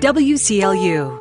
WCLU.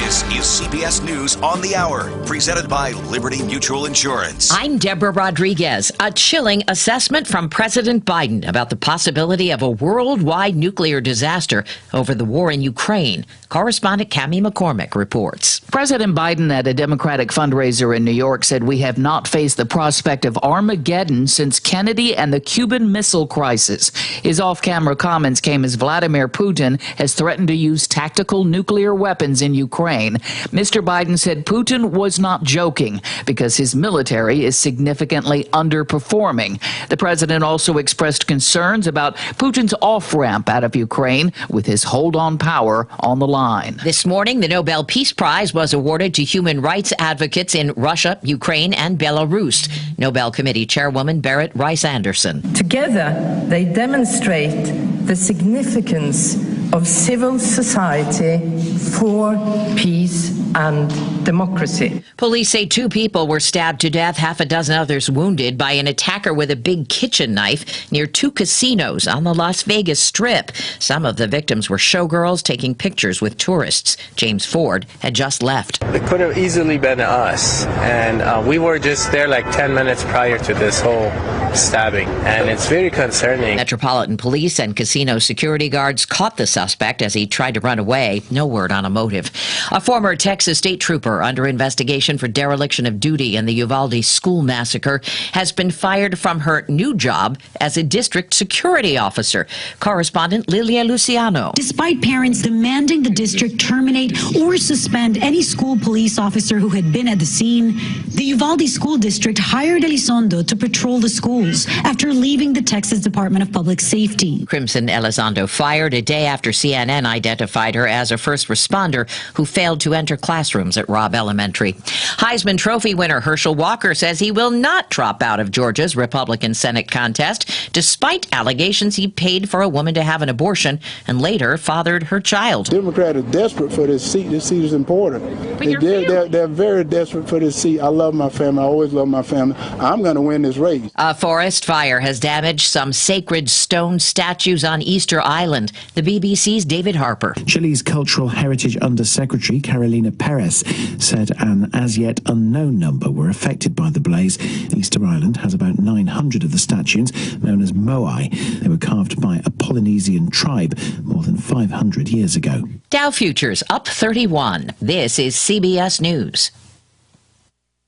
This is CBS News on the Hour, presented by Liberty Mutual Insurance. I'm Deborah Rodriguez. A chilling assessment from President Biden about the possibility of a worldwide nuclear disaster over the war in Ukraine. Correspondent Cammie McCormick reports. President Biden at a Democratic fundraiser in New York said we have not faced the prospect of Armageddon since Kennedy and the Cuban Missile Crisis. His off-camera comments came as Vladimir Putin has threatened to use tactical nuclear weapons in Ukraine. Mr. Biden said Putin was not joking because his military is significantly underperforming. The president also expressed concerns about Putin's off-ramp out of Ukraine with his hold on power on the line. This morning, the Nobel Peace Prize was awarded to human rights advocates in Russia, Ukraine, and Belarus. Nobel Committee Chairwoman Berit Reiss-Anderson. Together, they demonstrate the significance of civil society for peace and democracy. Police say 2 people were stabbed to death, half a dozen others wounded by an attacker with a big kitchen knife near 2 casinos on the Las Vegas Strip. Some of the victims were showgirls taking pictures with tourists. James Ford had just left. It could have easily been us, and we were just there like 10 minutes prior to this whole stabbing, and it's very concerning. Metropolitan Police and casino security guards caught the suspect as he tried to run away. No word on a motive. A former Texas state trooper under investigation for dereliction of duty in the Uvalde school massacre has been fired from her new job as a district security officer. Correspondent Lilia Luciano. Despite parents demanding the district terminate or suspend any school police officer who had been at the scene, the Uvalde School District hired Elizondo to patrol the schools after leaving the Texas Department of Public Safety. Crimson Elizondo fired a day after CNN identified her as a first responder who failed to enter classrooms at Robb Elementary. Heisman Trophy winner Herschel Walker says he will not drop out of Georgia's Republican Senate contest, despite allegations he paid for a woman to have an abortion and later fathered her child. Democrats are desperate for this seat. This seat is important. They're very desperate for this seat. I love my family. I always love my family. I'm going to win this race. A forest fire has damaged some sacred stone statues on Easter Island. The BBC's David Harper. Chile's Cultural Heritage Undersecretary Carolina Perez said an as-yet unknown number were affected by the blaze. Easter Island has about 900 of the statues, known as moai. They were carved by a Polynesian tribe more than 500 years ago. Dow futures up 31. This is CBS News.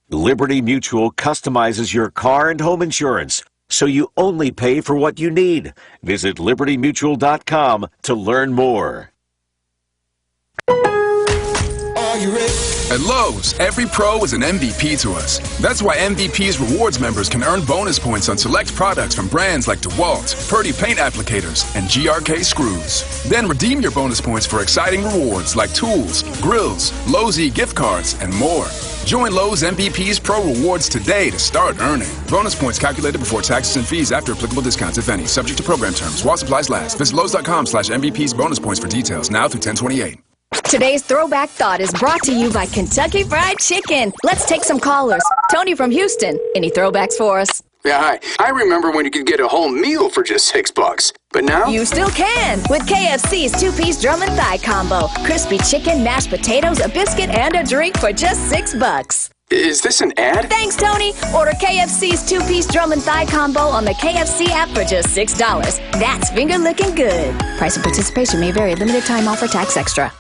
Liberty Mutual customizes your car and home insurance, so you only pay for what you need. Visit libertymutual.com to learn more. Are you ready? At Lowe's, every pro is an MVP to us. That's why MVP's rewards members can earn bonus points on select products from brands like DeWalt, Purdy paint applicators, and GRK screws. Then redeem your bonus points for exciting rewards like tools, grills, Lowe's gift cards, and more. Join Lowe's MVP's Pro Rewards today to start earning. Bonus points calculated before taxes and fees after applicable discounts, if any. Subject to program terms. While supplies last. Visit Lowe's.com/MVP's bonus points for details. Now through 10/28. Today's Throwback Thought is brought to you by Kentucky Fried Chicken. Let's take some callers. Tony from Houston. Any throwbacks for us? Yeah, hi. I remember when you could get a whole meal for just $6. But now? You still can with KFC's 2-piece drum and thigh combo. Crispy chicken, mashed potatoes, a biscuit, and a drink for just $6. Is this an ad? Thanks, Tony. Order KFC's 2-piece drum and thigh combo on the KFC app for just $6. That's finger looking good. Price and participation may vary. Limited time offer, tax extra.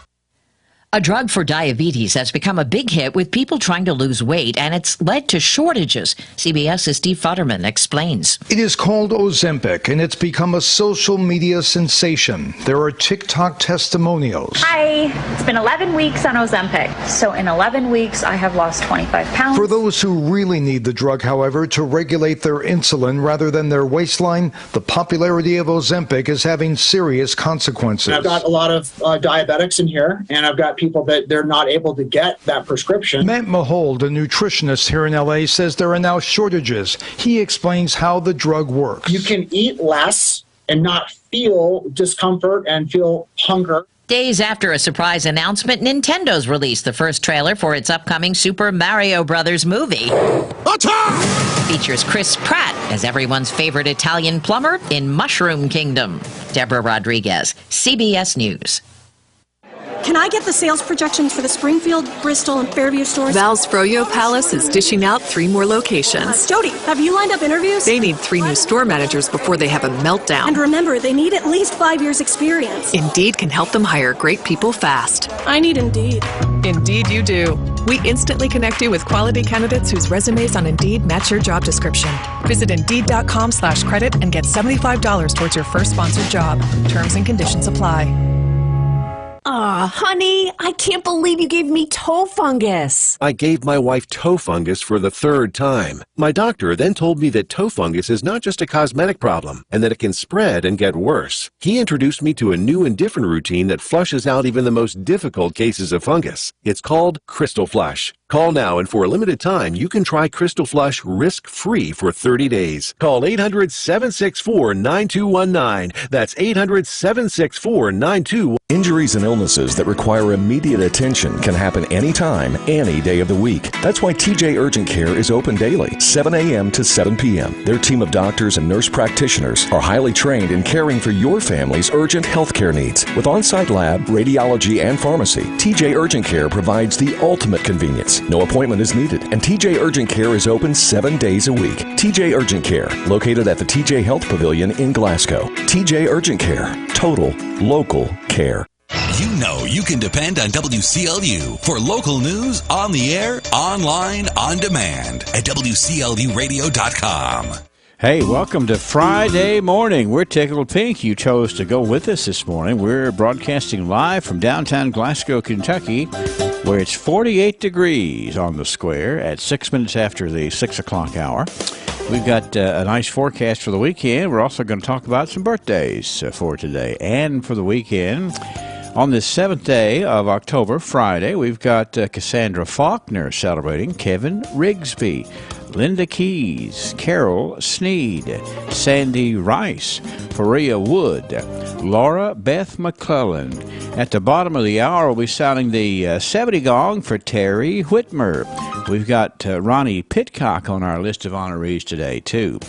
A drug for diabetes has become a big hit with people trying to lose weight, and it's led to shortages. CBS's Steve Futterman explains. It is called Ozempic, and it's become a social media sensation. There are TikTok testimonials. Hi, it's been 11 weeks on Ozempic. So in 11 weeks, I have lost 25 pounds. For those who really need the drug, however, to regulate their insulin rather than their waistline, the popularity of Ozempic is having serious consequences. I've got a lot of diabetics in here, and I've got people that they're not able to get that prescription. Matt Mahold, a nutritionist here in LA, says there are now shortages. He explains how the drug works. You can eat less and not feel discomfort and feel hunger. Days after a surprise announcement, Nintendo's released the first trailer for its upcoming Super Mario Brothers movie. Attack! Features Chris Pratt as everyone's favorite Italian plumber in Mushroom Kingdom. Deborah Rodriguez, CBS News. can I get the sales projections for the Springfield, Bristol, and Fairview stores? Val's Froyo Palace is dishing out 3 more locations. Jody, have you lined up interviews? They need 3 new store managers before they have a meltdown. And remember, they need at least 5 years experience. Indeed can help them hire great people fast. I need Indeed. Indeed you do. We instantly connect you with quality candidates whose resumes on Indeed match your job description. Visit Indeed.com/credit and get $75 towards your first sponsored job. Terms and conditions apply. Aw, honey, I can't believe you gave me toe fungus. I gave my wife toe fungus for the 3rd time. My doctor then told me that toe fungus is not just a cosmetic problem and that it can spread and get worse. He introduced me to a new and different routine that flushes out even the most difficult cases of fungus. It's called Crystal Flush. Call now, and for a limited time, you can try Crystal Flush risk-free for 30 days. Call 800-764-9219. That's 800-764-9219. Injuries and illnesses that require immediate attention can happen anytime, any day of the week. That's why TJ Urgent Care is open daily, 7 a.m. to 7 p.m. Their team of doctors and nurse practitioners are highly trained in caring for your family's urgent health care needs. With on-site lab, radiology, and pharmacy, TJ Urgent Care provides the ultimate convenience. No appointment is needed, and TJ Urgent Care is open 7 days a week. TJ Urgent Care, located at the TJ Health Pavilion in Glasgow. TJ Urgent Care, total local care. You know you can depend on WCLU for local news on the air, online, on demand at WCLUradio.com. Hey, welcome to Friday morning. We're tickled pink you chose to go with us this morning. We're broadcasting live from downtown Glasgow, Kentucky, where it's 48 degrees on the square at 6 minutes after the 6 o'clock hour. We've got a nice forecast for the weekend. We're also going to talk about some birthdays for today and for the weekend. On this 7th day of October, Friday, we've got Cassandra Faulkner celebrating, Kevin Rigsby, Linda Keys, Carol Sneed, Sandy Rice, Faria Wood, Laura Beth McClellan. At the bottom of the hour, we'll be sounding the 70 gong for Terry Whitmer. We've got Ronnie Pitcock on our list of honorees today, too.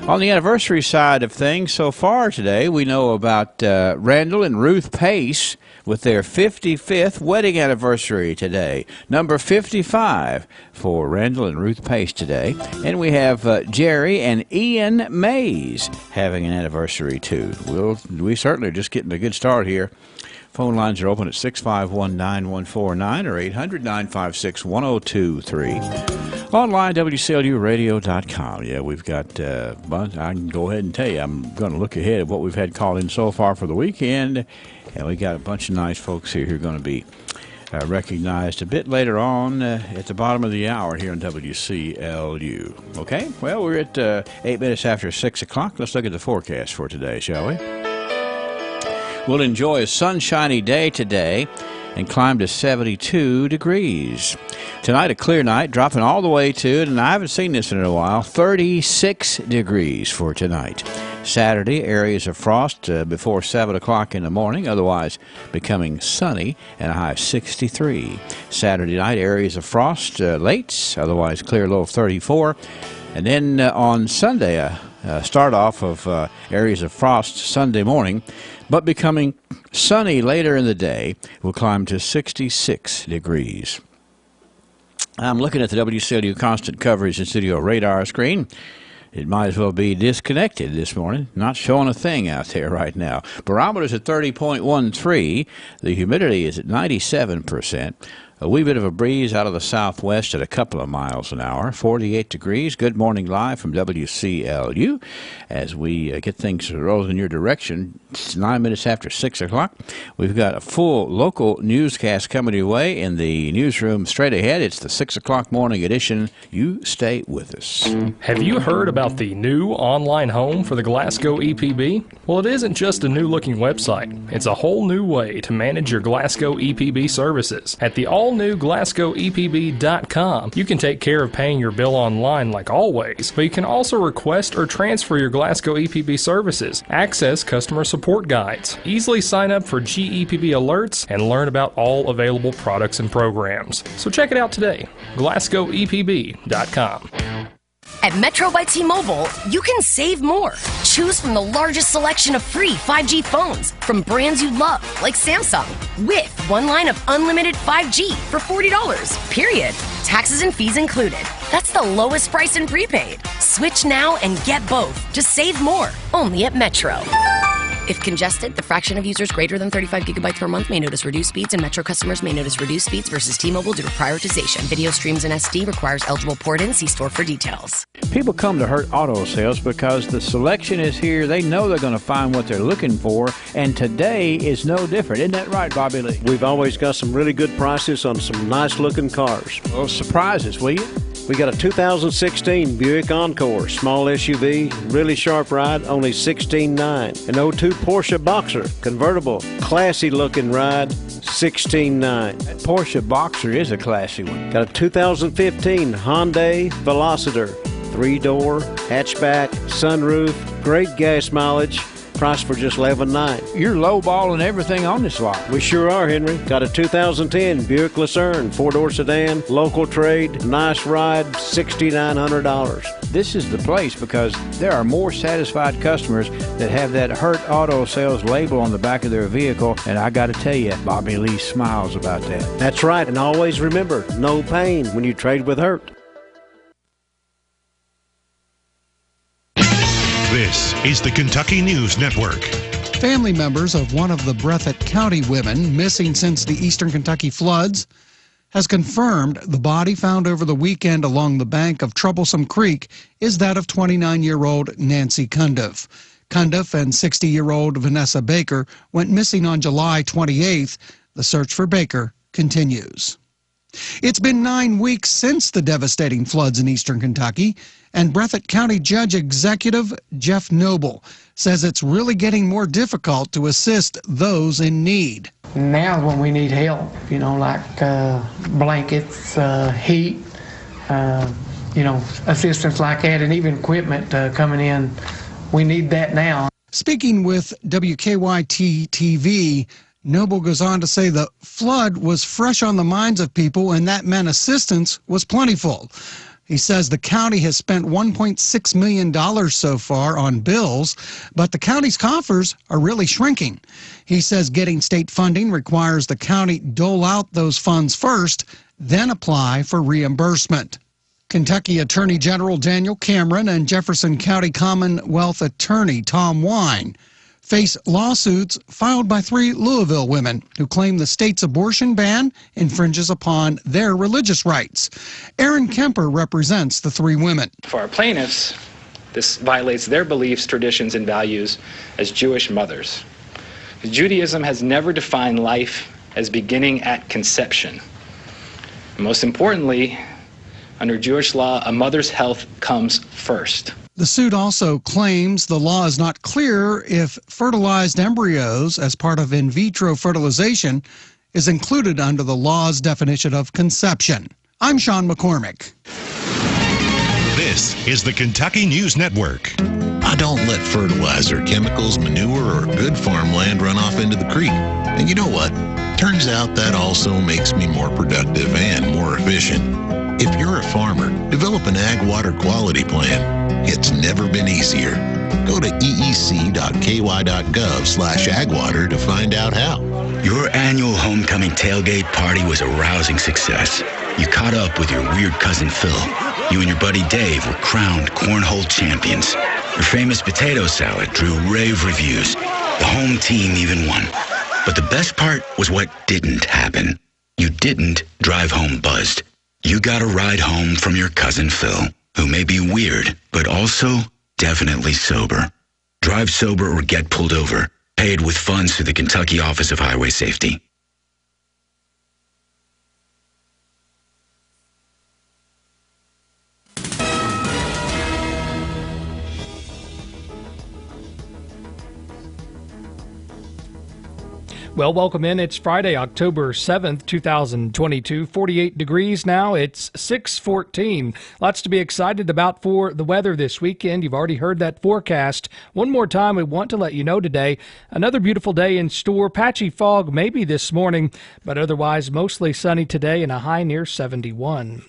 On the anniversary side of things, so far today, we know about Randall and Ruth Pace with their 55th wedding anniversary today. Number 55 for Randall and Ruth Pace today. And we have Jerry and Ian Mays having an anniversary, too. We certainly are just getting a good start here. Phone lines are open at 651-9149 or 800-956-1023. Online, WCLUradio.com. Yeah, we've got, I can go ahead and tell you, I'm going to look ahead at what we've had called in so far for the weekend. And we got a bunch of nice folks here who are going to be recognized a bit later on at the bottom of the hour here on WCLU. Okay, well, we're at 8 minutes after 6 o'clock. Let's look at the forecast for today, shall we? We'll enjoy a sunshiny day today and climb to 72 degrees. Tonight, a clear night, dropping all the way to, and I haven't seen this in a while, 36 degrees for tonight. Saturday, areas of frost before 7 o'clock in the morning, otherwise becoming sunny, and a high of 63. Saturday night, areas of frost late, otherwise clear, low of 34. And then on Sunday, start off of areas of frost Sunday morning, but becoming sunny later in the day, will climb to 66 degrees. I'm looking at the WCLU constant coverage and studio radar screen. It might as well be disconnected this morning. Not showing a thing out there right now. Barometer's at 30.13. The humidity is at 97%. A wee bit of a breeze out of the southwest at a couple of miles an hour. 48 degrees. Good morning live from WCLU. As we get things rolling in your direction, it's 9 minutes after 6 o'clock. We've got a full local newscast coming your way in the newsroom straight ahead. It's the 6 o'clock morning edition. You stay with us. Have you heard about the new online home for the Glasgow EPB? Well, it isn't just a new-looking website. It's a whole new way to manage your Glasgow EPB services. At the all-new GlasgowEPB.com, you can take care of paying your bill online like always, but you can also request or transfer your Glasgow EPB services, access customer support guides, easily sign up for GEPB alerts, and learn about all available products and programs. So check it out today, GlasgowEPB.com. At Metro by T-Mobile, you can save more. Choose from the largest selection of free 5G phones from brands you love, like Samsung, with one line of unlimited 5G for $40, period. Taxes and fees included. That's the lowest price in prepaid. Switch now and get both to save more, only at Metro. If congested, the fraction of users greater than 35 gigabytes per month may notice reduced speeds, and Metro customers may notice reduced speeds versus T-Mobile due to prioritization. Video streams in SD requires eligible port-in. See store for details. People come to Hurt Auto Sales because the selection is here. They know they're going to find what they're looking for, and today is no different. Isn't that right, Bobby Lee? We've always got some really good prices on some nice-looking cars. Well, surprise us, will you? We got a 2016 Buick Encore, small SUV, really sharp ride, only $16,900. An 02 Porsche Boxer, convertible, classy looking ride, $16,900. That Porsche Boxer is a classy one. Got a 2015 Hyundai Velociter, 3-door, hatchback, sunroof, great gas mileage. Price for just $11,900. You're lowballing everything on this lot. We sure are, Henry. Got a 2010 Buick Lucerne, 4-door sedan, local trade, nice ride, $6,900. This is the place because there are more satisfied customers that have that Hurt Auto Sales label on the back of their vehicle, and I got to tell you, Bobby Lee smiles about that. That's right, and always remember, no pain when you trade with Hurt. This is the Kentucky News Network. Family members of one of the Breathitt County women missing since the eastern Kentucky floods has confirmed the body found over the weekend along the bank of Troublesome Creek is that of 29-year-old Nancy Cundiff. Cundiff and 60-year-old Vanessa Baker went missing on July 28th. The search for Baker continues. It's been 9 weeks since the devastating floods in eastern Kentucky, and Breathitt County Judge Executive Jeff Noble says it's really getting more difficult to assist those in need. Now when we need help, like blankets, heat, assistance like that, and even equipment coming in, we need that now. Speaking with WKYT-TV, Noble goes on to say the flood was fresh on the minds of people and that meant assistance was plentiful. He says the county has spent $1.6 million so far on bills, but the county's coffers are really shrinking. He says getting state funding requires the county dole out those funds first, then apply for reimbursement. Kentucky Attorney General Daniel Cameron and Jefferson County Commonwealth Attorney Tom Wine face lawsuits filed by 3 Louisville women who claim the state's abortion ban infringes upon their religious rights. Aaron Kemper represents the 3 women. For our plaintiffs, this violates their beliefs, traditions, and values as Jewish mothers. Judaism has never defined life as beginning at conception. Most importantly, under Jewish law, a mother's health comes first. The suit also claims the law is not clear if fertilized embryos as part of in vitro fertilization is included under the law's definition of conception. I'm Sean McCormick. This is the Kentucky News Network. I don't let fertilizer, chemicals, manure, or good farmland run off into the creek. And you know what? Turns out that also makes me more productive and more efficient. If you're a farmer, develop an ag water quality plan. It's never been easier. Go to eec.ky.gov/agwater to find out how. Your annual homecoming tailgate party was a rousing success. You caught up with your weird cousin Phil. You and your buddy Dave were crowned cornhole champions. Your famous potato salad drew rave reviews. The home team even won. But the best part was what didn't happen. You didn't drive home buzzed. You got a ride home from your cousin Phil, who may be weird, but also definitely sober. Drive sober or get pulled over. Paid with funds through the Kentucky Office of Highway Safety. Well, welcome in. It's Friday, October 7th, 2022. 48 degrees now. It's 6:14. Lots to be excited about for the weather this weekend. You've already heard that forecast. One more time, we want to let you know today, another beautiful day in store. Patchy fog maybe this morning, but otherwise mostly sunny today and a high near 71.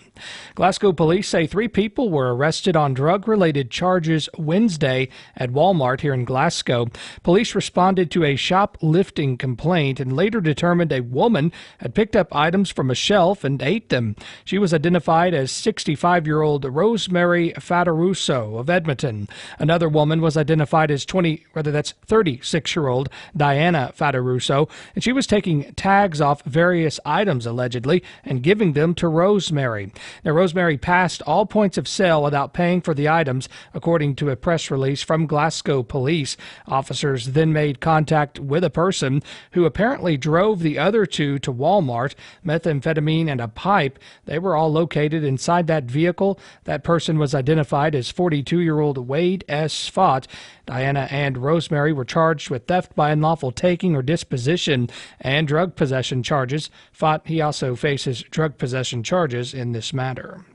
Glasgow police say 3 people were arrested on drug-related charges Wednesday at Walmart here in Glasgow. Police responded to a shoplifting complaint and later determined a woman had picked up items from a shelf and ate them. She was identified as 65-year-old Rosemary Fataruso of Edmonton. Another woman was identified as 36-year-old Diana Fataruso, and she was taking tags off various items allegedly and giving them to Rosemary. Now, Rosemary passed all points of sale without paying for the items, according to a press release from Glasgow police. Officers then made contact with a person who apparently drove the other two to Walmart, methamphetamine and a pipe. They were all located inside that vehicle. That person was identified as 42-year-old Wade S. Fott. Diana and Rosemary were charged with theft by unlawful taking or disposition and drug possession charges. Fott, he also faces drug possession charges in this matter.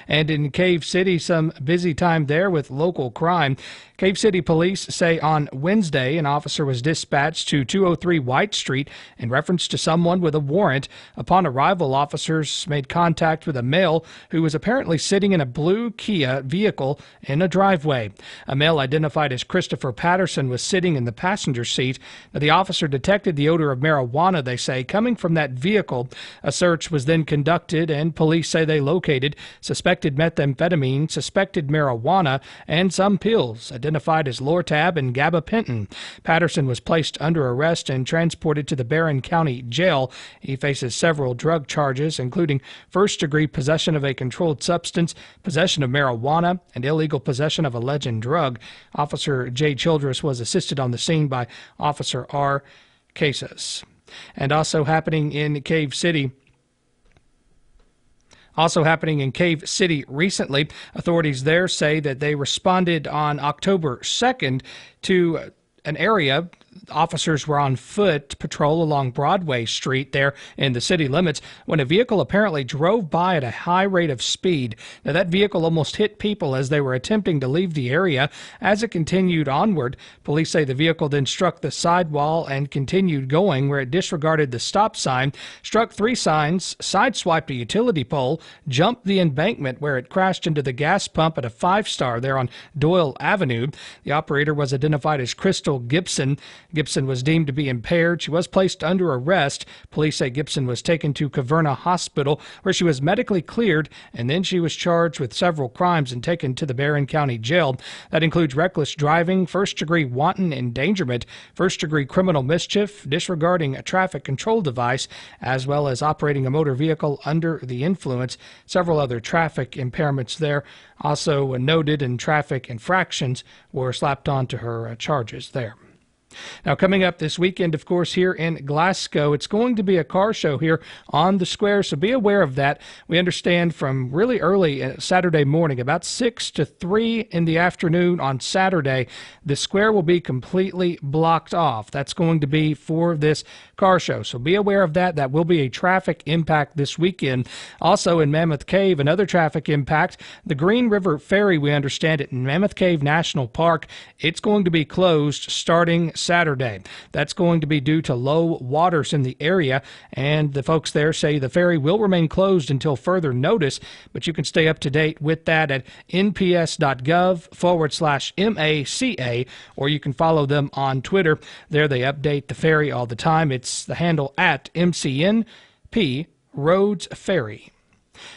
And in Cave City, some busy time there with local crime. Cave City police say on Wednesday an officer was dispatched to 203 White Street in reference to someone with a warrant. Upon arrival, officers made contact with a male who was apparently sitting in a blue Kia vehicle in a driveway. A male identified as Christopher Patterson was sitting in the passenger seat. Now, the officer detected the odor of marijuana, they say, coming from that vehicle. A search was then conducted, and police say they located suspected methamphetamine, suspected marijuana, and some pills identified as Lortab and gabapentin. Patterson was placed under arrest and transported to the Barron County Jail. He faces several drug charges, including first-degree possession of a controlled substance, possession of marijuana, and illegal possession of a legend drug. Officer J. Childress was assisted on the scene by Officer R. Casas. And also happening in Cave City recently, authorities there say that they responded on October 2nd to an area. Officers were on foot patrol along Broadway Street there in the city limits when a vehicle apparently drove by at a high rate of speed. Now, that vehicle almost hit people as they were attempting to leave the area. As it continued onward, police say the vehicle then struck the sidewall and continued going, where it disregarded the stop sign, struck 3 signs, sideswiped a utility pole, jumped the embankment where it crashed into the gas pump at a 5-star there on Doyle Avenue. The operator was identified as Crystal Gibson. Gibson was deemed to be impaired. She was placed under arrest. Police say Gibson was taken to Caverna Hospital, where she was medically cleared, and then she was charged with several crimes and taken to the Barron County Jail. That includes reckless driving, first-degree wanton endangerment, first-degree criminal mischief, disregarding a traffic control device, as well as operating a motor vehicle under the influence. Several other traffic impairments there also noted, and traffic infractions were slapped onto her charges there. Now, coming up this weekend, of course, here in Glasgow, it's going to be a car show here on the square, so be aware of that. We understand from really early Saturday morning, about 6 to 3 in the afternoon on Saturday, the square will be completely blocked off. That's going to be for this car show, so be aware of that. That will be a traffic impact this weekend. Also in Mammoth Cave, another traffic impact. The Green River Ferry, we understand it, in Mammoth Cave National Park, it's going to be closed starting Saturday. That's going to be due to low waters in the area, and the folks there say the ferry will remain closed until further notice, but you can stay up to date with that at nps.gov/MACA, or you can follow them on Twitter. There they update the ferry all the time. It's the handle at MCNP Roads Ferry.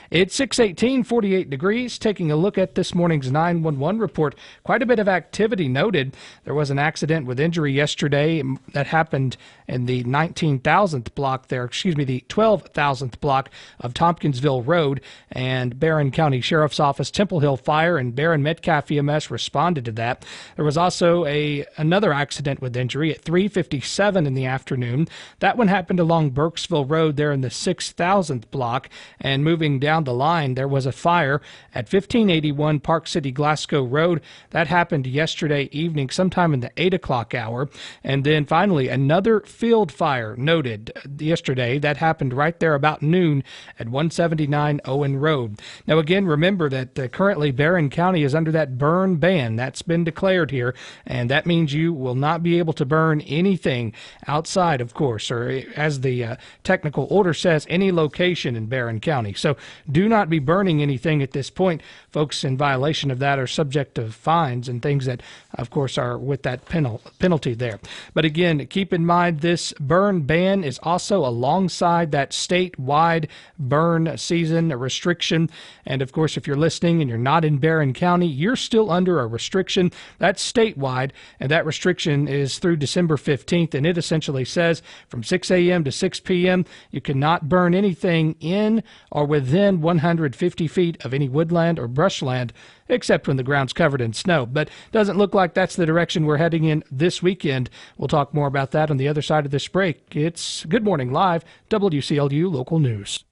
It's 6:18, 48 degrees. Taking a look at this morning's 911 report, quite a bit of activity noted. There was an accident with injury yesterday that happened in the 19,000th block there, the 12,000th block of Tompkinsville Road, and Barron County Sheriff's Office, Temple Hill Fire, and Barron Metcalf EMS responded to that. There was also another accident with injury at 3:57 in the afternoon. That one happened along Burkesville Road there in the 6,000th block, and moving down the line, there was a fire at 1581 Park City Glasgow Road. That happened yesterday evening, sometime in the 8 o'clock hour. And then finally, another field fire noted yesterday. That happened right there about noon at 179 Owen Road. Now, again, remember that currently Barron County is under that burn ban. That's been declared here, and that means you will not be able to burn anything outside, of course, or as the technical order says, any location in Barron County. So do not be burning anything at this point. Folks in violation of that are subject to fines and things that, of course, are with that penalty there. But again, keep in mind this burn ban is also alongside that statewide burn season restriction. And of course, if you're listening and you're not in Barron County, you're still under a restriction. That's statewide, and that restriction is through December 15th, and it essentially says from 6 a.m. to 6 p.m. you cannot burn anything in or within 150 feet of any woodland or brushland, except when the ground's covered in snow. But doesn't look like that's the direction we're heading in this weekend. We'll talk more about that on the other side of this break. It's Good Morning Live, WCLU Local News.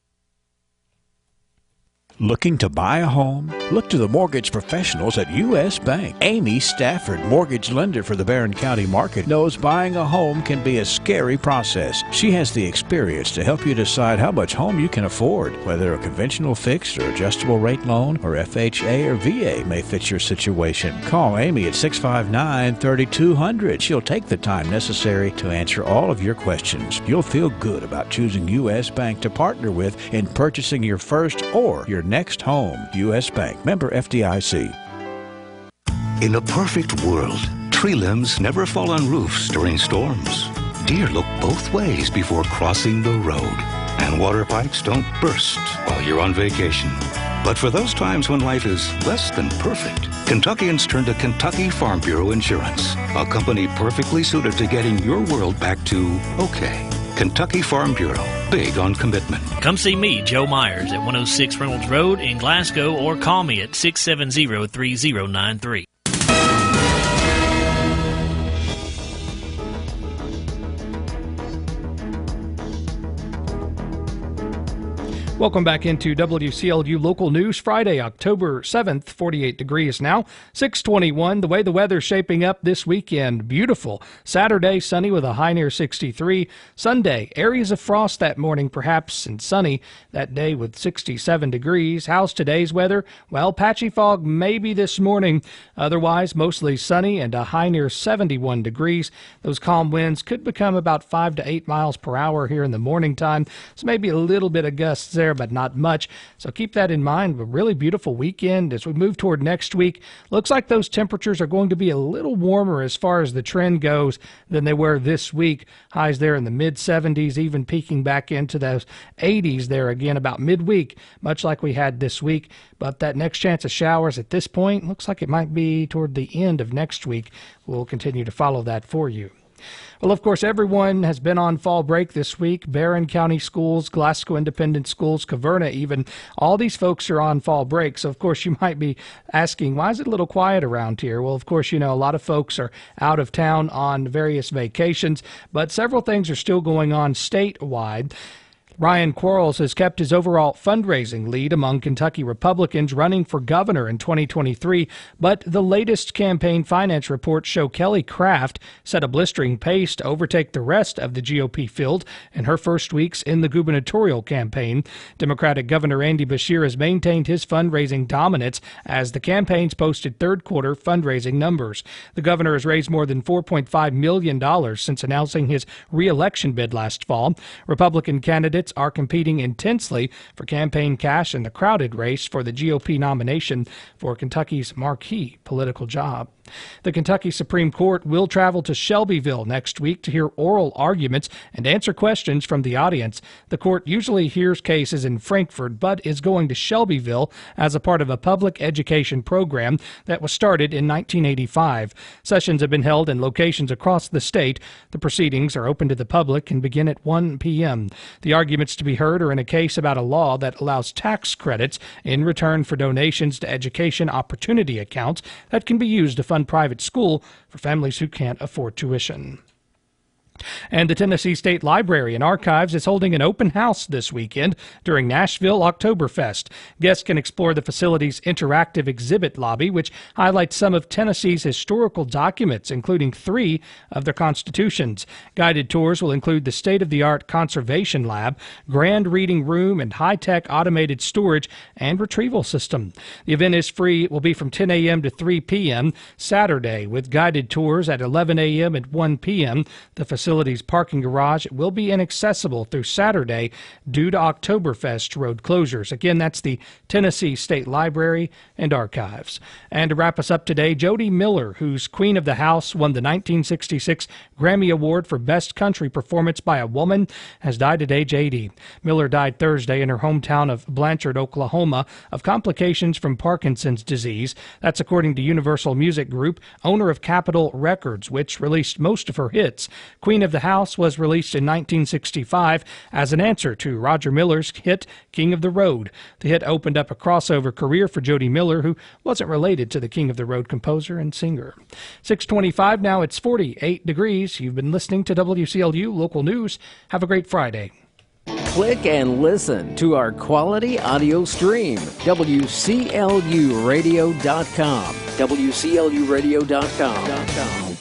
Looking to buy a home? Look to the mortgage professionals at U.S. Bank. Amy Stafford, mortgage lender for the Barron County market, knows buying a home can be a scary process. She has the experience to help you decide how much home you can afford, whether a conventional fixed or adjustable rate loan or FHA or VA may fit your situation. Call Amy at 659-3200. She'll take the time necessary to answer all of your questions. You'll feel good about choosing U.S. Bank to partner with in purchasing your first or your next home. U.S. Bank, member FDIC. In a perfect world, tree limbs never fall on roofs during storms. Deer look both ways before crossing the road. And water pipes don't burst while you're on vacation. But for those times when life is less than perfect, Kentuckians turn to Kentucky Farm Bureau Insurance, a company perfectly suited to getting your world back to okay. Kentucky Farm Bureau, big on commitment. Come see me, Joe Myers, at 106 Reynolds Road in Glasgow, or call me at 670-3093. Welcome back into WCLU Local News, Friday, October 7th, 48 degrees now, 621. The way the weather's shaping up this weekend, beautiful. Saturday, sunny with a high near 63. Sunday, areas of frost that morning perhaps, and sunny that day with 67 degrees. How's today's weather? Well, patchy fog maybe this morning. Otherwise, mostly sunny and a high near 71 degrees. Those calm winds could become about 5 to 8 miles per hour here in the morning time. So maybe a little bit of gusts there, but not much. So keep that in mind. A really beautiful weekend as we move toward next week. Looks like those temperatures are going to be a little warmer as far as the trend goes than they were this week. Highs there in the mid-70s, even peaking back into those 80s there again about midweek, much like we had this week. But that next chance of showers at this point looks like it might be toward the end of next week. We'll continue to follow that for you. Well, of course, everyone has been on fall break this week. Barron County schools, Glasgow Independent Schools, Caverna even. All these folks are on fall break. So, of course, you might be asking, why is it a little quiet around here? Well, of course, you know, a lot of folks are out of town on various vacations, but several things are still going on statewide. Ryan Quarles has kept his overall fundraising lead among Kentucky Republicans running for governor in 2023, but the latest campaign finance reports show Kelly Craft set a blistering pace to overtake the rest of the GOP field in her first weeks in the gubernatorial campaign. Democratic Governor Andy Beshear has maintained his fundraising dominance as the campaigns posted third-quarter fundraising numbers. The governor has raised more than $4.5 million since announcing his re-election bid last fall. Republican candidates are competing intensely for campaign cash in the crowded race for the GOP nomination for Kentucky's marquee political job. The Kentucky Supreme Court will travel to Shelbyville next week to hear oral arguments and answer questions from the audience. The court usually hears cases in Frankfort, but is going to Shelbyville as a part of a public education program that was started in 1985. Sessions have been held in locations across the state. The proceedings are open to the public and begin at 1 p.m. The arguments to be heard are in a case about a law that allows tax credits in return for donations to education opportunity accounts that can be used to fund private school for families who can't afford tuition. And the Tennessee State Library and Archives is holding an open house this weekend during Nashville Oktoberfest. Guests can explore the facility's interactive exhibit lobby, which highlights some of Tennessee's historical documents, including 3 of their constitutions. Guided tours will include the state-of-the-art conservation lab, grand reading room, and high-tech automated storage and retrieval system. The event is free. It will be from 10 a.m. to 3 p.m. Saturday, with guided tours at 11 a.m. and 1 p.m. The facility's parking garage will be inaccessible through Saturday due to Oktoberfest road closures. Again, that's the Tennessee State Library and Archives. And to wrap us up today, Jody Miller, who's Queen of the House, won the 1966 Grammy Award for Best Country Performance by a Woman, has died at age 80. Miller died Thursday in her hometown of Blanchard, Oklahoma, of complications from Parkinson's disease. That's according to Universal Music Group, owner of Capitol Records, which released most of her hits. Queen of the House was released in 1965 as an answer to Roger Miller's hit King of the Road. The hit opened up a crossover career for Jody Miller, who wasn't related to the King of the Road composer and singer. 6:25 now, it's 48 degrees. You've been listening to WCLU Local News. Have a great Friday. Click and listen to our quality audio stream, WCLUradio.com, WCLUradio.com.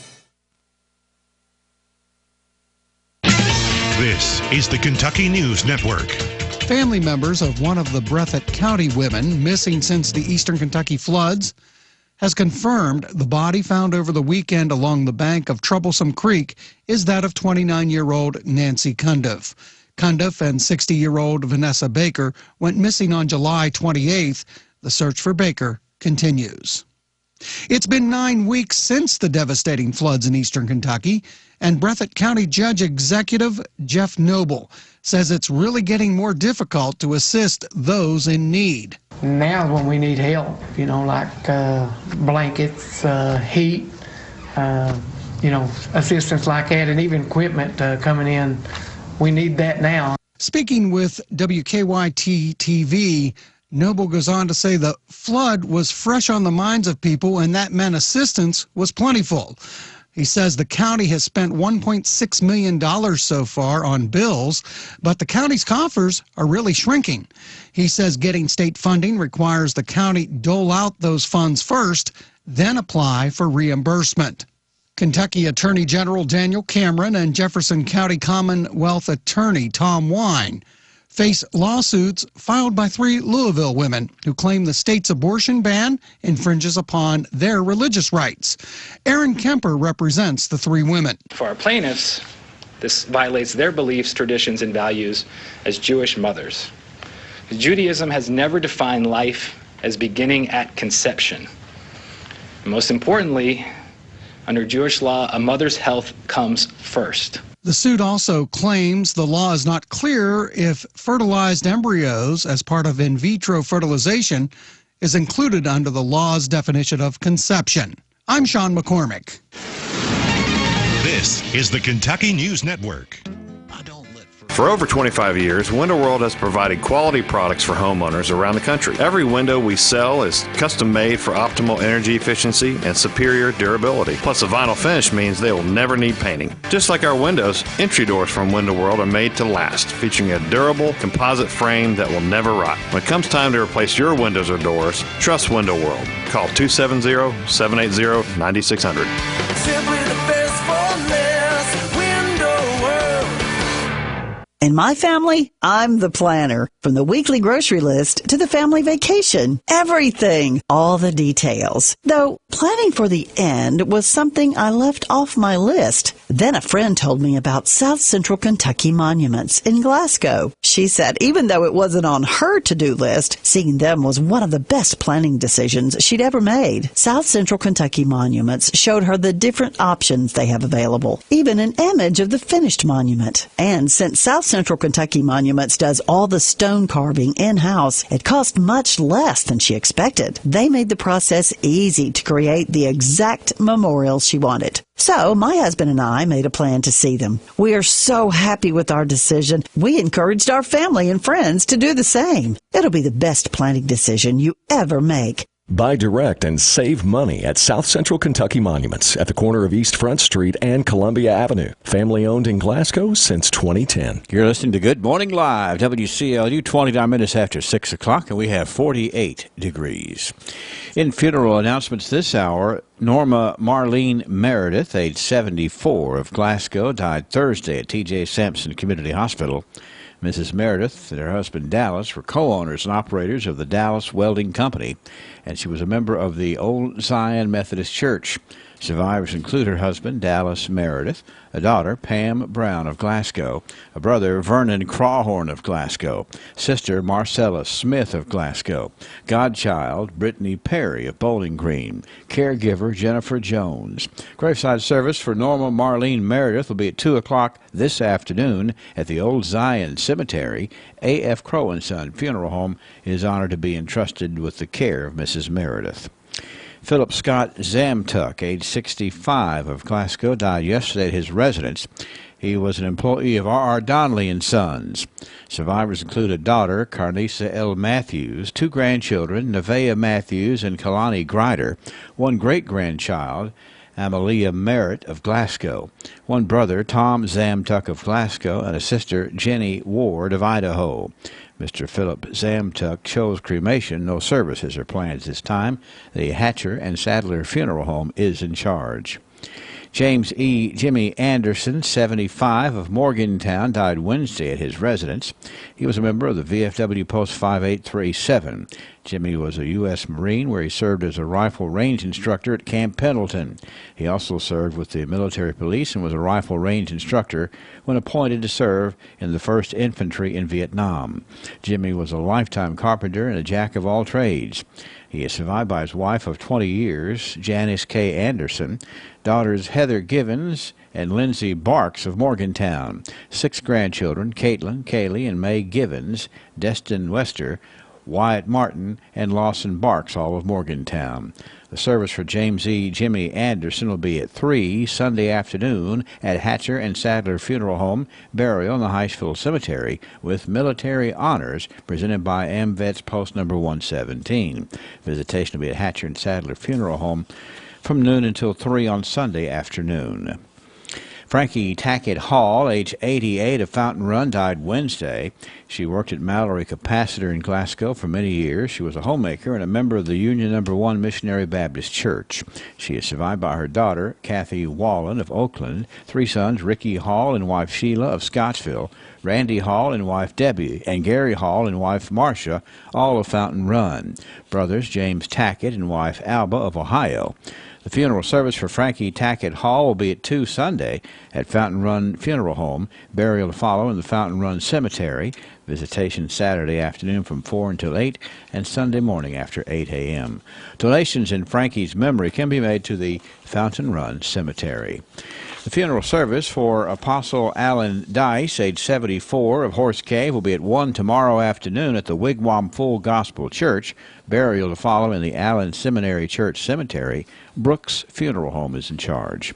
This is the Kentucky News Network. Family members of one of the Breathitt County women missing since the eastern Kentucky floods has confirmed the body found over the weekend along the bank of Troublesome Creek is that of 29-year-old Nancy Cundiff. Cundiff and 60-year-old Vanessa Baker went missing on July 28th. The search for Baker continues. It's been 9 weeks since the devastating floods in eastern Kentucky, and Breathitt County Judge Executive Jeff Noble says it's really getting more difficult to assist those in need. Now when we need help, like blankets, heat, assistance like that, and even equipment coming in, we need that now. Speaking with WKYT-TV, Noble goes on to say the flood was fresh on the minds of people and that meant assistance was plentiful. He says the county has spent $1.6 million so far on bills, but the county's coffers are really shrinking. He says getting state funding requires the county dole out those funds first, then apply for reimbursement. Kentucky Attorney General Daniel Cameron and Jefferson County Commonwealth Attorney Tom Wine face lawsuits filed by 3 Louisville women who claim the state's abortion ban infringes upon their religious rights. Aaron Kemper represents the 3 women. For our plaintiffs, this violates their beliefs, traditions, and values as Jewish mothers. Judaism has never defined life as beginning at conception. Most importantly, under Jewish law, a mother's health comes first. The suit also claims the law is not clear if fertilized embryos as part of in vitro fertilization is included under the law's definition of conception. I'm Sean McCormick. This is the Kentucky News Network. For over 25 years, Window World has provided quality products for homeowners around the country. Every window we sell is custom made for optimal energy efficiency and superior durability. Plus, the vinyl finish means they will never need painting. Just like our windows, entry doors from Window World are made to last, featuring a durable composite frame that will never rot. When it comes time to replace your windows or doors, trust Window World. Call 270-780-9600. Simply the best for less. Window World. In my family, I'm the planner. From the weekly grocery list to the family vacation, everything, all the details. Though planning for the end was something I left off my list. Then a friend told me about South Central Kentucky Monuments in Glasgow. She said even though it wasn't on her to-do list, seeing them was one of the best planning decisions she'd ever made. South Central Kentucky Monuments showed her the different options they have available, even an image of the finished monument. And since South Central Kentucky Monuments does all the stone carving in-house, it cost much less than she expected. They made the process easy to create the exact memorial she wanted. So my husband and I made a plan to see them. We are so happy with our decision. We encouraged our family and friends to do the same. It'll be the best planning decision you ever make. Buy direct and save money at South Central Kentucky Monuments at the corner of East Front Street and Columbia Avenue. Family owned in Glasgow since 2010. You're listening to Good Morning Live, WCLU, 29 minutes after 6 o'clock, and we have 48 degrees. In funeral announcements this hour, Norma Marlene Meredith, age 74, of Glasgow, died Thursday at T.J. Sampson Community Hospital. Mrs. Meredith and her husband Dallas were co-owners and operators of the Dallas Welding Company, and she was a member of the Old Zion Methodist Church. Survivors include her husband, Dallas Meredith, a daughter, Pam Brown of Glasgow, a brother, Vernon Crawhorn of Glasgow, sister, Marcella Smith of Glasgow, godchild, Brittany Perry of Bowling Green, caregiver, Jennifer Jones. Graveside service for Norma Marlene Meredith will be at 2 o'clock this afternoon at the Old Zion Cemetery. A.F. Crow & Son Funeral Home is honored to be entrusted with the care of Mrs. Meredith. Philip Scott Zamtuck, age 65, of Glasgow, died yesterday at his residence. He was an employee of R.R. Donnelly & Sons. Survivors include a daughter, Carnisa L. Matthews, 2 grandchildren, Nevaeh Matthews and Kalani Grider, 1 great-grandchild, Amalia Merritt of Glasgow, 1 brother, Tom Zamtuck of Glasgow, and a sister, Jenny Ward of Idaho. Mr. Philip Zamtuck chose cremation. No services are planned this time. The Hatcher and Sadler Funeral Home is in charge. James E. Jimmy Anderson, 75, of Morgantown, died Wednesday at his residence. He was a member of the VFW Post 5837. Jimmy was a U.S. Marine where he served as a rifle range instructor at Camp Pendleton. He also served with the military police and was a rifle range instructor when appointed to serve in the 1st Infantry in Vietnam. Jimmy was a lifetime carpenter and a jack of all trades. He is survived by his wife of 20 years, Janice K. Anderson, daughters Heather Givens and Lindsay Barks of Morgantown, 6 grandchildren, Caitlin, Kaylee, and May Givens, Destin Wester, Wyatt Martin, and Lawson Barks, all of Morgantown. The service for James E. Jimmy Anderson will be at 3 Sunday afternoon at Hatcher and Sadler Funeral Home, burial in the Highsville Cemetery, with military honors presented by AMVETS Post number 117. Visitation will be at Hatcher and Sadler Funeral Home from noon until 3 on Sunday afternoon. Frankie Tackett Hall, age 88, of Fountain Run, died Wednesday. She worked at Mallory Capacitor in Glasgow for many years. She was a homemaker and a member of the Union No. 1 Missionary Baptist Church. She is survived by her daughter, Kathy Wallen of Oakland, 3 sons, Ricky Hall and wife Sheila of Scottsville, Randy Hall and wife Debbie, and Gary Hall and wife Marcia, all of Fountain Run. Brothers James Tackett and wife Alba of Ohio. The funeral service for Frankie Tackett Hall will be at 2 Sunday at Fountain Run Funeral Home. Burial to follow in the Fountain Run Cemetery. Visitation Saturday afternoon from 4 until 8 and Sunday morning after 8 a.m. Donations in Frankie's memory can be made to the Fountain Run Cemetery. The funeral service for Apostle Alan Dice, age 74, of Horse Cave, will be at 1 tomorrow afternoon at the Wigwam Full Gospel Church. Burial to follow in the Allen Seminary Church Cemetery. Brooks Funeral Home is in charge.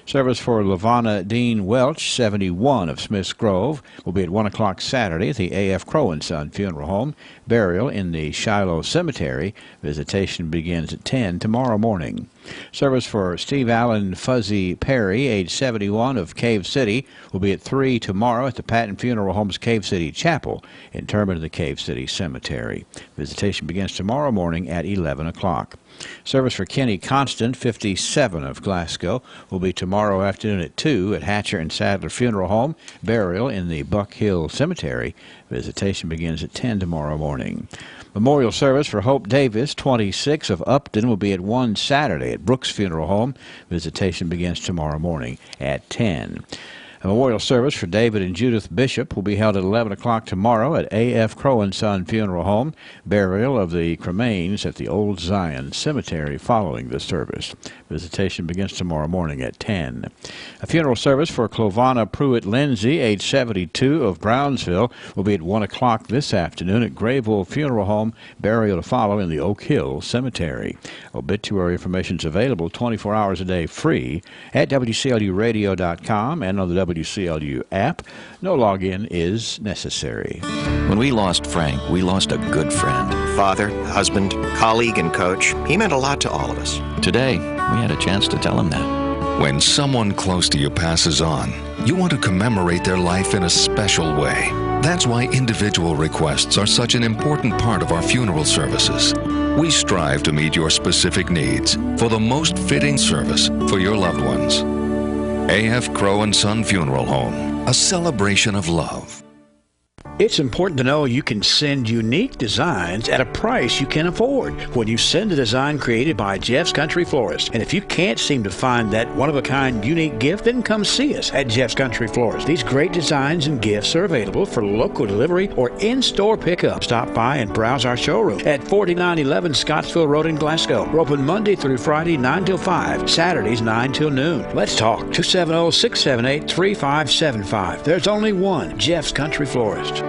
Service for Lavana Dean Welch, 71, of Smiths Grove, will be at 1 o'clock Saturday at the A.F. Crow & Son Funeral Home. Burial in the Shiloh Cemetery. Visitation begins at 10 tomorrow morning. Service for Steve Allen Fuzzy Perry, age 71, of Cave City, will be at 3 tomorrow at the Patton Funeral Home's Cave City Chapel, interment in the Cave City Cemetery. Visitation begins tomorrow morning at 11 o'clock. Service for Kenny Constant, 57, of Glasgow, will be tomorrow afternoon at 2 at Hatcher and Sadler Funeral Home. Burial in the Buck Hill Cemetery. Visitation begins at 10 tomorrow morning. Memorial service for Hope Davis, 26, of Upton, will be at 1 Saturday at Brooks Funeral Home. Visitation begins tomorrow morning at 10. A memorial service for David and Judith Bishop will be held at 11 o'clock tomorrow at A.F. Crow & Son Funeral Home. Burial of the cremains at the Old Zion Cemetery following the service. Visitation begins tomorrow morning at 10. A funeral service for Clovana Pruitt Lindsay, age 72, of Brownsville, will be at 1 o'clock this afternoon at Grayville Funeral Home. Burial to follow in the Oak Hill Cemetery. Obituary information is available 24 hours a day free at WCLUradio.com and on the WCLU app. No login is necessary. When we lost Frank, we lost a good friend. Father, husband, colleague, and coach. He meant a lot to all of us. Today, we had a chance to tell him that. When someone close to you passes on, you want to commemorate their life in a special way. That's why individual requests are such an important part of our funeral services. We strive to meet your specific needs for the most fitting service for your loved ones. A.F. Crow & Son Funeral Home, a celebration of love. It's important to know you can send unique designs at a price you can afford when you send a design created by Jeff's Country Florist. And if you can't seem to find that one-of-a-kind unique gift, then come see us at Jeff's Country Florist. These great designs and gifts are available for local delivery or in-store pickup. Stop by and browse our showroom at 4911 Scottsville Road in Glasgow. We're open Monday through Friday, 9 till 5, Saturdays, 9 till noon. Let's talk. 270-678-3575. There's only one Jeff's Country Florist.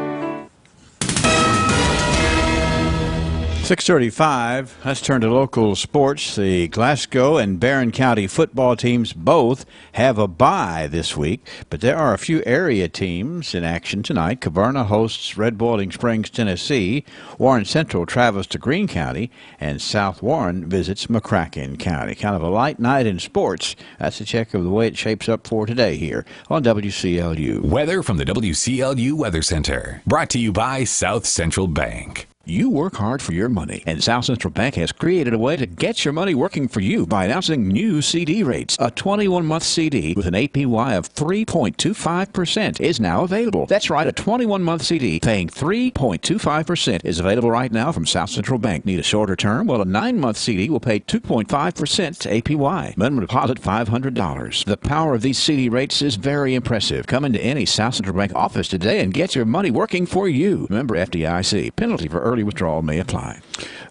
6:35. Let's turn to local sports. The Glasgow and Barron County football teams both have a bye this week, but there are a few area teams in action tonight. Caverna hosts Red Boiling Springs, Tennessee. Warren Central travels to Greene County, and South Warren visits McCracken County. Kind of a light night in sports. That's a check of the way it shapes up for today here on WCLU. Weather from the WCLU Weather Center. Brought to you by South Central Bank. You work hard for your money, and South Central Bank has created a way to get your money working for you by announcing new CD rates. A 21-month CD with an APY of 3.25% is now available. That's right, a 21-month CD paying 3.25% is available right now from South Central Bank. Need a shorter term? Well, a 9-month CD will pay 2.5% APY. Minimum deposit $500. The power of these CD rates is very impressive. Come into any South Central Bank office today and get your money working for you. Remember FDIC. Penalty for early withdrawal may apply.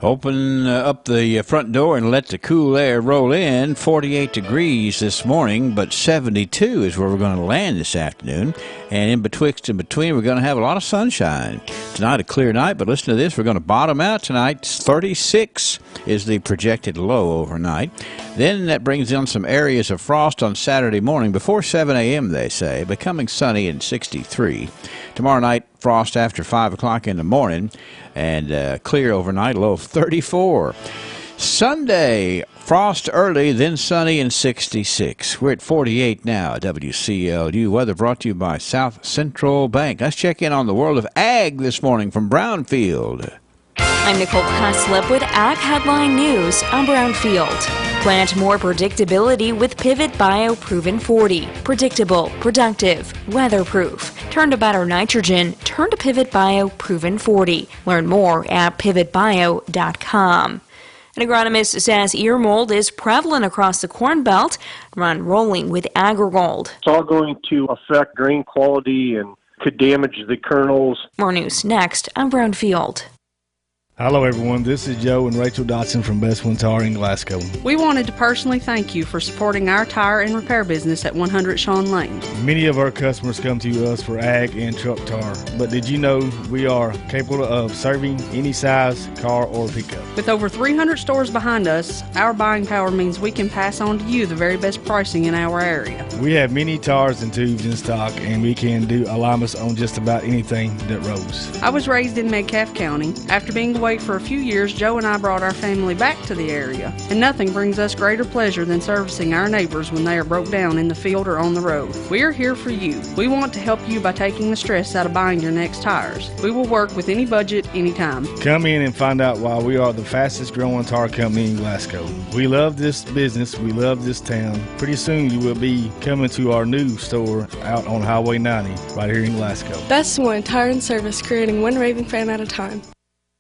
Open up the front door and let the cool air roll in. 48 degrees this morning, but 72 is where we're going to land this afternoon. And in betwixt and between, we're going to have a lot of sunshine. Tonight, a clear night, but listen to this. We're going to bottom out tonight. 36 is the projected low overnight. Then that brings in some areas of frost on Saturday morning before 7 a.m., they say, becoming sunny and 63. Tomorrow night, frost after 5 o'clock in the morning, and clear overnight, low of 34. Sunday, frost early, then sunny and 66. We're at 48 now at WCLU. Weather brought to you by South Central Bank. Let's check in on the world of ag this morning from Brownfield. I'm Nicole Haslip with Ag Headline News on Brownfield. Plant more predictability with Pivot Bio Proven 40. Predictable, productive, weatherproof. Turn to better nitrogen. Turn to Pivot Bio Proven 40. Learn more at pivotbio.com. An agronomist says ear mold is prevalent across the Corn Belt. Run rolling with AgriGold. It's all going to affect grain quality and could damage the kernels. More news next on Brownfield. Hello everyone, this is Joe and Rachel Dotson from Best One Tire in Glasgow. We wanted to personally thank you for supporting our tire and repair business at 100 Shawn Lane. Many of our customers come to us for ag and truck tire, but did you know we are capable of serving any size car or pickup? With over 300 stores behind us, our buying power means we can pass on to you the very best pricing in our area. We have many tires and tubes in stock, and we can do alignments on just about anything that rolls. I was raised in Metcalfe County. After being away for a few years, Joe and I brought our family back to the area, and nothing brings us greater pleasure than servicing our neighbors when they are broke down in the field or on the road. We are here for you. We want to help you by taking the stress out of buying your next tires. We will work with any budget, anytime. Come in and find out why we are the fastest growing tire company in Glasgow. We love this business. We love this town. Pretty soon you will be coming to our new store out on Highway 90 right here in Glasgow. Best One Tire and Service, creating one raving fan at a time.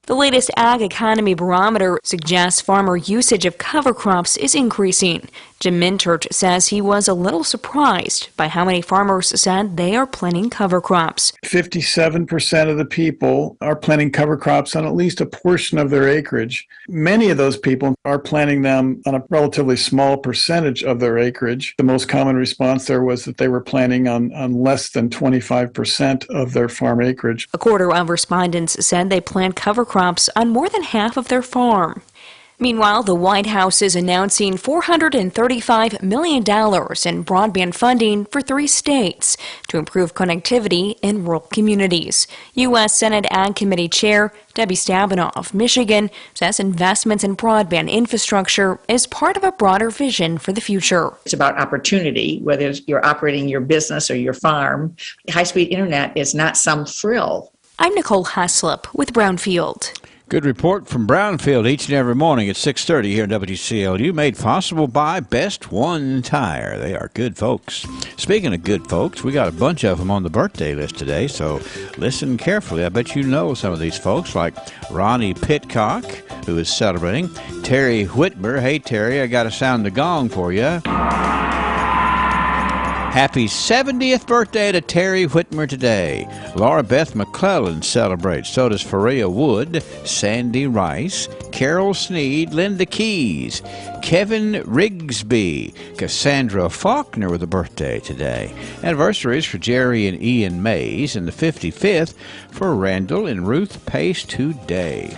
The latest Ag Economy Barometer suggests farmer usage of cover crops is increasing. Jim Mintert says he was a little surprised by how many farmers said they are planting cover crops. 57% of the people are planting cover crops on at least a portion of their acreage. Many of those people are planting them on a relatively small percentage of their acreage. The most common response there was that they were planting on less than 25% of their farm acreage. A quarter of respondents said they plant cover crops on more than half of their farm. Meanwhile, the White House is announcing $435 million in broadband funding for 3 states to improve connectivity in rural communities. U.S. Senate Ag Committee Chair Debbie Stabenow of Michigan says investments in broadband infrastructure is part of a broader vision for the future. It's about opportunity, whether you're operating your business or your farm. High-speed internet is not some frill. I'm Nicole Haslip with Brownfield. Good report from Brownfield each and every morning at 6:30 here in WCLU, made possible by Best One Tire. They are good folks. Speaking of good folks, we got a bunch of them on the birthday list today, so listen carefully. I bet you know some of these folks, like Ronnie Pitcock, who is celebrating. Terry Whitmer. Hey, Terry, I got to sound the gong for you. Happy 70th birthday to Terry Whitmer today. Laura Beth McClellan celebrates. So does Faria Wood, Sandy Rice, Carol Sneed, Linda Keys, Kevin Rigsby, Cassandra Faulkner with a birthday today. Anniversaries for Jerry and Ian Mays, and the 55th for Randall and Ruth Pace today.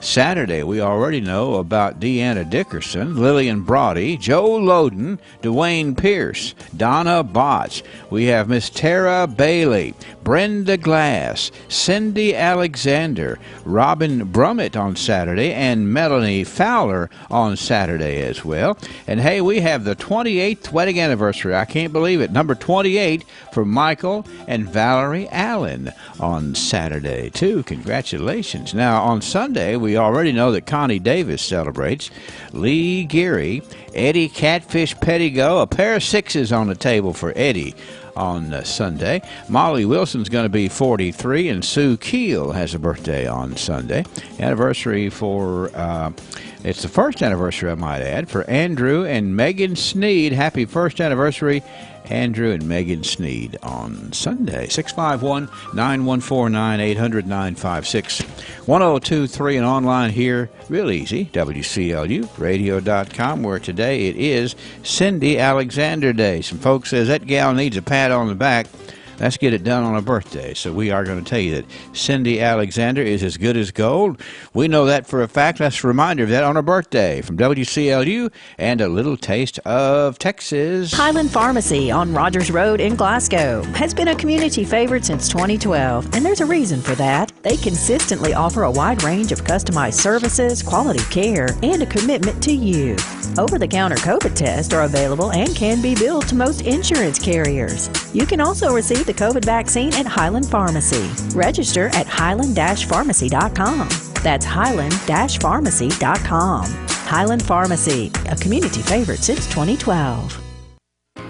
Saturday, we already know about Deanna Dickerson, Lillian Brody, Joe Loden, Dwayne Pierce, Donna Botts. We have Miss Tara Bailey, Brenda Glass, Cindy Alexander, Robin Brummett on Saturday, and Melanie Fowler on Saturday as well. And hey, we have the 28th wedding anniversary. I can't believe it. Number 28 for Michael and Valerie Allen on Saturday, too. Congratulations. Now, on Sunday, we already know that Connie Davis celebrates. Lee Geary, Eddie Catfish Pettigo, a pair of sixes on the table for Eddie on Sunday. Molly Wilson's going to be 43, and Sue Keel has a birthday on Sunday. Anniversary for, it's the first anniversary, I might add, for Andrew and Megan Sneed. Happy first anniversary, Andrew and Megan Sneed on Sunday. 651-9149-800-956. 1023 and online here, real easy, WCLUradio.com, where today it is Cindy Alexander Day. Some folks says that gal needs a pat on the back. Let's get it done on her birthday. So we are going to tell you that Cindy Alexander is as good as gold. We know that for a fact. That's a reminder of that on her birthday. From WCLU and a little taste of Texas. Highland Pharmacy on Rogers Road in Glasgow has been a community favorite since 2012, and there's a reason for that. They consistently offer a wide range of customized services, quality care, and a commitment to you. Over-the-counter COVID tests are available and can be billed to most insurance carriers. You can also receive the COVID vaccine at Highland Pharmacy. Register at highland-pharmacy.com. That's highland-pharmacy.com. Highland Pharmacy, a community favorite since 2012.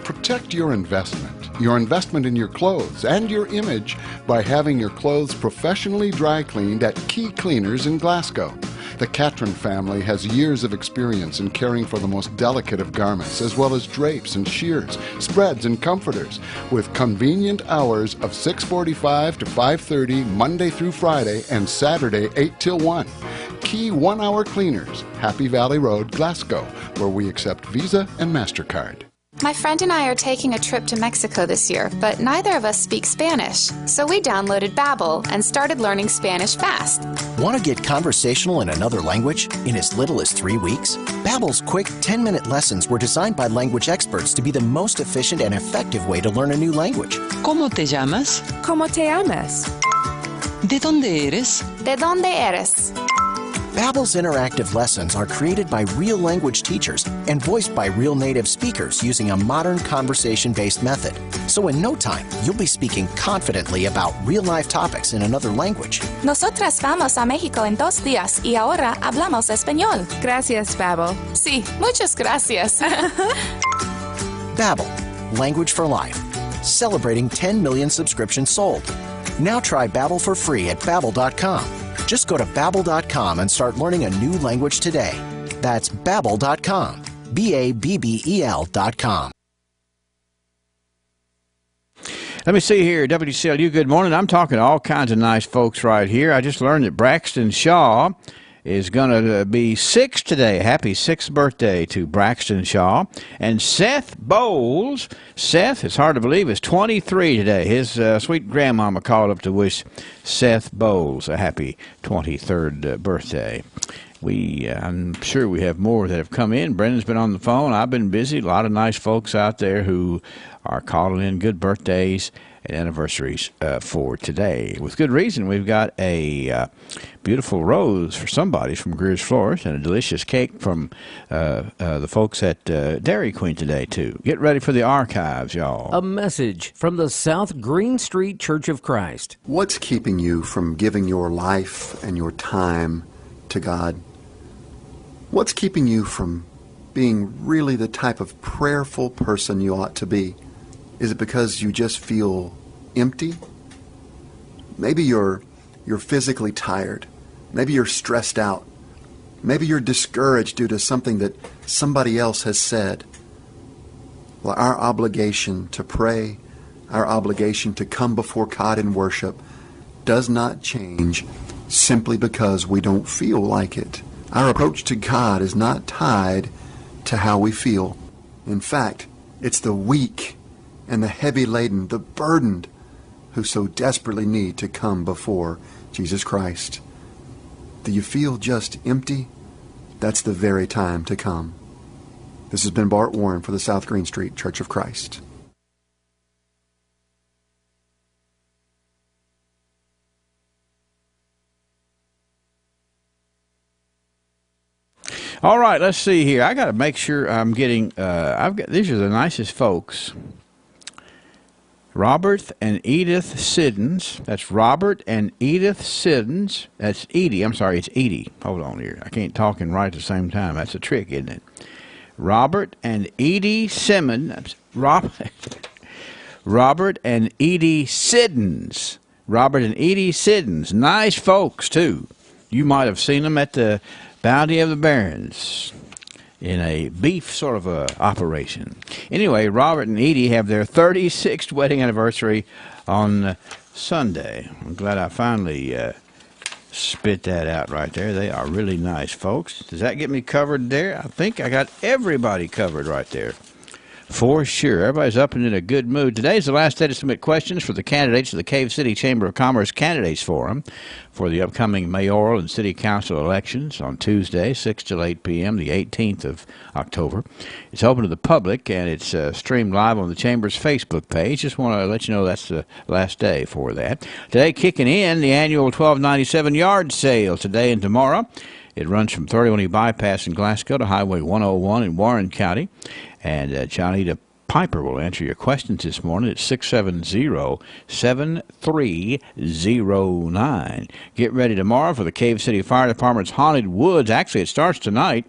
Protect your investment in your clothes and your image by having your clothes professionally dry cleaned at Key Cleaners in Glasgow. The Catron family has years of experience in caring for the most delicate of garments, as well as drapes and sheers, spreads and comforters, with convenient hours of 6:45 to 5:30 Monday through Friday and Saturday 8 till 1. Key 1-hour cleaners, Happy Valley Road, Glasgow, where we accept Visa and MasterCard. My friend and I are taking a trip to Mexico this year, but neither of us speak Spanish. So we downloaded Babbel and started learning Spanish fast. Want to get conversational in another language in as little as 3 weeks? Babbel's quick 10-minute lessons were designed by language experts to be the most efficient and effective way to learn a new language. ¿Cómo te llamas? ¿Cómo te llamas? ¿De dónde eres? ¿De dónde eres? Babbel's interactive lessons are created by real language teachers and voiced by real native speakers using a modern conversation-based method. So in no time, you'll be speaking confidently about real-life topics in another language. Nosotras vamos a México en 2 días y ahora hablamos español. Gracias, Babbel. Sí, muchas gracias. Babbel, language for life. Celebrating 10 million subscriptions sold. Now try Babbel for free at Babbel.com. Just go to Babbel.com and start learning a new language today. That's Babbel.com. Babbel.com. Let me see here, WCLU, good morning. I'm talking to all kinds of nice folks right here. I just learned that Braxton Shaw is going to be 6 today. Happy 6th birthday to Braxton Shaw. And Seth Bowles, Seth, it's hard to believe, is 23 today. His sweet grandmama called up to wish Seth Bowles a happy 23rd birthday. I'm sure we have more that have come in. Brendan's been on the phone. I've been busy. A lot of nice folks out there who are calling in good birthdays and anniversaries for today. With good reason, we've got a beautiful rose for somebody from Greer's Florist and a delicious cake from the folks at Dairy Queen today, too. Get ready for the archives, y'all. A message from the South Green Street Church of Christ. What's keeping you from giving your life and your time to God? What's keeping you from being really the type of prayerful person you ought to be? Is it because you just feel empty? Maybe you're physically tired. Maybe you're stressed out. Maybe you're discouraged due to something that somebody else has said. Well, our obligation to pray, our obligation to come before God in worship does not change simply because we don't feel like it. Our approach to God is not tied to how we feel. In fact, it's the weak and the heavy laden, the burdened, who so desperately need to come before Jesus Christ. Do you feel just empty? That's the very time to come. This has been Bart Warren for the South Green Street Church of Christ. All right, let's see here. I got to make sure I'm getting. These are the nicest folks. Robert and Edith Siddons. That's Robert and Edith Siddons. That's Edie. I'm sorry, it's Edie. Hold on here. I can't talk and write at the same time. That's a trick, isn't it? Robert and Edie Simmons. Robert and Edie Siddons. Robert and Edie Siddons. Nice folks, too. You might have seen them at the Bounty of the Barons in a beef sort of a operation. Anyway, Robert and Edie have their 36th wedding anniversary on Sunday. I'm glad I finally spit that out right there. They are really nice folks. Does that get me covered there? I think I got everybody covered right there. For sure. Everybody's up and in a good mood. Today's the last day to submit questions for the candidates of the Cave City Chamber of Commerce Candidates Forum for the upcoming mayoral and city council elections on Tuesday, 6 to 8 p.m., the 18th of October. It's open to the public, and it's streamed live on the Chamber's Facebook page. Just want to let you know that's the last day for that. Today, kicking in the annual 1297 yard sale today and tomorrow. It runs from 31E Bypass in Glasgow to Highway 101 in Barron County. And Johnny Piper will answer your questions this morning at 670-7309. Get ready tomorrow for the Cave City Fire Department's Haunted Woods. Actually, it starts tonight,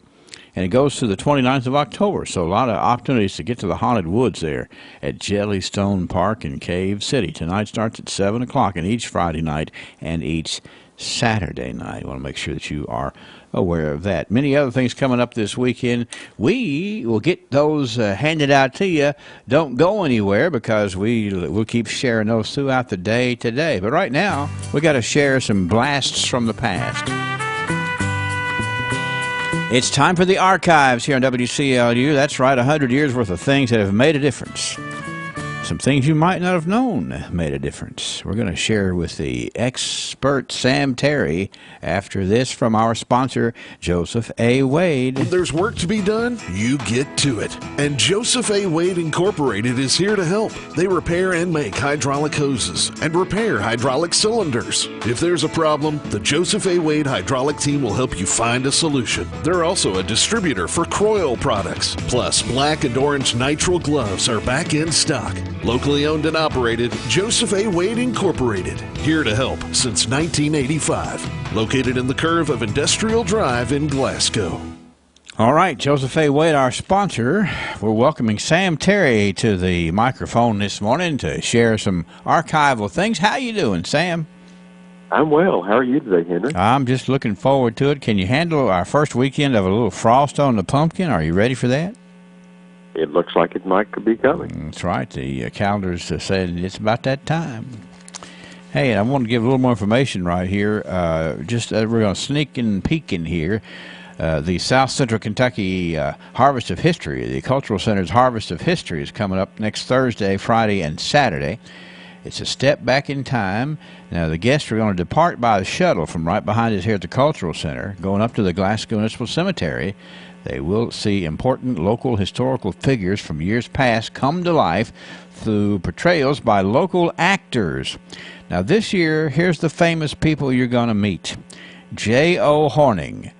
and it goes to the 29th of October. So a lot of opportunities to get to the Haunted Woods there at Jellystone Park in Cave City. Tonight starts at 7 o'clock, and each Friday night and each Saturday night. I want to make sure that you are aware of that. Many other things coming up this weekend. We will get those handed out to you. Don't go anywhere because we'll keep sharing those throughout the day today. But right now, we got to share some blasts from the past. It's time for the archives here on WCLU. That's right, 100 years worth of things that have made a difference. Some things you might not have known made a difference. We're going to share with the expert Sam Terry after this from our sponsor, Joseph A. Wade. When there's work to be done, you get to it. And Joseph A. Wade Incorporated is here to help. They repair and make hydraulic hoses and repair hydraulic cylinders. If there's a problem, the Joseph A. Wade hydraulic team will help you find a solution. They're also a distributor for Croyle products. Plus, black and orange nitrile gloves are back in stock. Locally owned and operated, Joseph A. Wade Incorporated. Here to help since 1985. Located in the curve of Industrial Drive in Glasgow. All right, Joseph A. Wade, our sponsor. We're welcoming Sam Terry to the microphone this morning to share some archival things. How you doing, Sam? I'm well. How are you today, Henry? I'm just looking forward to it. Can you handle our first weekend of a little frost on the pumpkin? Are you ready for that? It looks like it might be coming. That's right. The calendar's saying it's about that time. Hey, and I want to give a little more information right here. We're going to sneak and peek in here. The South Central Kentucky Harvest of History, the Cultural Center's Harvest of History, is coming up next Thursday, Friday, and Saturday. It's a step back in time. Now, the guests are going to depart by the shuttle from right behind us here at the Cultural Center, going up to the Glasgow Municipal Cemetery. They will see important local historical figures from years past come to life through portrayals by local actors. Now, this year, here's the famous people you're going to meet. J.O. Horning,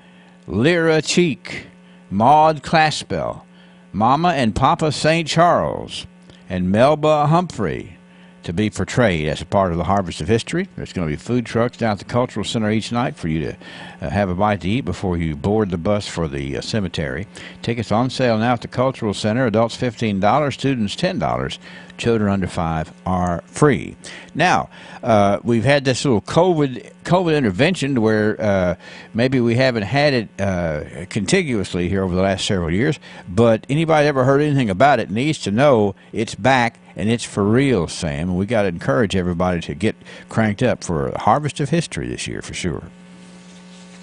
Lyra Cheek, Maud Claspel, Mama and Papa St. Charles, and Melba Humphrey to be portrayed as a part of the Harvest of History. There's going to be food trucks down at the Cultural Center each night for you to have a bite to eat before you board the bus for the cemetery. Tickets on sale now at the Cultural Center. Adults $15, students $10. Children under 5 are free. Now, we've had this little COVID intervention where maybe we haven't had it contiguously here over the last several years, but anybody ever heard anything about it needs to know it's back and it's for real, Sam. And we got to encourage everybody to get cranked up for a Harvest of History this year for sure.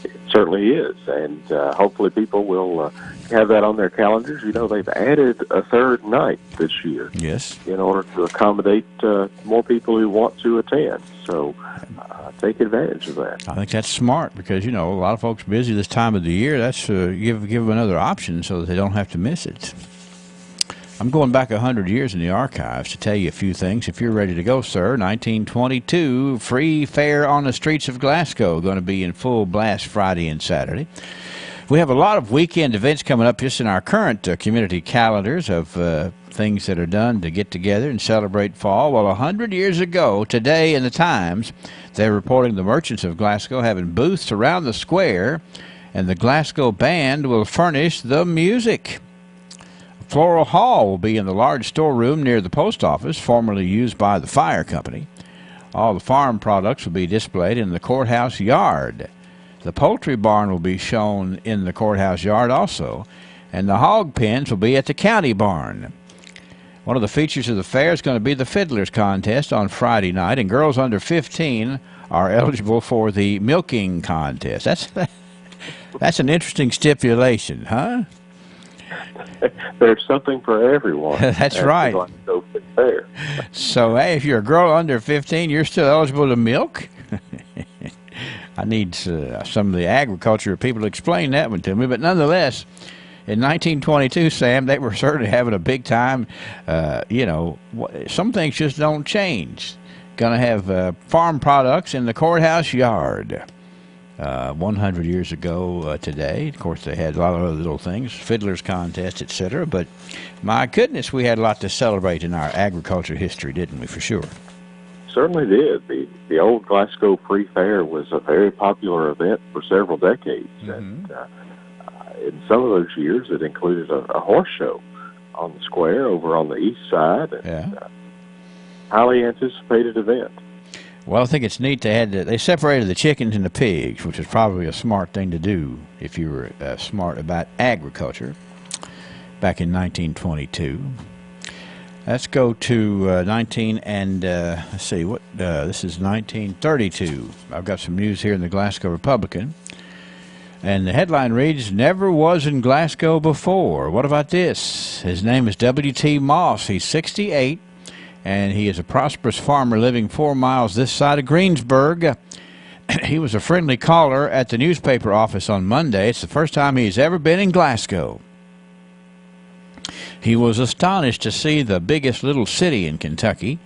It certainly is, and hopefully people will have that on their calendars. You know, they've added a third night this year. Yes. In order to accommodate more people who want to attend. So take advantage of that. I think that's smart because, you know, a lot of folks are busy this time of the year. That's give them another option so that they don't have to miss it. I'm going back 100 years in the archives to tell you a few things. If you're ready to go, sir, 1922, free fair on the streets of Glasgow, going to be in full blast Friday and Saturday. We have a lot of weekend events coming up just in our current community calendars of things that are done to get together and celebrate fall. Well, 100 years ago, today in the Times, they're reporting the merchants of Glasgow having booths around the square, and the Glasgow Band will furnish the music. Floral Hall will be in the large storeroom near the post office, formerly used by the fire company. All the farm products will be displayed in the courthouse yard. The poultry barn will be shown in the courthouse yard also, and the hog pens will be at the county barn. One of the features of the fair is going to be the Fiddlers Contest on Friday night, and girls under 15 are eligible for the milking contest. That's an interesting stipulation, huh? There's something for everyone. That's right. Fair. So, hey, if you're a girl under 15, you're still eligible to milk? I need some of the agriculture people to explain that one to me. But nonetheless, in 1922, Sam, they were certainly having a big time. You know, some things just don't change. Going to have farm products in the courthouse yard. 100 years ago today. Of course, they had a lot of other little things, Fiddlers Contest, etc. But my goodness, we had a lot to celebrate in our agriculture history, didn't we, for sure? Certainly did. The old Glasgow Free Fair was a very popular event for several decades. Mm-hmm. And in some of those years, it included a horse show on the square over on the east side. And, highly anticipated event. Well, I think it's neat they separated the chickens and the pigs, which was probably a smart thing to do if you were smart about agriculture back in 1922. Let's go to let's see, this is 1932. I've got some news here in the Glasgow Republican. And the headline reads, "Never was in Glasgow before." What about this? His name is W.T. Moss. He's 68. And he is a prosperous farmer living 4 miles this side of Greensburg. He was a friendly caller at the newspaper office on Monday. It's the first time he's ever been in Glasgow. He was astonished to see the biggest little city in Kentucky,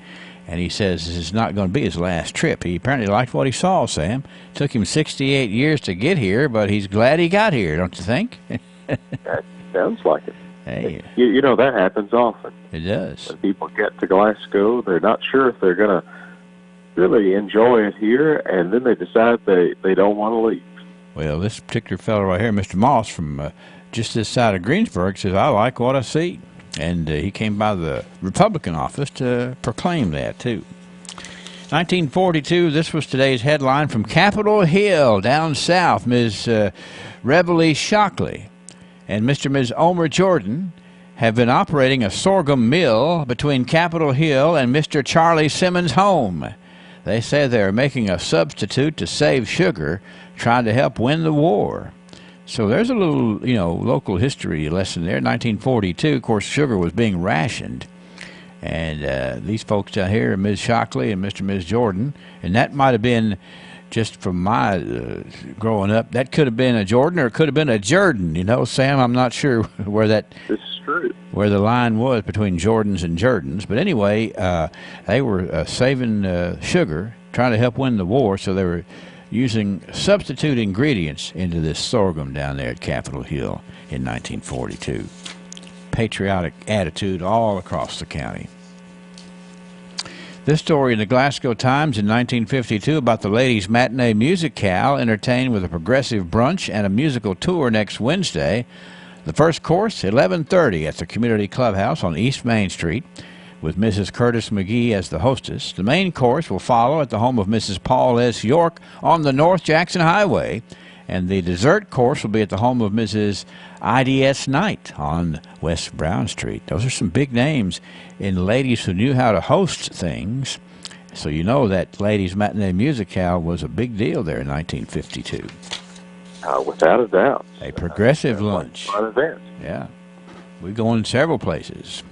and he says this is not going to be his last trip. He apparently liked what he saw, Sam. It took him 68 years to get here, but he's glad he got here, don't you think? That sounds like it. Hey. You know, that happens often. It does. When people get to Glasgow, they're not sure if they're going to really enjoy it here, and then they decide they don't want to leave. Well, this particular fellow right here, Mr. Moss, from just this side of Greensburg, says, "I like what I see." And he came by the Republican office to proclaim that, too. 1942, this was today's headline from Capitol Hill, down south. Ms. Reveille Shockley and Mr. and Ms. Omer Jordan have been operating a sorghum mill between Capitol Hill and Mr. Charlie Simmons' home. They say they're making a substitute to save sugar, trying to help win the war. So there's a little, local history lesson there. 1942, of course, sugar was being rationed. And these folks down here are Ms. Shockley and Mr. and Ms. Jordan. And that might have been, just from my growing up, that could have been a Jordan or it could have been a Jordan. You know, Sam, I'm not sure where that... This is true. Where the line was between Jordans and Jordans. But anyway, they were saving sugar, trying to help win the war, so they were using substitute ingredients into this sorghum down there at Capitol Hill in 1942. Patriotic attitude all across the county. This story in the Glasgow Times in 1952 about the ladies' matinee musicale, entertained with a progressive brunch and a musical tour next Wednesday. The first course, 11:30 at the Community Clubhouse on East Main Street, with Mrs. Curtis McGee as the hostess. The main course will follow at the home of Mrs. Paul S. York on the North Jackson Highway, and the dessert course will be at the home of Mrs. I.D.S. Knight on West Brown Street. Those are some big names in ladies who knew how to host things. So you know that ladies' matinee musicale was a big deal there in 1952. Without a doubt. A progressive lunch. Fun event. Yeah. We go in several places.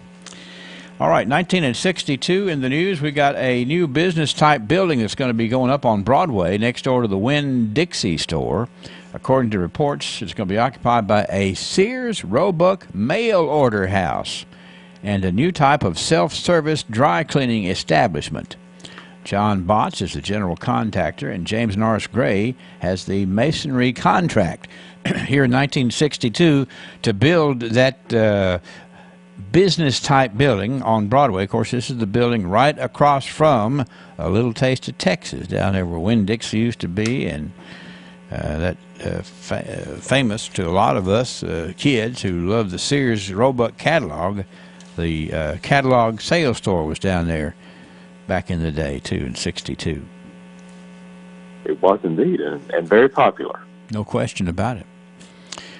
All right, 1962 in the news, we got a new business-type building that's going to be going up on Broadway next door to the Winn-Dixie store. According to reports, it's going to be occupied by a Sears Roebuck mail-order house and a new type of self-service dry cleaning establishment. John Botts is the general contractor, and James Norris Gray has the masonry contract here in 1962 to build that business-type building on Broadway. Of course, this is the building right across from A Little Taste of Texas, down there where Winn-Dixie used to be, and famous to a lot of us kids who love the Sears Roebuck catalog. The catalog sales store was down there back in the day, too, in 62. It was indeed, and very popular. No question about it.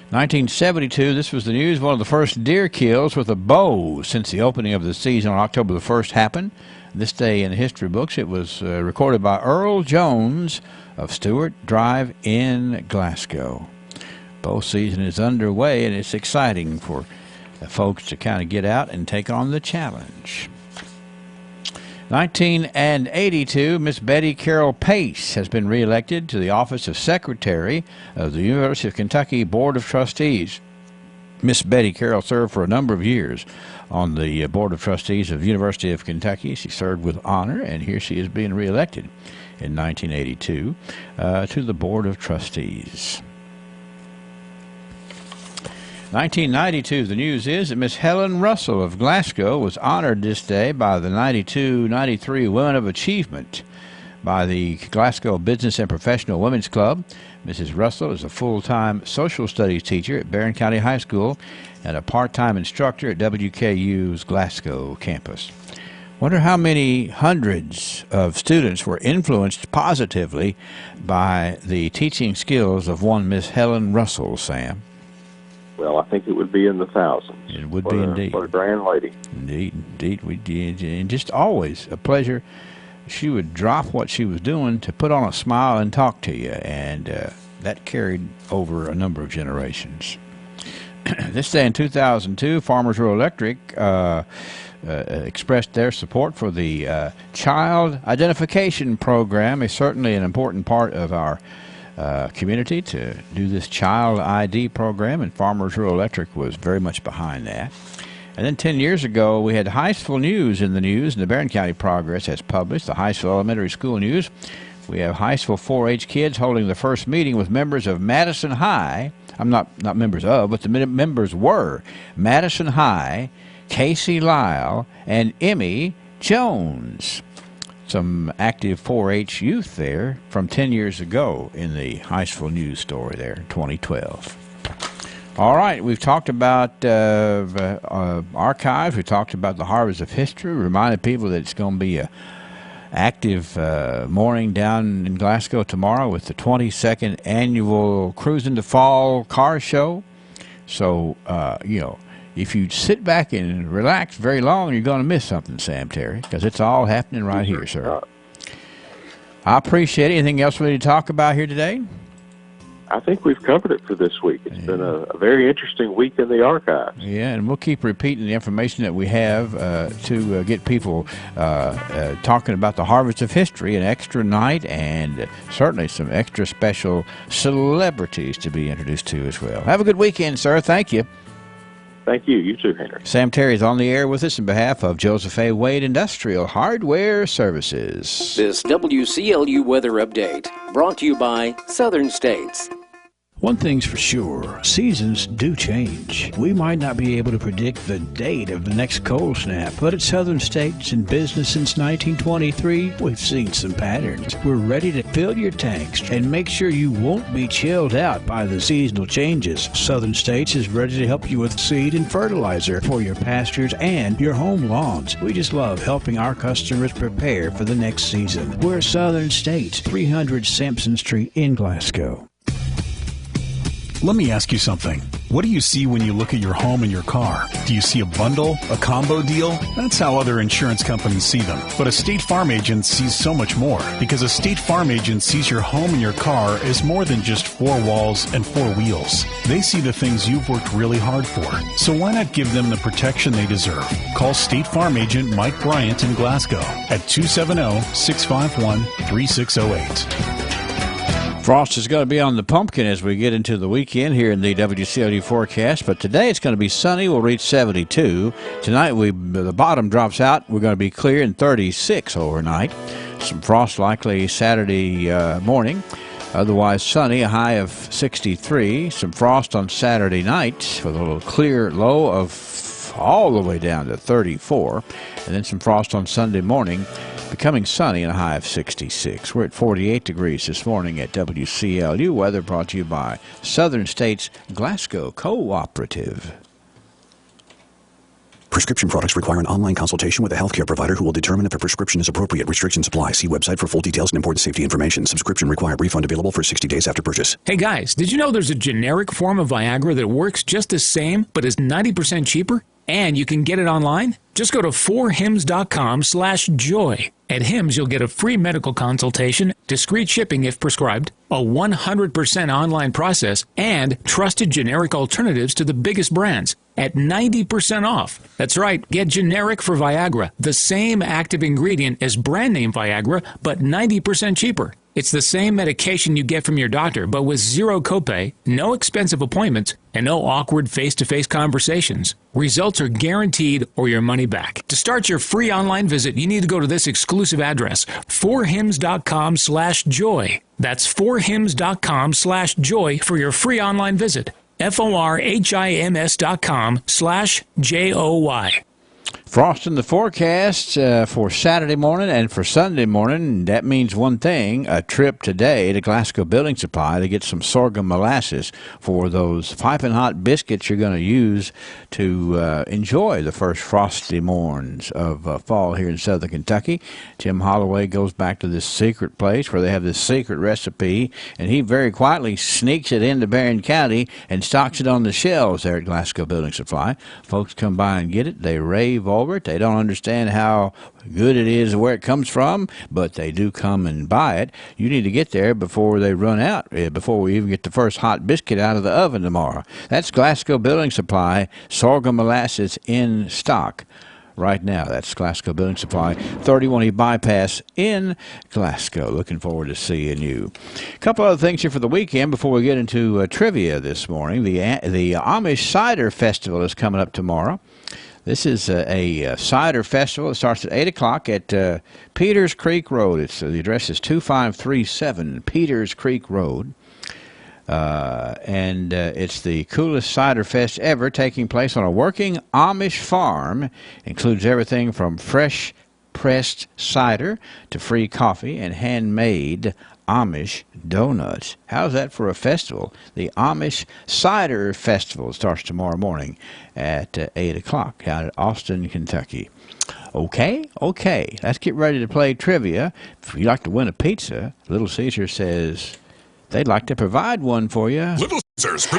1972, this was the news. One of the first deer kills with a bow since the opening of the season on October the 1st happened. This day in the history books, it was recorded by Earl Jones of Stewart Drive in Glasgow. Bow season is underway, and it's exciting for folks to kind of get out and take on the challenge. 1982, Miss Betty Carroll Pace has been reelected to the office of Secretary of the University of Kentucky Board of Trustees. Miss Betty Carroll served for a number of years on the Board of Trustees of the University of Kentucky. She served with honor, and here she is being reelected in 1982 to the Board of Trustees. 1992, the news is that Miss Helen Russell of Glasgow was honored this day by the 92-93 Women of Achievement by the Glasgow Business and Professional Women's Club. Mrs. Russell is a full-time social studies teacher at Barron County High School and a part-time instructor at WKU's Glasgow campus. Wonder how many hundreds of students were influenced positively by the teaching skills of one Miss Helen Russell, Sam? Well, I think it would be in the thousands. It would be indeed. What a grand lady. Indeed. We did. And just always a pleasure. She would drop what she was doing to put on a smile and talk to you, and that carried over a number of generations. This day in 2002, Farmers Rural Electric expressed their support for the Child Identification Program. It's certainly an important part of our community to do this Child ID program, and Farmers Rural Electric was very much behind that. And then 10 years ago, we had Highsville News in the news, and the Barron County Progress has published the Highsville Elementary School News. We have Highsville 4-H kids holding the first meeting with members of Madison High. I'm not members of, but the members were Madison High, Casey Lyle, and Emmy Jones. Some active 4-H youth there from 10 years ago in the Highsville News story there, 2012. All right, we've talked about archives. We talked about the Harvest of History. Reminded people that it's going to be a active morning down in Glasgow tomorrow with the 22nd annual Cruise into Fall car show. So, if you sit back and relax very long, you're going to miss something, Sam Terry, because it's all happening right here, sir. I appreciate it. Anything else we need to talk about here today? I think we've covered it for this week. It's been a very interesting week in the archives. Yeah, and we'll keep repeating the information that we have to get people talking about the Harvest of History, an extra night, and certainly some extra special celebrities to be introduced to as well. Have a good weekend, sir. Thank you. Thank you. You too, Henry. Sam Terry is on the air with us on behalf of Joseph A. Wade Industrial Hardware Services. This WCLU weather update brought to you by Southern States. One thing's for sure, seasons do change. We might not be able to predict the date of the next cold snap, but at Southern States, in business since 1923, we've seen some patterns. We're ready to fill your tanks and make sure you won't be chilled out by the seasonal changes. Southern States is ready to help you with seed and fertilizer for your pastures and your home lawns. We just love helping our customers prepare for the next season. We're Southern States, 300 Sampson Street in Glasgow. Let me ask you something. What do you see when you look at your home and your car? Do you see a bundle, a combo deal? That's how other insurance companies see them. But a State Farm agent sees so much more, because a State Farm agent sees your home and your car as more than just four walls and four wheels. They see the things you've worked really hard for. So why not give them the protection they deserve? Call State Farm agent Mike Bryant in Glasgow at 270-651-3608. Frost is going to be on the pumpkin as we get into the weekend here in the WCLU forecast, but today it's going to be sunny. We'll reach 72. Tonight the bottom drops out. We're going to be clear and 36 overnight. Some frost likely Saturday morning. Otherwise sunny, a high of 63. Some frost on Saturday night with a little clear low of all the way down to 34. And then some frost on Sunday morning, becoming sunny and a high of 66. We're at 48 degrees this morning at WCLU. Weather brought to you by Southern States Glasgow Cooperative. Prescription products require an online consultation with a healthcare provider who will determine if a prescription is appropriate. Restrictions apply. See website for full details and important safety information. Subscription required. Refund available for 60 days after purchase. Hey guys, did you know there's a generic form of Viagra that works just the same but is 90% cheaper? And you can get it online? Just go to 4hims.com/joy. At Hims, you'll get a free medical consultation, discreet shipping if prescribed, a 100% online process, and trusted generic alternatives to the biggest brands at 90% off. That's right, get generic for Viagra, the same active ingredient as brand name Viagra, but 90% cheaper. It's the same medication you get from your doctor, but with zero copay, no expensive appointments, and no awkward face-to-face conversations. Results are guaranteed or your money back. To start your free online visit, you need to go to this exclusive address, 4hims.com/joy. That's 4hims.com/joy for your free online visit. FORHIMS.com/JOY. Frost in the forecast for Saturday morning and for Sunday morning. That means one thing, a trip today to Glasgow Building Supply to get some sorghum molasses for those piping hot biscuits you're going to use to enjoy the first frosty morns of fall here in southern Kentucky. Tim Holloway goes back to this secret place where they have this secret recipe, and he very quietly sneaks it into Barron County and stocks it on the shelves there at Glasgow Building Supply. Folks come by and get it. They rave over it. They don't understand how good it is or where it comes from, but they do come and buy it. You need to get there before they run out, before we even get the first hot biscuit out of the oven tomorrow. That's Glasgow Building Supply, sorghum molasses in stock right now. That's Glasgow Building Supply, 31E Bypass in Glasgow. Looking forward to seeing you. A couple other things here for the weekend before we get into trivia this morning. The Amish Cider Festival is coming up tomorrow. This is a cider festival. It starts at 8 o'clock at Peters Creek Road. The address is 2537 Peters Creek Road. And it's the coolest cider fest ever, taking place on a working Amish farm. Includes everything from fresh pressed cider to free coffee and handmade Amish donuts. How's that for a festival? The Amish Cider Festival starts tomorrow morning at 8 o'clock out at Austin, Kentucky. Okay. Let's get ready to play trivia. If you'd like to win a pizza, Little Caesar says they'd like to provide one for you.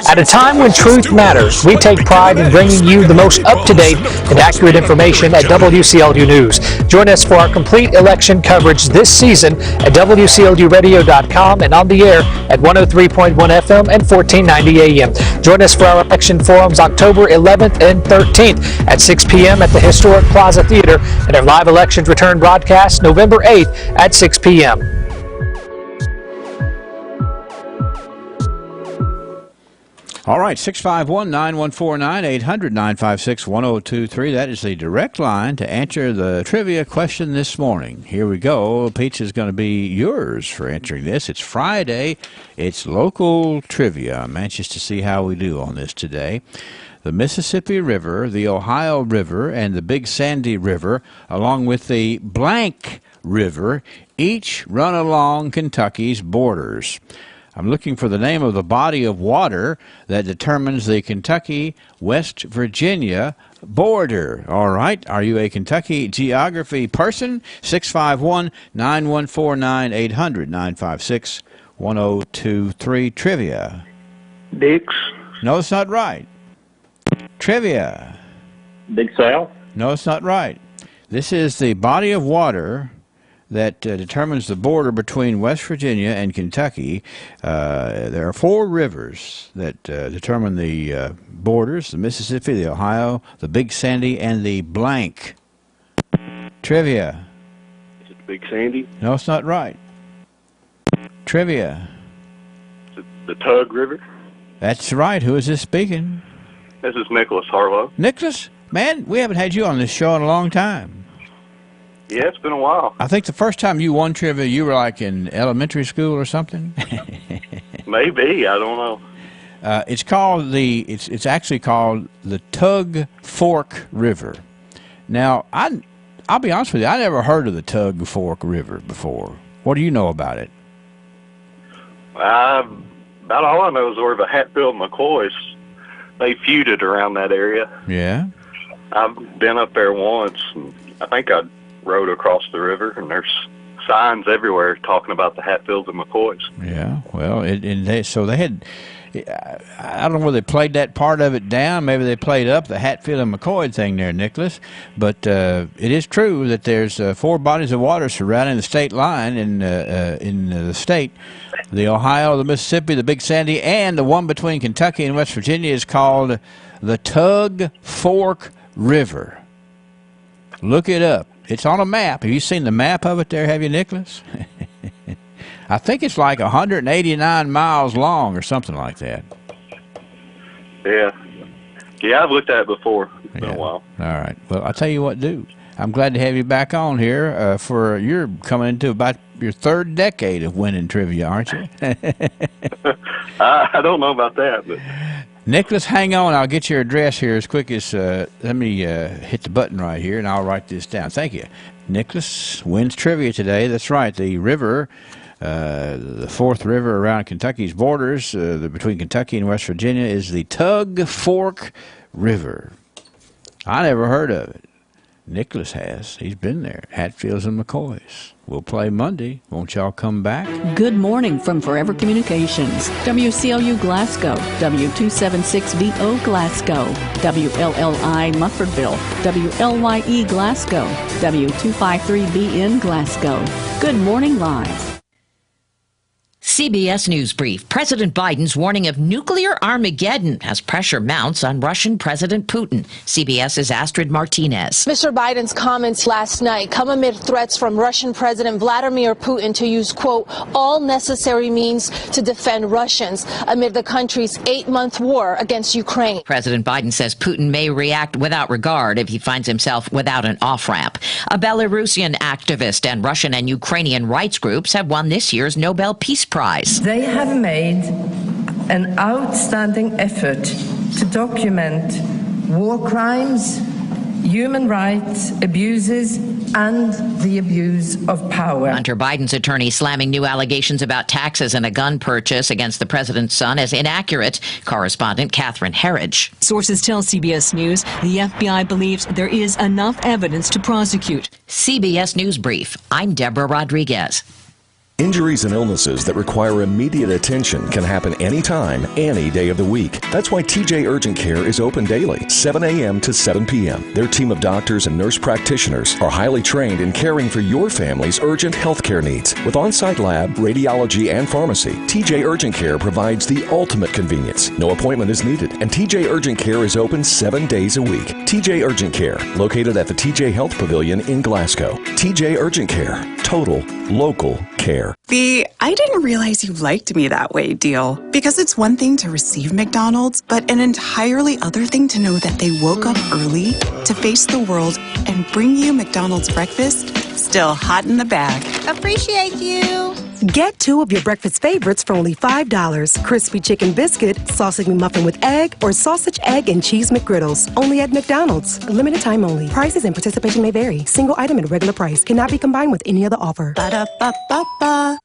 At a time when truth matters, we take pride in bringing you the most up-to-date and accurate information at WCLU News. Join us for our complete election coverage this season at WCLUradio.com and on the air at 103.1 FM and 1490 AM. Join us for our election forums October 11th and 13th at 6 p.m. at the historic Plaza Theater and our live elections return broadcast November 8th at 6 p.m. All right, 651-9149-800-956-1023. That is the direct line to answer the trivia question this morning. Here we go. Peach is going to be yours for answering this. It's Friday. It's local trivia. I'm anxious to see how we do on this today. The Mississippi River, the Ohio River, and the Big Sandy River, along with the Blank River, each run along Kentucky's borders. I'm looking for the name of the body of water that determines the Kentucky-West Virginia border. All right. Are you a Kentucky geography person? 651-9149-800-956-1023. Trivia. Dix. No, it's not right. Trivia. Big South. No, it's not right. This is the body of water that determines the border between West Virginia and Kentucky. There are 4 rivers that determine the borders: the Mississippi, the Ohio, the Big Sandy, and the Blank. Trivia. Is it Big Sandy? No, it's not right. Trivia. Is it the Tug River? That's right. Who is this speaking? This is Nicholas Harlow. Nicholas? Man, we haven't had you on this show in a long time. Yeah, it's been a while. I think the first time you won trivia, you were like in elementary school or something. Maybe, I don't know. It's actually called the Tug Fork River. Now, I'll be honest with you, I never heard of the Tug Fork River before. What do you know about it? About all I know is where the Hatfield McCoys, they feuded around that area. Yeah. I've been up there once, and I think I rode across the river, and there's signs everywhere talking about the Hatfields and McCoys. Yeah, well, so they had, I don't know whether they played that part of it down. Maybe they played up the Hatfield and McCoy thing there, Nicholas. But it is true that there's 4 bodies of water surrounding the state line in the state. The Ohio, the Mississippi, the Big Sandy, and the one between Kentucky and West Virginia is called the Tug Fork River. Look it up. It's on a map. Have you seen the map of it there, have you, Nicholas? I think it's like 189 miles long or something like that. Yeah, I've looked at it before. It's been a while. All right. Well, I'll tell you what, dude. I'm glad to have you back on here for you're coming into about your 3rd decade of winning trivia, aren't you? I don't know about that, but... Nicholas, hang on. I'll get your address here as quick as, let me hit the button right here, and I'll write this down. Thank you. Nicholas wins trivia today. That's right. The river, the 4th river around Kentucky's borders, between Kentucky and West Virginia, is the Tug Fork River. I never heard of it. Nicholas has. He's been there. Hatfields and McCoys. We'll play Monday. Won't y'all come back? Good morning from Forever Communications. WCLU Glasgow, W276VO Glasgow, WLLI Muffordville, WLYE Glasgow, W253BN Glasgow. Good morning live. CBS News Brief. President Biden's warning of nuclear Armageddon as pressure mounts on Russian President Putin. CBS's Astrid Martinez. Mr. Biden's comments last night come amid threats from Russian President Vladimir Putin to use, quote, all necessary means to defend Russians amid the country's 8-month war against Ukraine. President Biden says Putin may react without regard if he finds himself without an off-ramp. A Belarusian activist and Russian and Ukrainian rights groups have won this year's Nobel Peace Prize. They have made an outstanding effort to document war crimes, human rights abuses, and the abuse of power. Hunter Biden's attorney slamming new allegations about taxes and a gun purchase against the president's son as inaccurate. Correspondent Catherine Herridge. Sources tell CBS News the FBI believes there is enough evidence to prosecute. CBS News Brief. I'm Deborah Rodriguez. Injuries and illnesses that require immediate attention can happen anytime, any day of the week. That's why TJ Urgent Care is open daily, 7 a.m. to 7 p.m. Their team of doctors and nurse practitioners are highly trained in caring for your family's urgent health care needs. With on-site lab, radiology, and pharmacy, TJ Urgent Care provides the ultimate convenience. No appointment is needed, and TJ Urgent Care is open 7 days a week. TJ Urgent Care, located at the TJ Health Pavilion in Glasgow. TJ Urgent Care, total local care. The I didn't realize you liked me that way deal. Because it's one thing to receive McDonald's, but an entirely other thing to know that they woke up early to face the world and bring you McDonald's breakfast still hot in the bag. Appreciate you. Get 2 of your breakfast favorites for only $5. Crispy chicken biscuit, sausage McMuffin with egg, or sausage, egg, and cheese McGriddles. Only at McDonald's. Limited time only. Prices and participation may vary. Single item at regular price. Cannot be combined with any other offer. Ba-da-ba-ba-ba.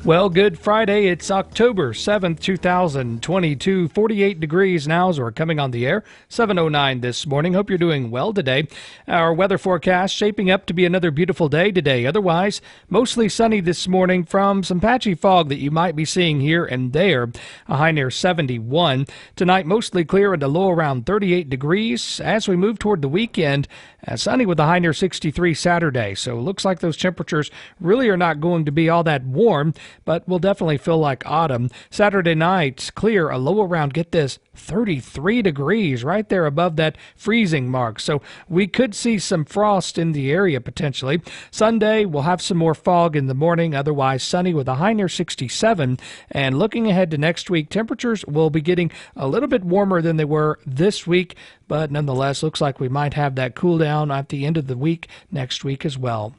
Well, good Friday. It's October 7th, 2022. 48 degrees now as we're coming on the air. 7:09 this morning. Hope you're doing well today. Our weather forecast shaping up to be another beautiful day today. Otherwise, mostly sunny this morning from some patchy fog that you might be seeing here and there. A high near 71. Tonight, mostly clear and a low around 38 degrees. As we move toward the weekend, sunny with a high near 63 Saturday. So it looks like those temperatures really are not going to be all that warm, but will definitely feel like autumn. Saturday night, clear, a low around, get this, 33 degrees, right there above that freezing mark. So we could see some frost in the area potentially. Sunday, we'll have some more fog in the morning, otherwise sunny with a high near 67. And looking ahead to next week, temperatures will be getting a little bit warmer than they were this week, but nonetheless, looks like we might have that cool down at the end of the week next week as well.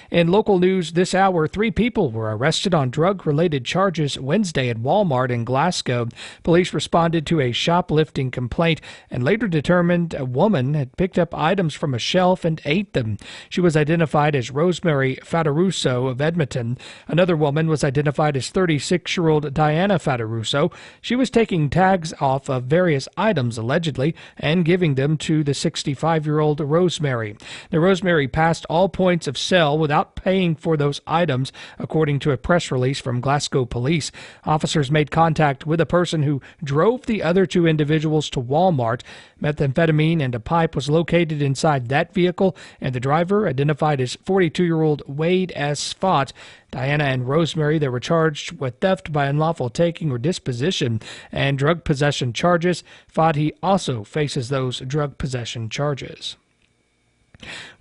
In local news this hour, 3 people were arrested on drug-related charges Wednesday at Walmart in Glasgow. Police responded to a shoplifting complaint and later determined a woman had picked up items from a shelf and ate them. She was identified as Rosemary Fataruso of Edmonton. Another woman was identified as 36-year-old Diana Fataruso. She was taking tags off of various items, allegedly, and giving them to the 65-year-old Rosemary. The Rosemary passed all points of sale without paying for those items, according to a press release from Glasgow Police. Officers made contact with a person who drove the other 2 individuals to Walmart. Methamphetamine and a pipe was located inside that vehicle, and the driver, identified as 42-year-old Wade S. Fott. Diana and Rosemary, they were charged with theft by unlawful taking or disposition and drug possession charges. Fott, he also faces those drug possession charges.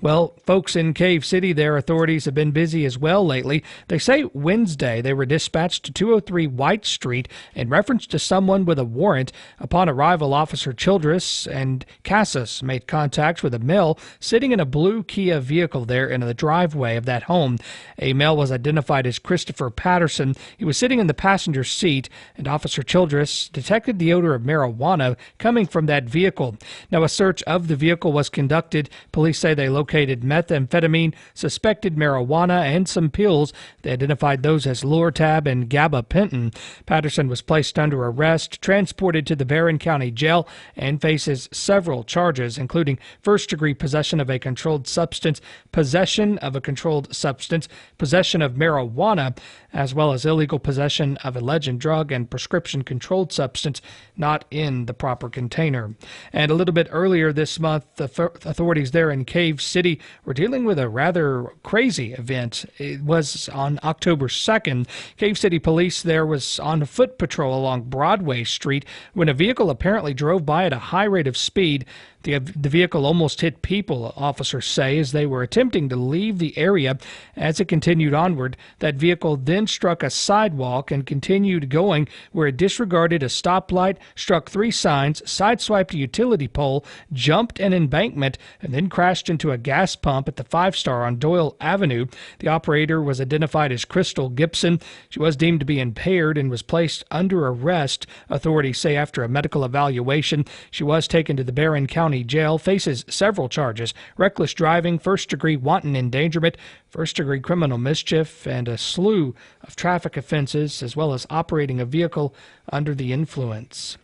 Well, folks in Cave City, their authorities have been busy as well lately. They say Wednesday they were dispatched to 203 White Street in reference to someone with a warrant. Upon arrival, Officer Childress and Casas made contact with a male sitting in a blue Kia vehicle there in the driveway of that home. A male was identified as Christopher Patterson. He was sitting in the passenger seat, and Officer Childress detected the odor of marijuana coming from that vehicle. Now, a search of the vehicle was conducted. Police say they located methamphetamine, suspected marijuana, and some pills. They identified those as Lortab and gabapentin. Patterson was placed under arrest, transported to the Barron County Jail, and faces several charges, including first-degree possession of a controlled substance, possession of a controlled substance, possession of marijuana, as well as illegal possession of a legend drug and prescription-controlled substance not in the proper container. And a little bit earlier this month, the authorities there in Cave City were dealing with a rather crazy event. It was on October 2nd. Cave City police there was on foot patrol along Broadway Street when a vehicle apparently drove by at a high rate of speed. The vehicle almost hit people, officers say, as they were attempting to leave the area. As it continued onward, that vehicle then struck a sidewalk and continued going, where it disregarded a stoplight, struck 3 signs, sideswiped a utility pole, jumped an embankment, and then crashed into a gas pump at the 5-Star on Doyle Avenue. The operator was identified as Crystal Gibson. She was deemed to be impaired and was placed under arrest. Authorities say after a medical evaluation, she was taken to the Barron County Jail, faces several charges: reckless driving, first-degree wanton endangerment, first-degree criminal mischief, and a slew of traffic offenses, as well as operating a vehicle under the influence.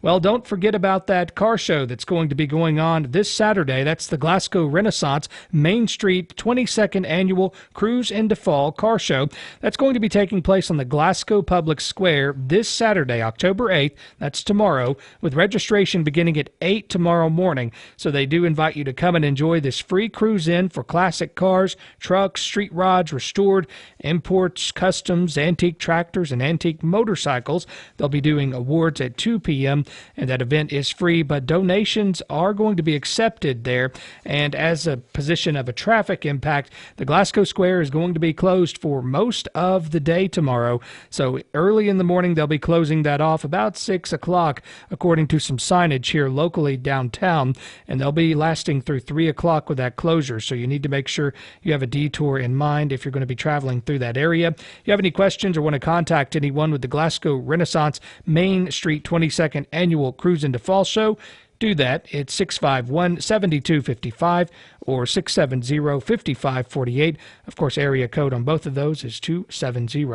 Well, don't forget about that car show that's going to be going on this Saturday. That's the Glasgow Renaissance Main Street 22nd Annual Cruise into Fall Car Show. That's going to be taking place on the Glasgow Public Square this Saturday, October 8th. That's tomorrow, with registration beginning at 8 tomorrow morning. So they do invite you to come and enjoy this free cruise in for classic cars, trucks, street rods, restored, imports, customs, antique tractors, and antique motorcycles. They'll be doing awards at 2 p.m., and that event is free, but donations are going to be accepted there. And as a position of a traffic impact, the Glasgow Square is going to be closed for most of the day tomorrow. So early in the morning, they'll be closing that off about 6 o'clock, according to some signage here locally downtown, and they'll be lasting through 3 o'clock with that closure. So you need to make sure you have a detour in mind if you're going to be traveling through that area. If you have any questions or want to contact anyone with the Glasgow Renaissance Main Street 22nd Annual Cruise into Fall Show, do that. It's 651-7255 or 670-5548. Of course, area code on both of those is 270.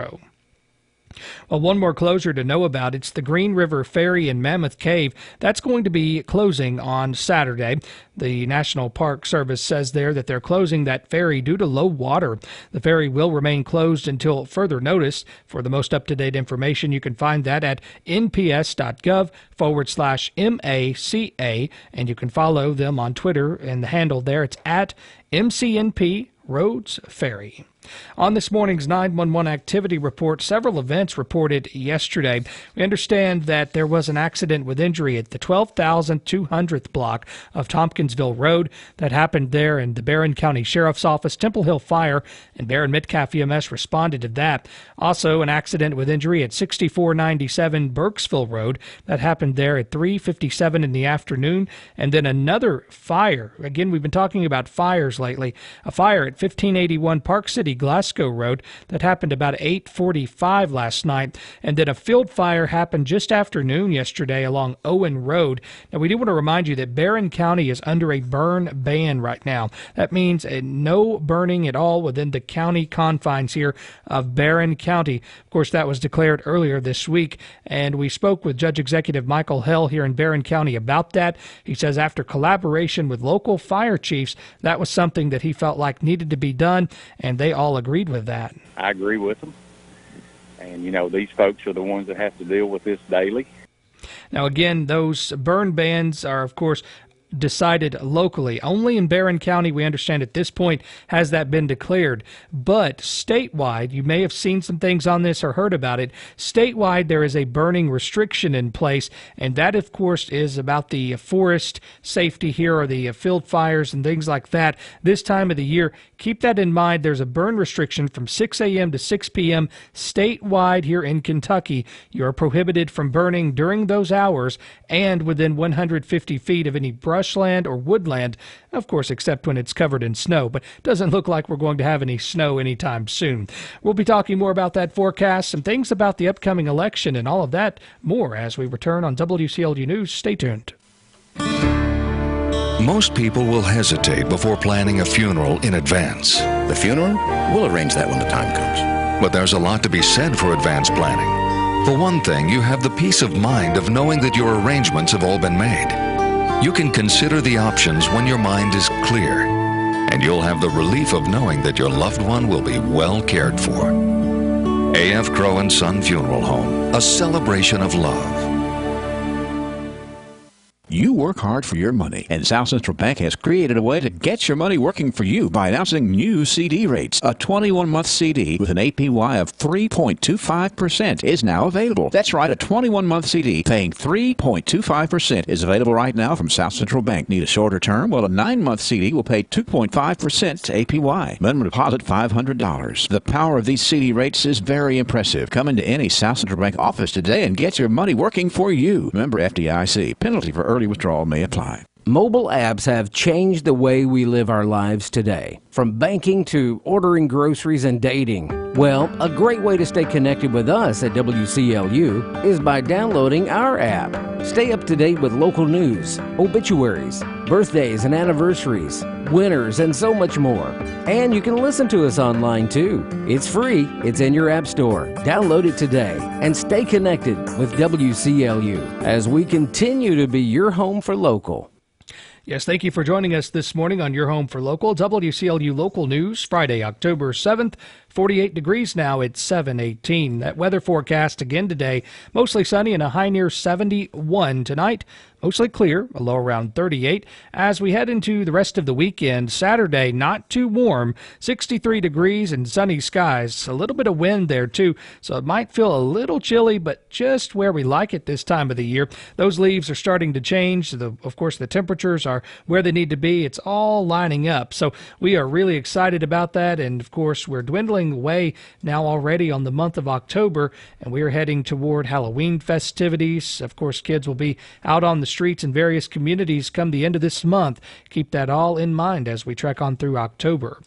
Well, one more closure to know about. It's the Green River Ferry in Mammoth Cave. That's going to be closing on Saturday. The National Park Service says there that they're closing that ferry due to low water. The ferry will remain closed until further notice. For the most up-to-date information, you can find that at nps.gov/MACA, and you can follow them on Twitter, and the handle there, it's at MCNP Roads Ferry. On this morning's 911 activity report, several events reported yesterday. We understand that there was an accident with injury at the 12,200th block of Tompkinsville Road. That happened there in the Barron County Sheriff's Office. Temple Hill Fire and Barron Metcalf EMS responded to that. Also, an accident with injury at 6497 Burkesville Road. That happened there at 3:57 in the afternoon. And then another fire. Again, we've been talking about fires lately. A fire at 1581 Park City Glasgow Road that happened about 8:45 last night, and then a field fire happened just after noon yesterday along Owen Road. Now, we do want to remind you that Barron County is under a burn ban right now. That means no burning at all within the county confines here of Barron County. Of course, that was declared earlier this week, and we spoke with Judge Executive Michael Hell here in Barron County about that. He says after collaboration with local fire chiefs, that was something that he felt like needed to be done, and they all agreed with that. I agree with them. And, these folks are the ones that have to deal with this daily. Now, again, those burn bans are, of course, decided locally. Only in Barron County, we understand at this point, has that been declared. But statewide, you may have seen some things on this or heard about it. Statewide, there is a burning restriction in place, and that, of course, is about the forest safety here, or the field fires and things like that. This time of the year, keep that in mind. There's a burn restriction from 6 a.m. to 6 p.m. statewide here in Kentucky. You are prohibited from burning during those hours and within 150 feet of any brushland or woodland, of course, except when it's covered in snow, but doesn't look like we're going to have any snow anytime soon. We'll be talking more about that forecast, some things about the upcoming election, and all of that more as we return on WCLU News. Stay tuned. Most people will hesitate before planning a funeral in advance. The funeral? We'll arrange that when the time comes. But there's a lot to be said for advance planning. For one thing, you have the peace of mind of knowing that your arrangements have all been made. You can consider the options when your mind is clear, and you'll have the relief of knowing that your loved one will be well cared for. A.F. Crow & Son Funeral Home, a celebration of love. You work hard for your money, and South Central Bank has created a way to get your money working for you by announcing new CD rates. A 21-month CD with an APY of 3.25% is now available. That's right, a 21-month CD paying 3.25% is available right now from South Central Bank. Need a shorter term? Well, a 9-month CD will pay 2.5% APY. Minimum deposit $500. The power of these CD rates is very impressive. Come into any South Central Bank office today and get your money working for you. Remember FDIC. Penalty for early withdrawal may apply. Mobile apps have changed the way we live our lives today, from banking to ordering groceries and dating. Well, a great way to stay connected with us at WCLU is by downloading our app. Stay up to date with local news, obituaries, birthdays and anniversaries, winners, and so much more. And you can listen to us online too. It's free. It's in your app store. Download it today and stay connected with WCLU as we continue to be your home for local. Yes, thank you for joining us this morning on Your Home for Local, WCLU Local News, Friday, October 7th. 48 degrees now, it's 7:18. That weather forecast again today, mostly sunny and a high near 71 tonight. Mostly clear, a low around 38. As we head into the rest of the weekend, Saturday, not too warm, 63 degrees and sunny skies. A little bit of wind there, too, so it might feel a little chilly, but just where we like it this time of the year. Those leaves are starting to change. Of course, the temperatures are where they need to be. It's all lining up, so we are really excited about that, and, of course, we're dwindling away now already on the month of October, and we are heading toward Halloween festivities. Of course, kids will be out on the streets in various communities come the end of this month. Keep that all in mind as we trek on through October.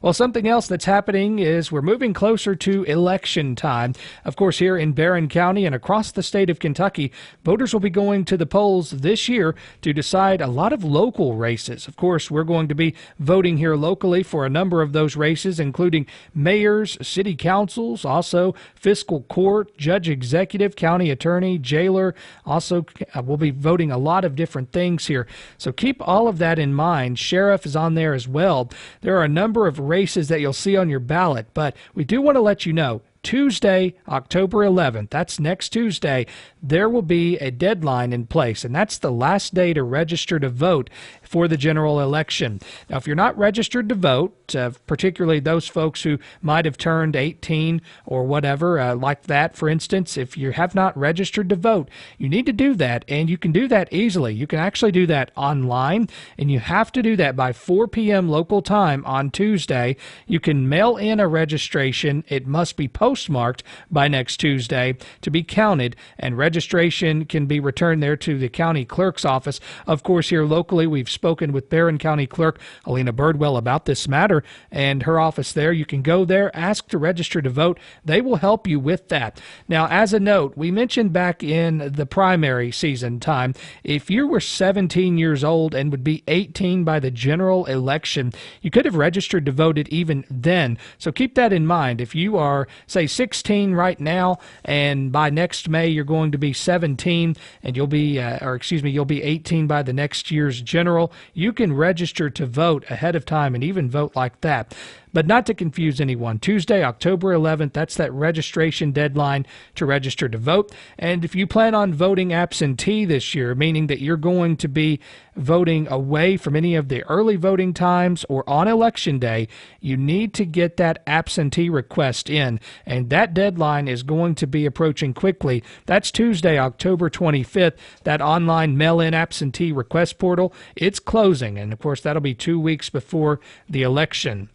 Well, something else that's happening is we're moving closer to election time. Of course, here in Barron County and across the state of Kentucky, voters will be going to the polls this year to decide a lot of local races. Of course, we're going to be voting here locally for a number of those races, including mayors, city councils, also fiscal court, judge executive, county attorney, jailer. Also, we'll be voting a lot of different things here. So keep all of that in mind. Sheriff is on there as well. There are a number of races that you'll see on your ballot, but we do want to let you know Tuesday, October 11th, that's next Tuesday, there will be a deadline in place, and that's the last day to register to vote for the general election. Now, if you're not registered to vote, particularly those folks who might have turned 18 or whatever, like that, for instance, if you have not registered to vote, you need to do that, and you can do that easily. You can actually do that online, and you have to do that by 4 p.m. local time on Tuesday. You can mail in a registration. It must be postmarked by next Tuesday to be counted, and registration can be returned there to the county clerk's office. Of course, here locally, we've spoken with Barron County Clerk Alina Birdwell about this matter, and her office there. You can go there, ask to register to vote. They will help you with that. Now, as a note, we mentioned back in the primary season time, if you were 17 years old and would be 18 by the general election, you could have registered to vote it even then. So keep that in mind. If you are, say, 16 right now, and by next May you're going to be 17, and you'll be 18 by the next year's general, you can register to vote ahead of time and even vote like that. But not to confuse anyone, Tuesday, October 11th, that's that registration deadline to register to vote. And if you plan on voting absentee this year, meaning that you're going to be voting away from any of the early voting times or on Election Day, you need to get that absentee request in. And that deadline is going to be approaching quickly. That's Tuesday, October 25th. That online mail-in absentee request portal, it's closing. And, of course, that'll be 2 weeks before the election.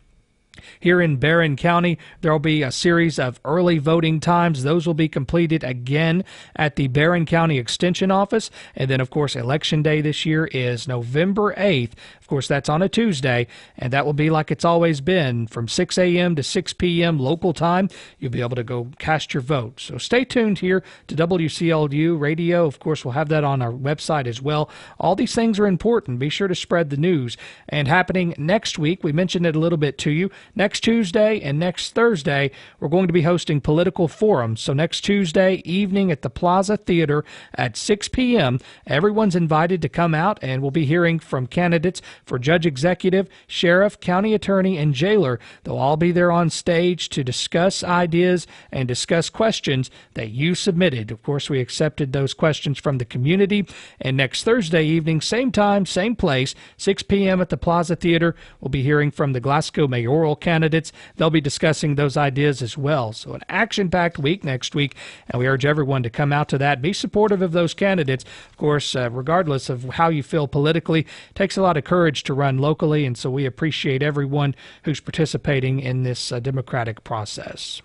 Here in Barron County, there will be a series of early voting times. Those will be completed again at the Barron County Extension Office. And then, of course, Election Day this year is November 8th. Of course, that's on a Tuesday, and that will be like it's always been, from 6 a.m. to 6 p.m. local time. You'll be able to go cast your vote. So stay tuned here to WCLU Radio. Of course, we'll have that on our website as well. All these things are important. Be sure to spread the news. And happening next week, we mentioned it a little bit to you, next Tuesday and next Thursday, we're going to be hosting political forums. So next Tuesday evening at the Plaza Theater at 6 p.m., everyone's invited to come out, and we'll be hearing from candidates for judge executive, sheriff, county attorney, and jailer. They'll all be there on stage to discuss ideas and discuss questions that you submitted. Of course, we accepted those questions from the community. And next Thursday evening, same time, same place, 6 p.m. at the Plaza Theater, we'll be hearing from the Glasgow mayoral candidates. They'll be discussing those ideas as well. So an action-packed week next week, and we urge everyone to come out to that. Be supportive of those candidates. Of course, regardless of how you feel politically, it takes a lot of courage to run locally, and so we appreciate everyone who's participating in this democratic process.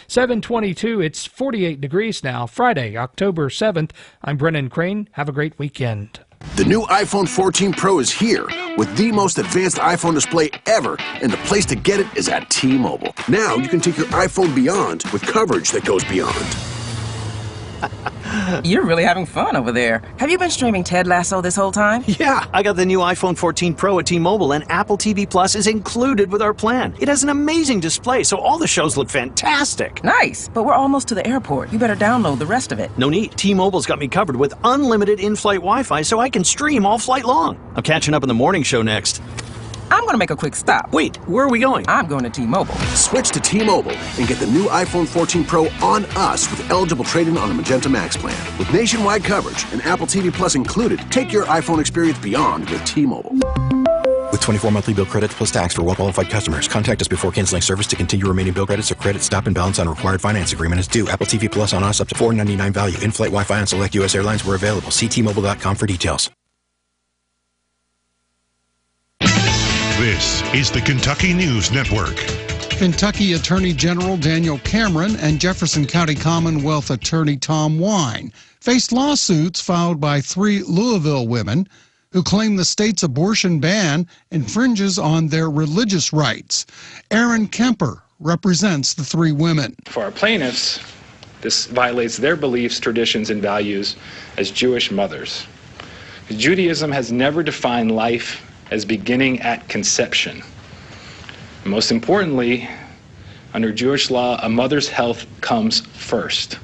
7:22, it's 48 degrees now, Friday, October 7th. I'm Brennan Crane. Have a great weekend. The new iPhone 14 Pro is here with the most advanced iPhone display ever, and the place to get it is at T-Mobile. Now you can take your iPhone beyond with coverage that goes beyond. You're really having fun over there. Have you been streaming Ted Lasso this whole time? Yeah, I got the new iPhone 14 Pro at T-Mobile, and Apple TV Plus is included with our plan. It has an amazing display, so all the shows look fantastic. Nice, but we're almost to the airport. You better download the rest of it. No need. T-Mobile's got me covered with unlimited in-flight Wi-Fi, so I can stream all flight long. I'm catching up on the morning show next. I'm going to make a quick stop. Wait, where are we going? I'm going to T-Mobile. Switch to T-Mobile and get the new iPhone 14 Pro on us with eligible trade-in on a Magenta Max plan. With nationwide coverage and Apple TV Plus included, take your iPhone experience beyond with T-Mobile. With 24 monthly bill credits plus tax for well-qualified customers. Contact us before canceling service to continue remaining bill credits or credit stop and balance on required finance agreement is due. Apple TV Plus on us up to $4.99 value. In-flight Wi-Fi on select U.S. airlines were available. See T-Mobile.com for details. This is the Kentucky News Network. Kentucky Attorney General Daniel Cameron and Jefferson County Commonwealth Attorney Tom Wine faced lawsuits filed by 3 Louisville women who claim the state's abortion ban infringes on their religious rights. Aaron Kemper represents the 3 women. For our plaintiffs, this violates their beliefs, traditions, and values as Jewish mothers. Judaism has never defined life as beginning at conception. Most importantly, under Jewish law, a mother's health comes first.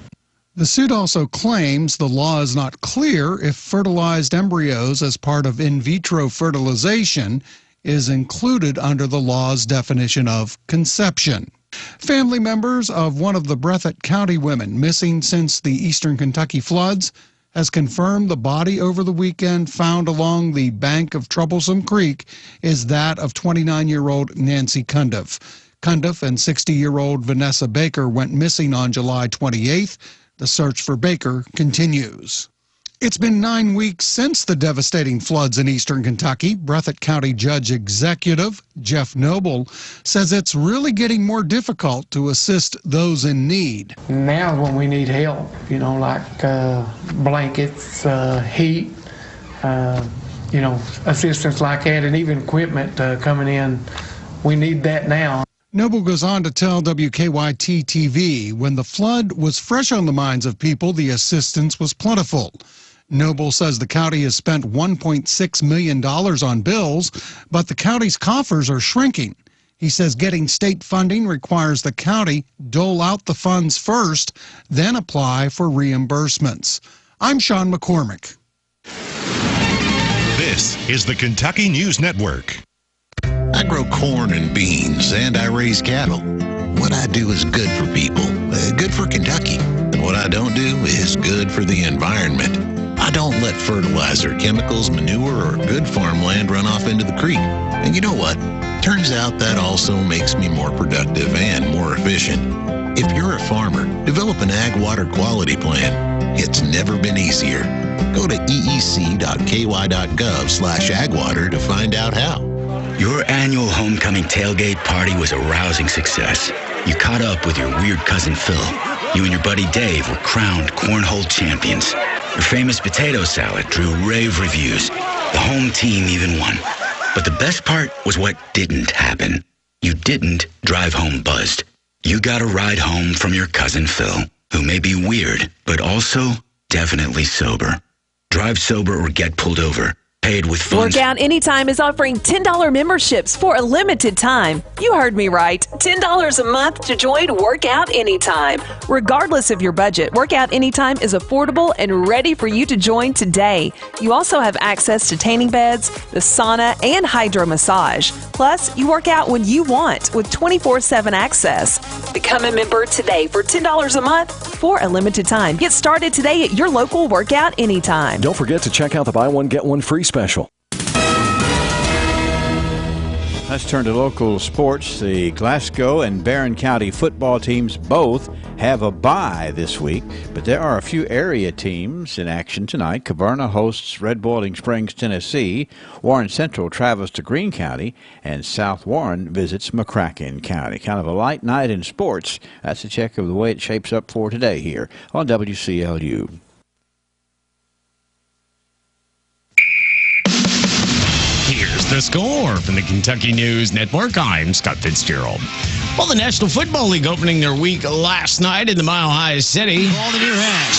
The suit also claims the law is not clear if fertilized embryos as part of in vitro fertilization is included under the law's definition of conception. Family members of one of the Breathitt County women missing since the eastern Kentucky floods has confirmed the body over the weekend found along the bank of Troublesome Creek is that of 29-year-old Nancy Cundiff. Cundiff and 60-year-old Vanessa Baker went missing on July 28th. The search for Baker continues. It's been 9 weeks since the devastating floods in eastern Kentucky. Breathitt County Judge Executive Jeff Noble says it's really getting more difficult to assist those in need. Now when we need help, like blankets, heat, assistance like that, and even equipment coming in, we need that now. Noble goes on to tell WKYT-TV, when the flood was fresh on the minds of people, the assistance was plentiful. Noble says the county has spent $1.6 million on bills, but the county's coffers are shrinking. He says getting state funding requires the county dole out the funds first, then apply for reimbursements. I'm Sean McCormick. This is the Kentucky News Network. I grow corn and beans, and I raise cattle. What I do is good for people, good for Kentucky. And what I don't do is good for the environment. I don't let fertilizer, chemicals, manure, or good farmland run off into the creek. And you know what? Turns out that also makes me more productive and more efficient. If you're a farmer, develop an ag water quality plan. It's never been easier. Go to eec.ky.gov/agwater to find out how. Your annual homecoming tailgate party was a rousing success. You caught up with your weird cousin Phil. You and your buddy Dave were crowned cornhole champions. Your famous potato salad drew rave reviews. The home team even won. But the best part was what didn't happen. You didn't drive home buzzed. You got a ride home from your cousin Phil, who may be weird, but also definitely sober. Drive sober or get pulled over. Paid with funds. Workout Anytime is offering $10 memberships for a limited time. You heard me right. $10 a month to join Workout Anytime. Regardless of your budget, Workout Anytime is affordable and ready for you to join today. You also have access to tanning beds, the sauna, and hydro massage. Plus, you work out when you want with 24/7 access. Become a member today for $10 a month for a limited time. Get started today at your local Workout Anytime. Don't forget to check out the buy one, get one free special. Let's turn to local sports. The Glasgow and Barron County football teams both have a bye this week, but there are a few area teams in action tonight. Caverna hosts Red Boiling Springs, Tennessee. Warren Central travels to Greene County, and South Warren visits McCracken County. Kind of a light night in sports. That's a check of the way it shapes up for today here on WCLU. Here's the the score from the Kentucky News Network. I'm Scott Fitzgerald. Well, the National Football League opening their week last night in the Mile High City. Ball in the near hash.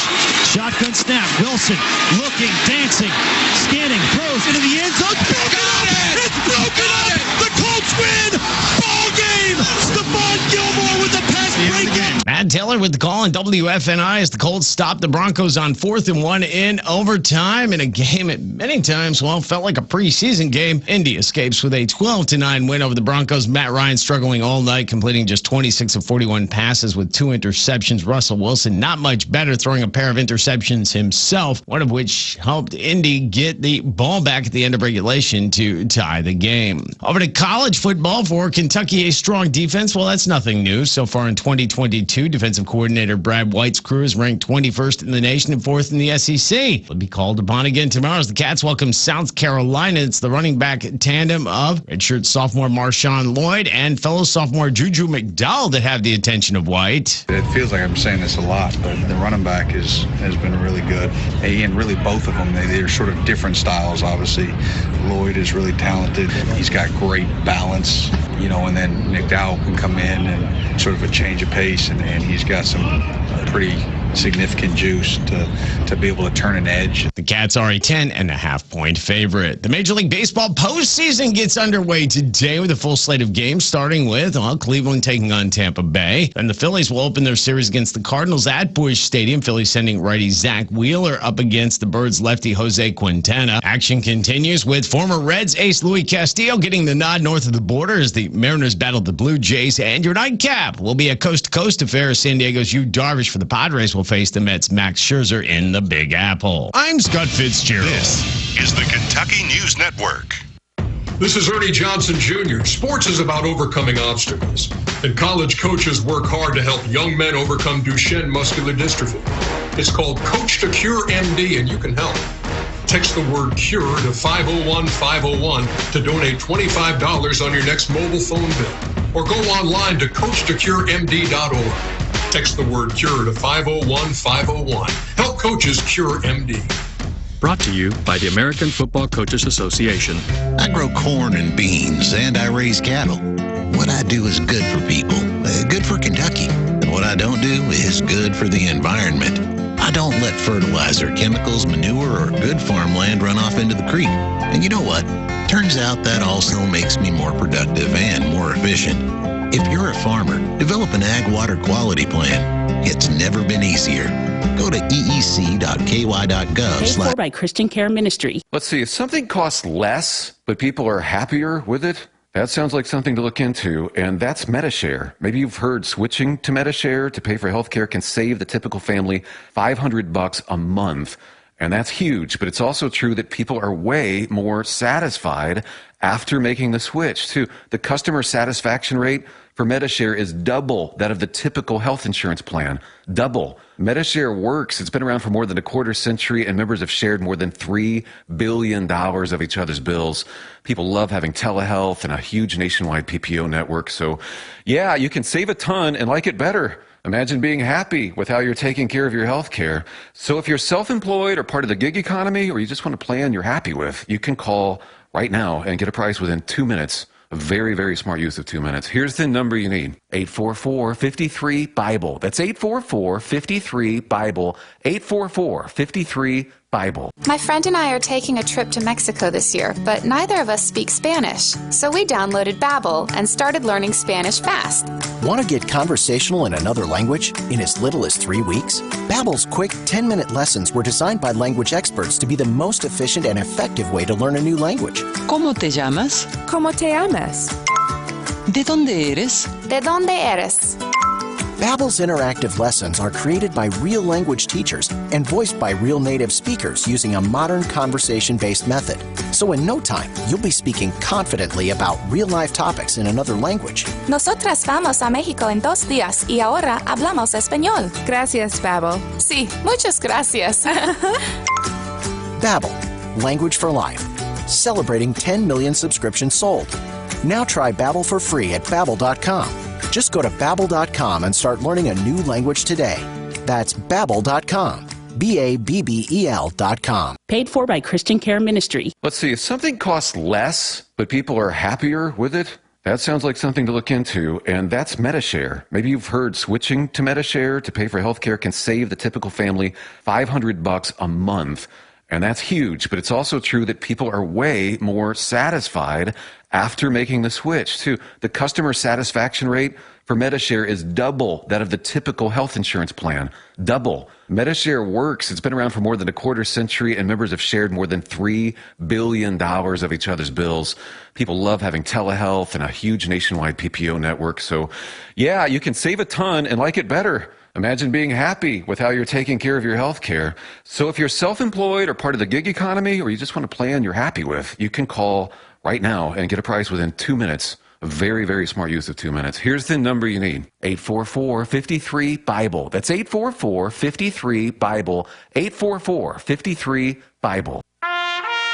Shotgun snap. Wilson looking, dancing, scanning, throws into the end zone. Broken on it! It's broken on it! The Colts win! Ball game! Stephon Gilmore with the pass breakup. Matt Taylor with the call on WFNI as the Colts stopped the Broncos on 4th and 1 in overtime in a game at many times, well, felt like a preseason game. Indy escapes with a 12-9 win over the Broncos. Matt Ryan struggling all night, completing just 26 of 41 passes with 2 interceptions. Russell Wilson not much better, throwing a pair of interceptions himself, one of which helped Indy get the ball back at the end of regulation to tie the game. Over to college football for Kentucky, a strong defense. Well, that's nothing new. So far in 2022, defensive coordinator Brad White's crew is ranked 21st in the nation and 4th in the SEC. Will be called upon again tomorrow as the Cats welcome South Carolina. It's the running back tandem of redshirt sophomore Marshawn Lloyd and fellow sophomore Juju McDowell that have the attention of White. It feels like I'm saying this a lot, but the running back has been really good. And really both of them, they're sort of different styles, obviously. Lloyd is really talented. He's got great balance, and then McDowell can come in and sort of a change of pace, and he's got some pretty significant juice to be able to turn an edge. The Cats are a 10.5-point favorite. The Major League Baseball postseason gets underway today with a full slate of games, starting with Cleveland taking on Tampa Bay. Then the Phillies will open their series against the Cardinals at Busch Stadium. Phillies sending righty Zach Wheeler up against the Birds lefty Jose Quintana. Action continues with former Reds ace Luis Castillo getting the nod north of the border as the Mariners battle the Blue Jays. And your nightcap will be a coast-to-coast affair as San Diego's Yu Darvish for the Padres will face the Mets' Max Scherzer in the Big Apple. I'm Scott Fitzgerald. This is the Kentucky News Network. This is Ernie Johnson Jr. Sports is about overcoming obstacles, and college coaches work hard to help young men overcome Duchenne muscular dystrophy. It's called Coach to Cure MD, and you can help. Text the word CURE to 501-501 to donate $25 on your next mobile phone bill, or go online to CoachToCureMD.org. Text the word CURE to 501-501. Help coaches cure MD. Brought to you by the American Football Coaches Association. I grow corn and beans, and I raise cattle. What I do is good for people, good for Kentucky. And what I don't do is good for the environment. I don't let fertilizer, chemicals, manure, or good farmland run off into the creek. And you know what? Turns out that also makes me more productive and more efficient. If you're a farmer, develop an ag water quality plan. It's never been easier. Go to eec.ky.gov. Paid for by Christian Care Ministry. Let's see, if something costs less, but people are happier with it, that sounds like something to look into, and that's MediShare. Maybe you've heard switching to MediShare to pay for healthcare can save the typical family $500 a month. And that's huge, but it's also true that people are way more satisfied after making the switch, too. The customer satisfaction rate for MediShare is double that of the typical health insurance plan. Double. MediShare works. It's been around for more than a quarter century, and members have shared more than $3 billion of each other's bills. People love having telehealth and a huge nationwide PPO network. So, yeah, you can save a ton and like it better. Imagine being happy with how you're taking care of your health care. So if you're self-employed or part of the gig economy, or you just want a plan you're happy with, you can call right now and get a price within 2 minutes. A very, very smart use of 2 minutes. Here's the number you need. 844-53-BIBLE. That's 844-53-BIBLE. 844-53-BIBLE. My friend and I are taking a trip to Mexico this year, but neither of us speak Spanish. So we downloaded Babbel and started learning Spanish fast. Want to get conversational in another language in as little as 3 weeks? Babbel's quick 10-minute lessons were designed by language experts to be the most efficient and effective way to learn a new language. ¿Cómo te llamas? ¿Cómo te llamas? ¿De dónde eres? ¿De dónde eres? Babbel's interactive lessons are created by real language teachers and voiced by real native speakers using a modern conversation-based method. So in no time, you'll be speaking confidently about real-life topics in another language. Nosotras vamos a México en 2 días y ahora hablamos español. Gracias, Babbel. Sí, muchas gracias. Babbel, language for life. Celebrating 10 million subscriptions sold. Now try Babbel for free at Babbel.com. Just go to Babbel.com and start learning a new language today. That's Babbel.com. BABBEL.com. Paid for by Christian Care Ministry. Let's see, if something costs less, but people are happier with it, that sounds like something to look into, and that's Medishare. Maybe you've heard switching to Medishare to pay for healthcare can save the typical family $500 a month. And that's huge, but it's also true that people are way more satisfied after making the switch, too. The customer satisfaction rate for Medishare is double that of the typical health insurance plan. Double. Medishare works. It's been around for more than a quarter century, and members have shared more than $3 billion of each other's bills. People love having telehealth and a huge nationwide PPO network. So, yeah, you can save a ton and like it better. Imagine being happy with how you're taking care of your health care. So if you're self-employed or part of the gig economy, or you just want a plan you're happy with, you can call right now and get a price within 2 minutes. A very, very smart use of 2 minutes. Here's the number you need. 844-53-BIBLE. That's 844-53-BIBLE. 844-53-BIBLE.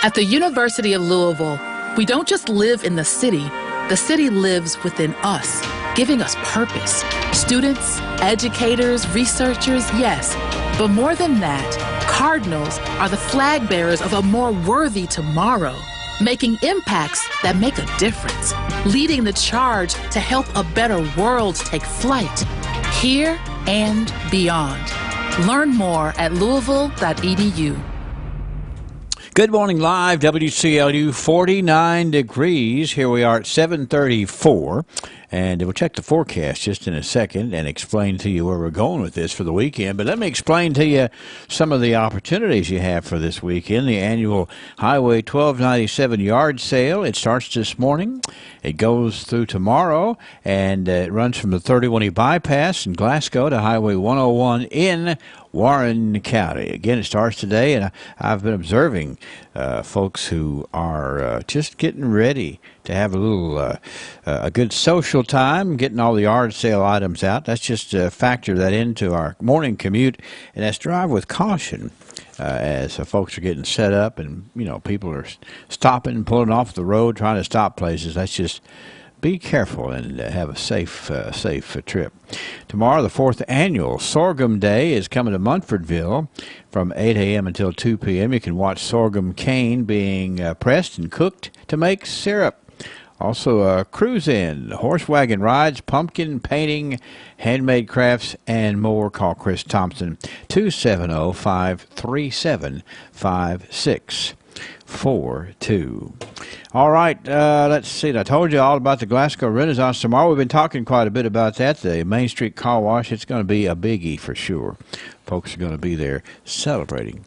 At the University of Louisville, we don't just live in the city lives within us, giving us purpose. Students, educators, researchers, yes. But more than that, Cardinals are the flag bearers of a more worthy tomorrow, making impacts that make a difference, leading the charge to help a better world take flight, here and beyond. Learn more at louisville.edu. Good morning live, WCLU, 49 degrees. Here we are at 7:34. And we'll check the forecast just in a second and explain to you where we're going with this for the weekend. But let me explain to you some of the opportunities you have for this weekend. The annual Highway 1297 yard sale, it starts this morning. It goes through tomorrow, and it runs from the 31E bypass in Glasgow to Highway 101 in Warren County. Again, it starts today, and I've been observing folks who are just getting ready to have a little a good social time, getting all the yard sale items out. Let's just factor that into our morning commute, and let's drive with caution as folks are getting set up, and people are stopping and pulling off the road, trying to stop places. Let's just be careful and have a safe trip. Tomorrow, the 4th annual Sorghum Day is coming to Munfordville from 8 a.m. until 2 p.m. You can watch sorghum cane being pressed and cooked to make syrup. Also, cruise-in, horse wagon rides, pumpkin painting, handmade crafts, and more. Call Chris Thompson, 270-537-5642. All right, let's see. I told you all about the Glasgow Renaissance tomorrow. We've been talking quite a bit about that. The Main Street Car Wash, it's going to be a biggie for sure. Folks are going to be there celebrating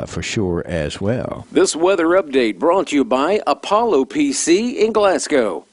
for sure as well. This weather update brought to you by Apollo PC in Glasgow.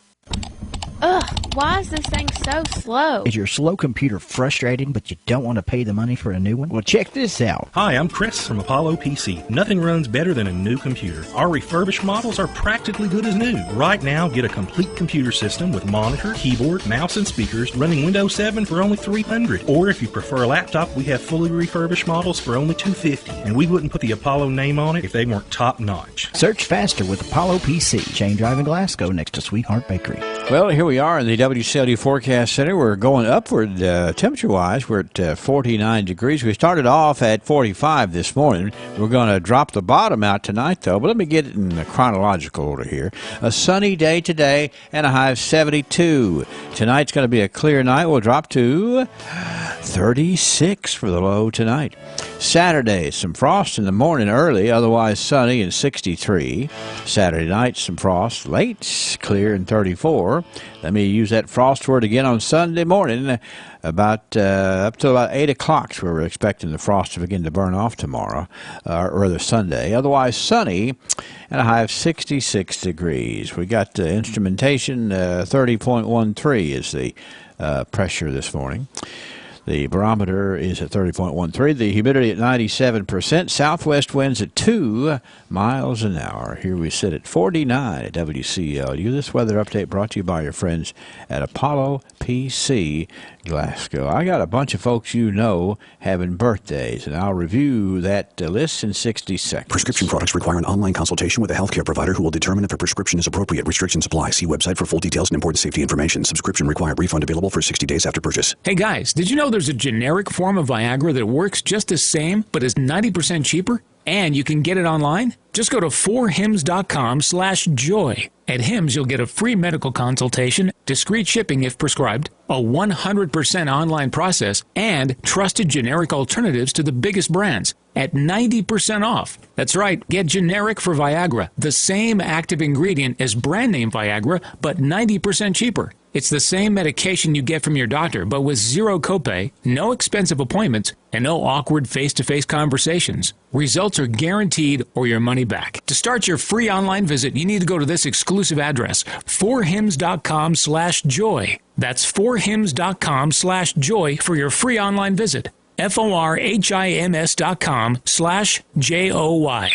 Ugh, why is this thing so slow? Is your slow computer frustrating, but you don't want to pay the money for a new one? Well, check this out. Hi, I'm Chris from Apollo PC. Nothing runs better than a new computer. Our refurbished models are practically good as new. Right now, get a complete computer system with monitor, keyboard, mouse, and speakers running Windows 7 for only $300. Or if you prefer a laptop, we have fully refurbished models for only $250. And we wouldn't put the Apollo name on it if they weren't top-notch. Search faster with Apollo PC. Chain Drive in Glasgow next to Sweetheart Bakery. Well, here we are in the WCLD Forecast Center. We're going upward temperature-wise. We're at 49 degrees. We started off at 45 this morning. We're going to drop the bottom out tonight, though. But let me get it in the chronological order here. A sunny day today and a high of 72. Tonight's going to be a clear night. We'll drop to 36 for the low tonight. Saturday, some frost in the morning early, otherwise sunny and 63. Saturday night, some frost late, clear and 34. Let me use that frost word again on Sunday morning, about up to about 8 o'clock, where we're expecting the frost to begin to burn off tomorrow, or rather Sunday. Otherwise sunny and a high of 66 degrees. We got instrumentation 30.13 is the pressure this morning. The barometer is at 30.13. The humidity at 97%. Southwest winds at 2 miles an hour. Here we sit at 49 at WCLU. This weather update brought to you by your friends at Apollo PC Glasgow. I got a bunch of folks you know having birthdays, and I'll review that list in 60 seconds. Prescription products require an online consultation with a healthcare provider who will determine if a prescription is appropriate. Restrictions apply. See website for full details and important safety information. Subscription required. Refund available for 60 days after purchase. Hey guys, did you know there's a generic form of Viagra that works just the same but is 90% cheaper? And you can get it online? Just go to 4hims.com/joy. At Hims, you'll get a free medical consultation, discreet shipping if prescribed, a 100% online process, and trusted generic alternatives to the biggest brands at 90% off. That's right, get generic for Viagra, the same active ingredient as brand name Viagra, but 90% cheaper. It's the same medication you get from your doctor, but with zero copay, no expensive appointments, and no awkward face-to-face conversations. Results are guaranteed or your money back. To start your free online visit, you need to go to this exclusive address, 4hims.com/joy. That's 4hims.com/joy for your free online visit. FORHIMS.com/JOY.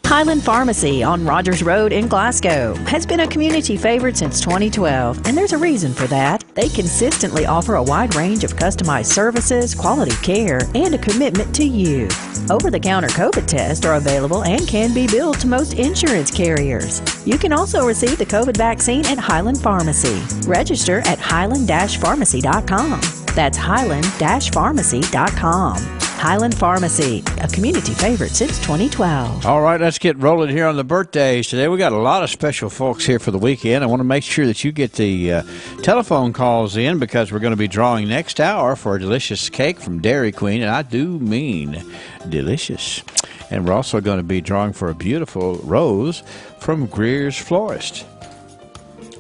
Highland Pharmacy on Rogers Road in Glasgow has been a community favorite since 2012, and there's a reason for that. They consistently offer a wide range of customized services, quality care, and a commitment to you. Over-the-counter COVID tests are available and can be billed to most insurance carriers. You can also receive the COVID vaccine at Highland Pharmacy. Register at highland-pharmacy.com. That's highland-pharmacy.com. Highland Pharmacy, a community favorite since 2012. All right, let's get rolling here on the birthdays today. We got a lot of special folks here for the weekend. I want to make sure that you get the telephone calls in because we're going to be drawing next hour for a delicious cake from Dairy Queen, and I do mean delicious. And we're also going to be drawing for a beautiful rose from Greer's Florist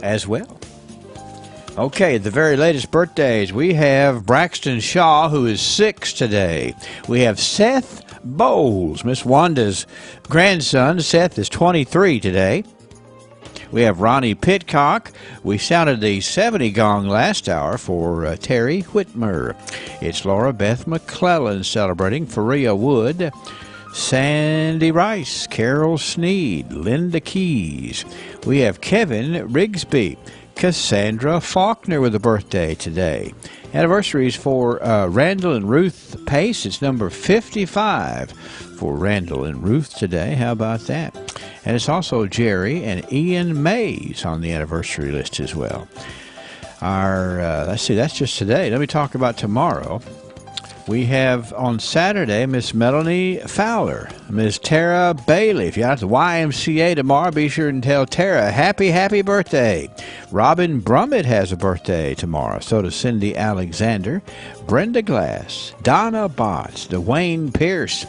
as well. Okay, the very latest birthdays. We have Braxton Shaw, who is 6 today. We have Seth Bowles, Miss Wanda's grandson. Seth is 23 today. We have Ronnie Pitcock. We sounded the 70 gong last hour for Terry Whitmer. It's Laura Beth McClellan celebrating. Faria Wood, Sandy Rice, Carol Sneed, Linda Keys. We have Kevin Rigsby. Cassandra Faulkner with a birthday today. Anniversaries for Randall and Ruth Pace. It's number 55 for Randall and Ruth today. How about that? And it's also Jerry and Ian Mays on the anniversary list as well. Let's see, that's just today. Let me talk about tomorrow. We have on Saturday Miss Melanie Fowler, Miss Tara Bailey. If you're out at the YMCA tomorrow, be sure and tell Tara happy birthday. Robin Brummett has a birthday tomorrow. So does Cindy Alexander, Brenda Glass, Donna Botts, Dwayne Pierce,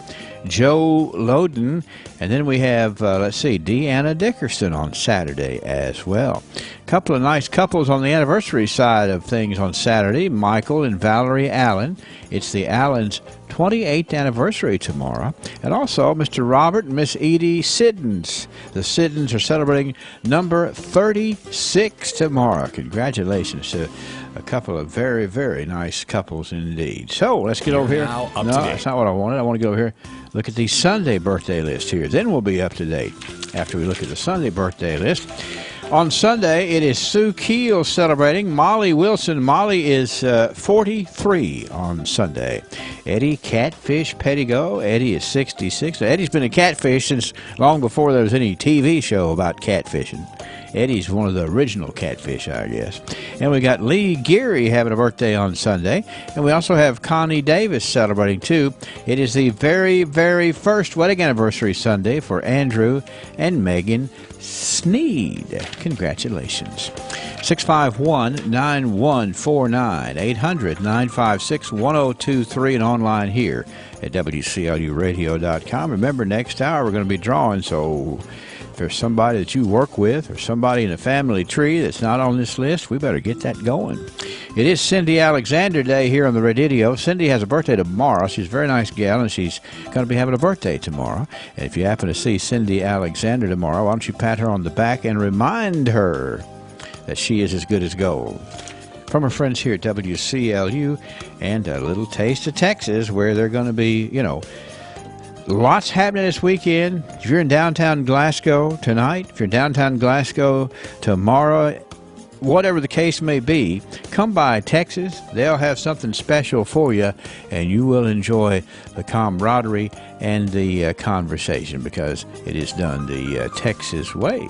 Joe Loden, and then we have, Deanna Dickerson on Saturday as well. A couple of nice couples on the anniversary side of things on Saturday, Michael and Valerie Allen. It's the Allens' 28th anniversary tomorrow. And also Mr. Robert and Miss Edie Siddons. The Siddons are celebrating number 36 tomorrow. Congratulations to a couple of very, very nice couples indeed. So let's get over here. No, that's not what I wanted. I want to go over here, look at the Sunday birthday list here. Then we'll be up to date after we look at the Sunday birthday list. On Sunday, it is Sue Keel celebrating. Molly Wilson. Molly is 43 on Sunday. Eddie Catfish Pettigo. Eddie is 66. Now, Eddie's been a catfish since long before there was any TV show about catfishing. Eddie's one of the original catfish, I guess. And we got Lee Geary having a birthday on Sunday. And we also have Connie Davis celebrating, too. It is the very, very first wedding anniversary Sunday for Andrew and Megan Sneed. Congratulations. 651-9149, 800-956-1023, and online here at WCLUradio.com. Remember, next hour we're going to be drawing, so if there's somebody that you work with or somebody in the family tree that's not on this list, we better get that going. It is Cindy Alexander Day here on the radio. Cindy has a birthday tomorrow. She's a very nice gal, and she's going to be having a birthday tomorrow. And if you happen to see Cindy Alexander tomorrow, why don't you pat her on the back and remind her that she is as good as gold. From her friends here at WCLU, and a little taste of Texas, where they're going to be, lots happening this weekend. If you're in downtown Glasgow tonight, if you're in downtown Glasgow tomorrow whatever the case may be, come by Texas. They'll have something special for you, and you will enjoy the camaraderie and the conversation because it is done the Texas way.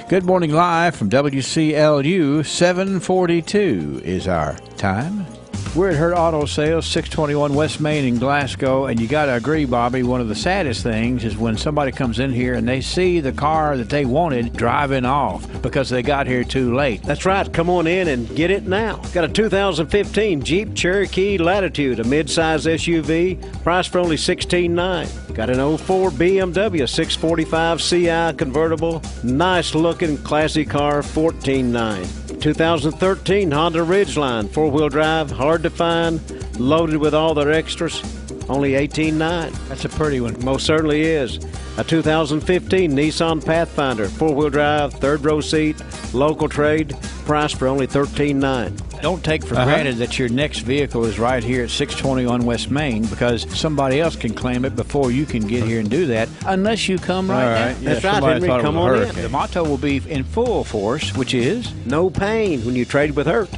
Good morning live from WCLU. 7:42 is our time. We're at Hurt Auto Sales, 621 West Main in Glasgow, and you got to agree, Bobby, one of the saddest things is when somebody comes in here and they see the car that they wanted driving off because they got here too late. That's right. Come on in and get it now. Got a 2015 Jeep Cherokee Latitude, a midsize SUV, priced for only $16,900. Got an 04 BMW 645 CI convertible, nice-looking, classy car, $14,900. 2013 Honda Ridgeline, four-wheel drive, hard to find, loaded with all their extras, only $18,900. That's a pretty one. Most certainly is. A 2015 Nissan Pathfinder, four-wheel drive, third-row seat, local trade, priced for only $13,900. Don't take for granted that your next vehicle is right here at 621 West Main because somebody else can claim it before you can get here and do that unless you come right now. That's right, Henry. Come on in. The motto will be in full force, which is no pain when you trade with Hurt.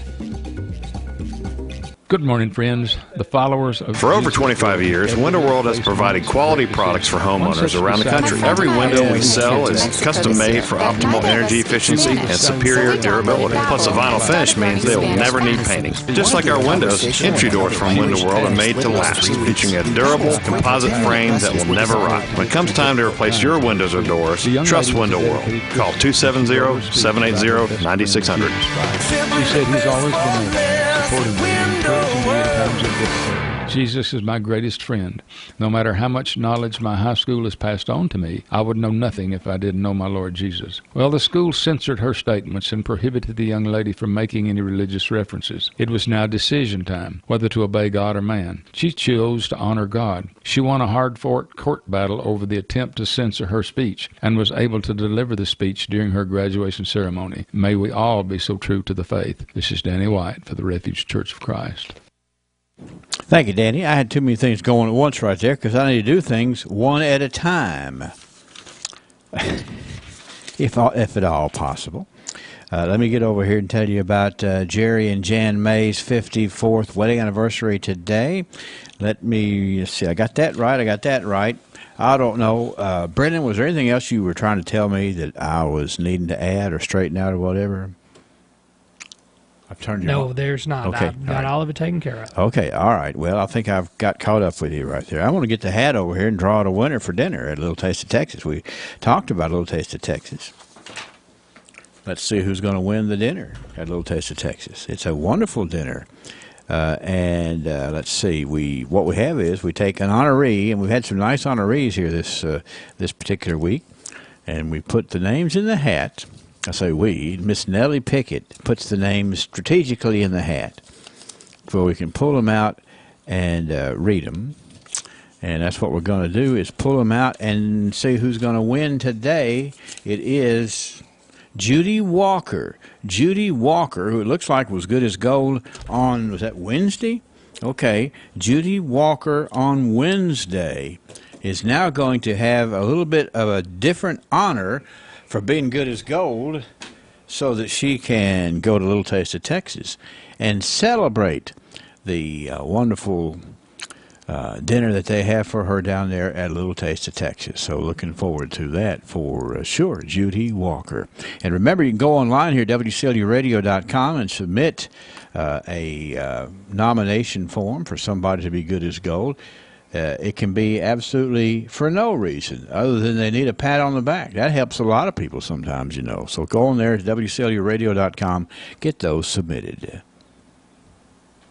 Good morning, friends. The followers of For over 25 years, Window World has provided quality products for homeowners around the country. Every window we sell is custom made for optimal energy efficiency and superior durability. Plus, a vinyl finish means they will never need painting. Just like our windows, entry doors from Window World are made to last, featuring a durable composite frame that will never rot. When it comes time to replace your windows or doors, trust Window World. Call 270-780-9600. He said he's always been supporting me. Jesus is my greatest friend. No matter how much knowledge my high school has passed on to me, I would know nothing if I didn't know my Lord Jesus. Well, the school censored her statements and prohibited the young lady from making any religious references. It was now decision time, whether to obey God or man. She chose to honor God. She won a hard-fought court battle over the attempt to censor her speech and was able to deliver the speech during her graduation ceremony. May we all be so true to the faith. This is Danny White for the Refuge Church of Christ. Thank you, Danny. I had too many things going at once right there because I need to do things one at a time, if at all possible. Let me get over here and tell you about Jerry and Jan May's 54th wedding anniversary today. Let me see. I got that right. I don't know. Brendan, was there anything else you were trying to tell me that I was needing to add or straighten out or whatever? I've turned you No, on. there's not. Okay, I've got all of it taken care of. Okay, all right. Well, I think I've got caught up with you right there. I want to get the hat over here and draw out a winner for dinner at a Little Taste of Texas. We talked about a Little Taste of Texas. Let's see who's going to win the dinner at Little Taste of Texas. It's a wonderful dinner. And let's see. What we have is we take an honoree, and we've had some nice honorees here this particular week, and we put the names in the hat. I say we. Miss Nellie Pickett puts the names strategically in the hat so we can pull them out and read them. And that's what we're going to do is pull them out and see who's going to win today. It is Judy Walker. Judy Walker, who it looks like was good as gold on, was that Wednesday? Okay. Judy Walker on Wednesday is now going to have a little bit of a different honor for being good as gold so that she can go to Little Taste of Texas and celebrate the wonderful dinner that they have for her down there at Little Taste of Texas. So looking forward to that for sure, Judy Walker. And remember, you can go online here, WCLUradio.com, and submit a nomination form for somebody to be good as gold. It can be absolutely for no reason other than they need a pat on the back. That helps a lot of people sometimes, you know. So go on there to WCLUradio.com, get those submitted.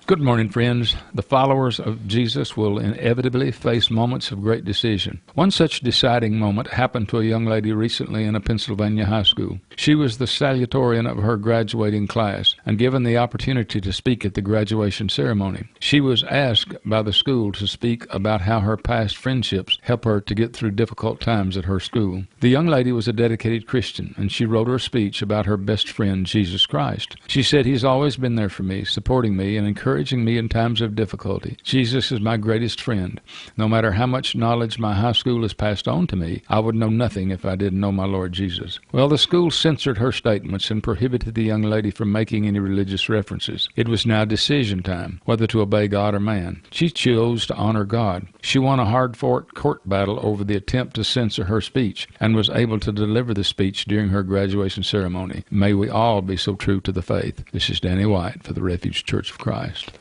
Good morning, friends. The followers of Jesus will inevitably face moments of great decision. One such deciding moment happened to a young lady recently in a Pennsylvania high school. She was the salutatorian of her graduating class and given the opportunity to speak at the graduation ceremony. She was asked by the school to speak about how her past friendships help her to get through difficult times at her school. The young lady was a dedicated Christian, and she wrote her speech about her best friend, Jesus Christ. She said, "He's always been there for me, supporting me and encouraging encouraging me in times of difficulty. Jesus is my greatest friend. No matter how much knowledge my high school has passed on to me, I would know nothing if I didn't know my Lord Jesus. Well, the school censored her statements and prohibited the young lady from making any religious references. It was now decision time, whether to obey God or man. She chose to honor God. She won a hard-fought court battle over the attempt to censor her speech and was able to deliver the speech during her graduation ceremony. May we all be so true to the faith. This is Danny White for the Refuge Church of Christ.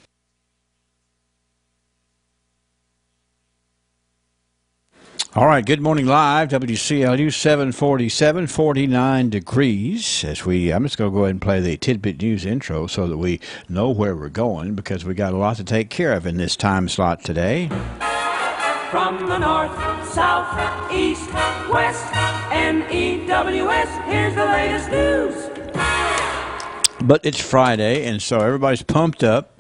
All right, Good Morning Live, WCLU 747, 49 degrees. I'm just going to go ahead and play the Tidbit News intro so that we know where we're going, because we got a lot to take care of in this time slot today. From the north, south, east, west, NEWS, here's the latest news. But it's Friday, and so everybody's pumped up.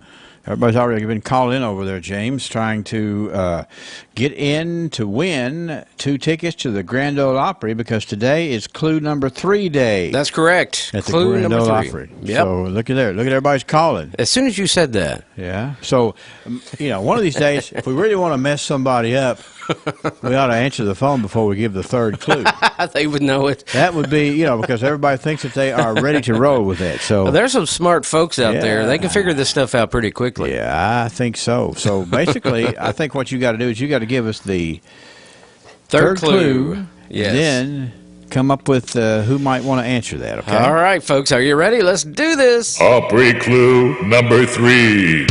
Everybody's already been called in over there, James, trying to get in to win 2 tickets to the Grand Ole Opry, because today is clue number 3 day. That's correct. At Clue the Grand number Ole 3. Opry. Yep. So look at there. Look at everybody's calling. As soon as you said that. Yeah. So, one of these days, if we really want to mess somebody up, we ought to answer the phone before we give the third clue. They would know it. That would be, because everybody thinks that they are ready to roll with it. So well, there's some smart folks out there. They can figure this stuff out pretty quickly. Yeah, I think so. So basically, I think what you got to do is you got to give us the third clue. Yes. And then come up with who might want to answer that. Okay. All right, folks, are you ready? Let's do this. Opry clue number 3.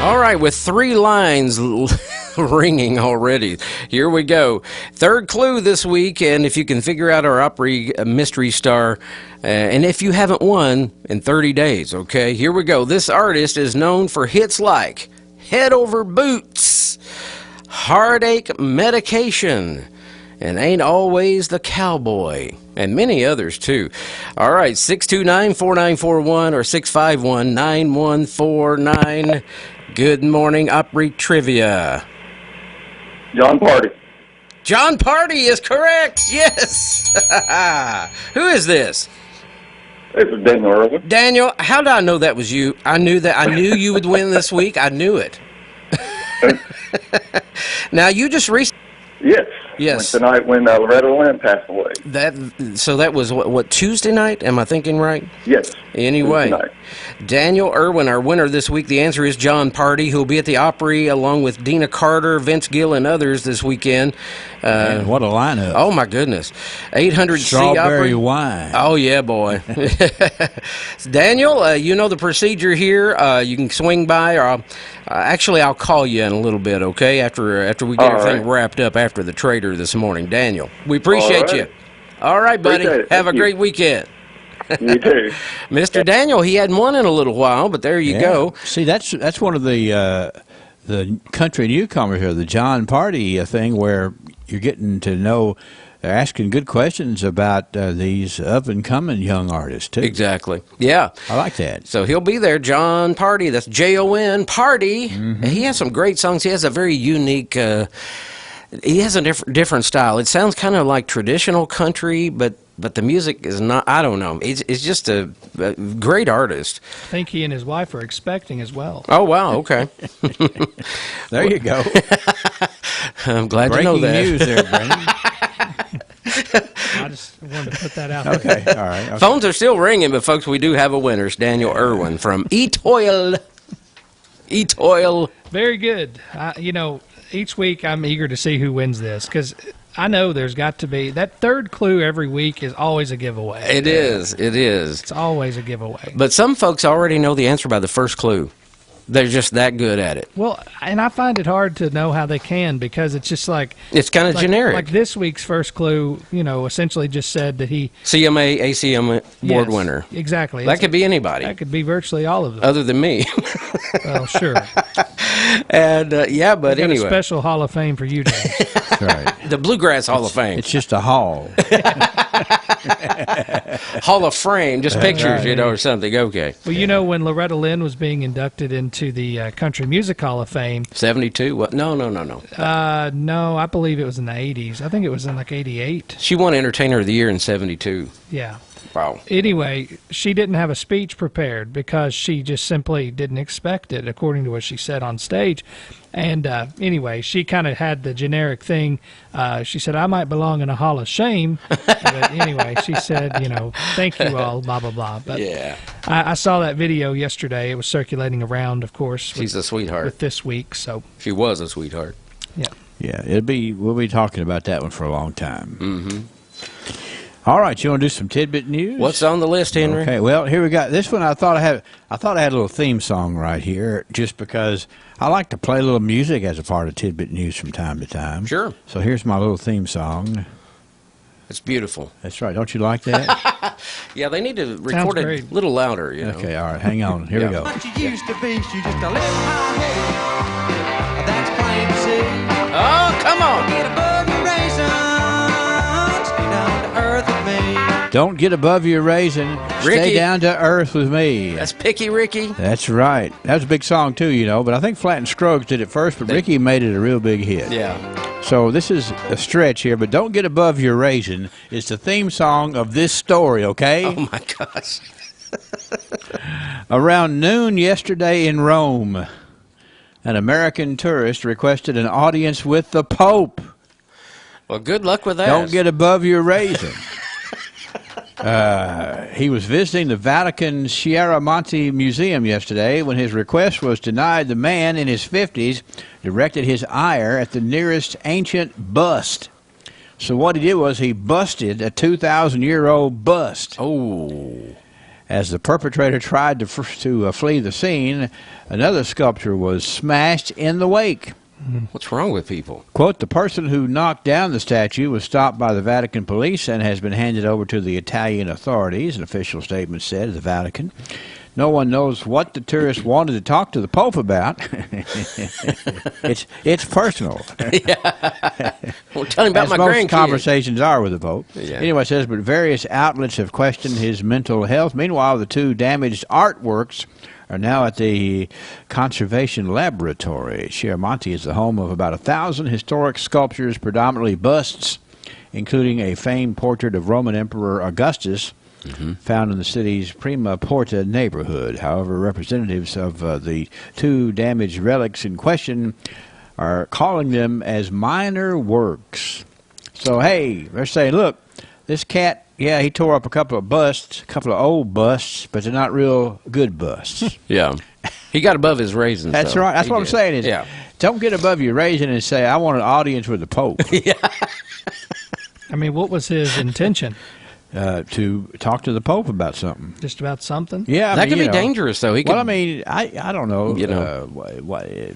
All right, with 3 lines ringing already. Here we go. Third clue this week, and if you can figure out our Opry mystery star, and if you haven't won in 30 days, okay? Here we go. This artist is known for hits like Head Over Boots, Heartache Medication, and Ain't Always the Cowboy, and many others, too. All right, 629-4941 or 651-9149. Good morning, Opry Trivia. John Party. John Party is correct. Yes. Who is this? This is Daniel Irwin. Daniel, how did I know that was you? I knew you would win this week. I knew it. Now, you just recently... Yes. Tonight when Loretta Lynn passed away. So that was, what, Tuesday night? Am I thinking right? Yes. Anyway, Daniel Irwin, our winner this week. The answer is John Party, who will be at the Opry along with Dina Carter, Vince Gill, and others this weekend. Man, what a lineup. Oh, my goodness. 800 Strawberry wine. Oh, yeah, boy. Daniel, you know the procedure here. You can swing by, or I'll call you in a little bit, okay, after we get everything wrapped up after the Trader this morning. Daniel, we appreciate you. All right, buddy. Have a great weekend. You too. Mr. Daniel, he hadn't won in a little while, but there you go. See, that's one of the country newcomers here, the John Party thing, where you're getting to know, they're asking good questions about these up-and-coming young artists, too. Exactly. Yeah. I like that. So he'll be there, John Party. That's Jon Party. Mm-hmm. He has some great songs. He has a very unique... he has a different style. It sounds kind of like traditional country, but the music is not, I don't know. It's just a great artist. I think he and his wife are expecting as well. Oh, wow, okay. There you go. I'm glad to know that. Breaking news there, Brandon. I just wanted to put that out there. Okay, all right. Okay. Phones are still ringing, but folks, we do have a winner. It's Daniel Irwin from Etoile. Very good. Each week I'm eager to see who wins this, because I know there's got to be that third clue every week is always a giveaway. It is. It's always a giveaway. But some folks already know the answer by the first clue. They're just that good at it. Well, and I find it hard to know how they can, because it's just like... It's kind of generic. Like this week's first clue, essentially just said that he... CMA, ACM award winner. Exactly. That could be anybody. That could be virtually all of them. Other than me. Well, sure. And, but anyway. A special Hall of Fame for you, James. That's right. The Bluegrass Hall of Fame. It's just a hall. Hall of Fame, just pictures, right. or something. Okay. Well, when Loretta Lynn was being inducted into the Country Music Hall of Fame. 72? What? No. No, I believe it was in the 80s. I think it was in like 88. She won Entertainer of the Year in 72. Yeah. Wow. Anyway, she didn't have a speech prepared because she just simply didn't expect it, according to what she said on stage. And anyway, she kind of had the generic thing. She said, I might belong in a hall of shame. But anyway, she said, thank you all, blah, blah, blah. But yeah. I saw that video yesterday. It was circulating around, of course. She's a sweetheart. With this week, so. She was a sweetheart. Yeah. Yeah, we'll be talking about that one for a long time. Mm-hmm. All right, you want to do some tidbit news? What's on the list, Henry? Okay, well, here we got this one. I thought I had a little theme song right here, just because I like to play a little music as a part of tidbit news from time to time. Sure. So here's my little theme song. It's beautiful. That's right. Don't you like that? Yeah, they need to record it a little louder. Okay, all right. Hang on. Here we go. But you used to be, she just a little high-headed. That's plain to see. Oh, come on. Get above your raisins. Stay down to earth with me. Don't get above your raisin. Ricky. Stay down to earth with me. That's Picky Ricky. That's right. That was a big song, too, but I think Flat and Scruggs did it first, but Ricky made it a real big hit. Yeah. So this is a stretch here, but Don't Get Above Your Raisin is the theme song of this story, okay? Oh, my gosh. Around noon yesterday in Rome, an American tourist requested an audience with the Pope. Well, good luck with that. Don't get above your raisin. He was visiting the Vatican Chiaramonte Museum yesterday when his request was denied. The man in his 50s directed his ire at the nearest ancient bust. So what he did was he busted a 2,000-year-old bust. Oh. As the perpetrator tried to flee the scene, another sculpture was smashed in the wake. What's wrong with people? Quote, the person who knocked down the statue was stopped by the Vatican police and has been handed over to the Italian authorities, an official statement said of the Vatican. No one knows what the tourist wanted to talk to the Pope about. It's personal. Yeah. Well, tell him about As my most grandkids. Conversations are with the Pope. Yeah. Anyway, it says, but various outlets have questioned his mental health. Meanwhile, the two damaged artworks are now at the Conservation Laboratory. Chiaramonte is the home of about 1,000 historic sculptures, predominantly busts, including a famed portrait of Roman Emperor Augustus, found in the city's Prima Porta neighborhood. However, representatives of the two damaged relics in question are calling them as minor works. So, hey, they're saying, look, this cat, yeah, he tore up a couple of busts, a couple of old busts, but they're not real good busts. Yeah. He got above his raisins. That's though. right. That's He what I'm did. saying is, Yeah. don't get above your raisin and say, I want an audience with the Pope. I mean, what was his intention? To talk to the Pope about something. Just about something? Yeah, That could be dangerous, though. He could, Well, I mean, I don't know.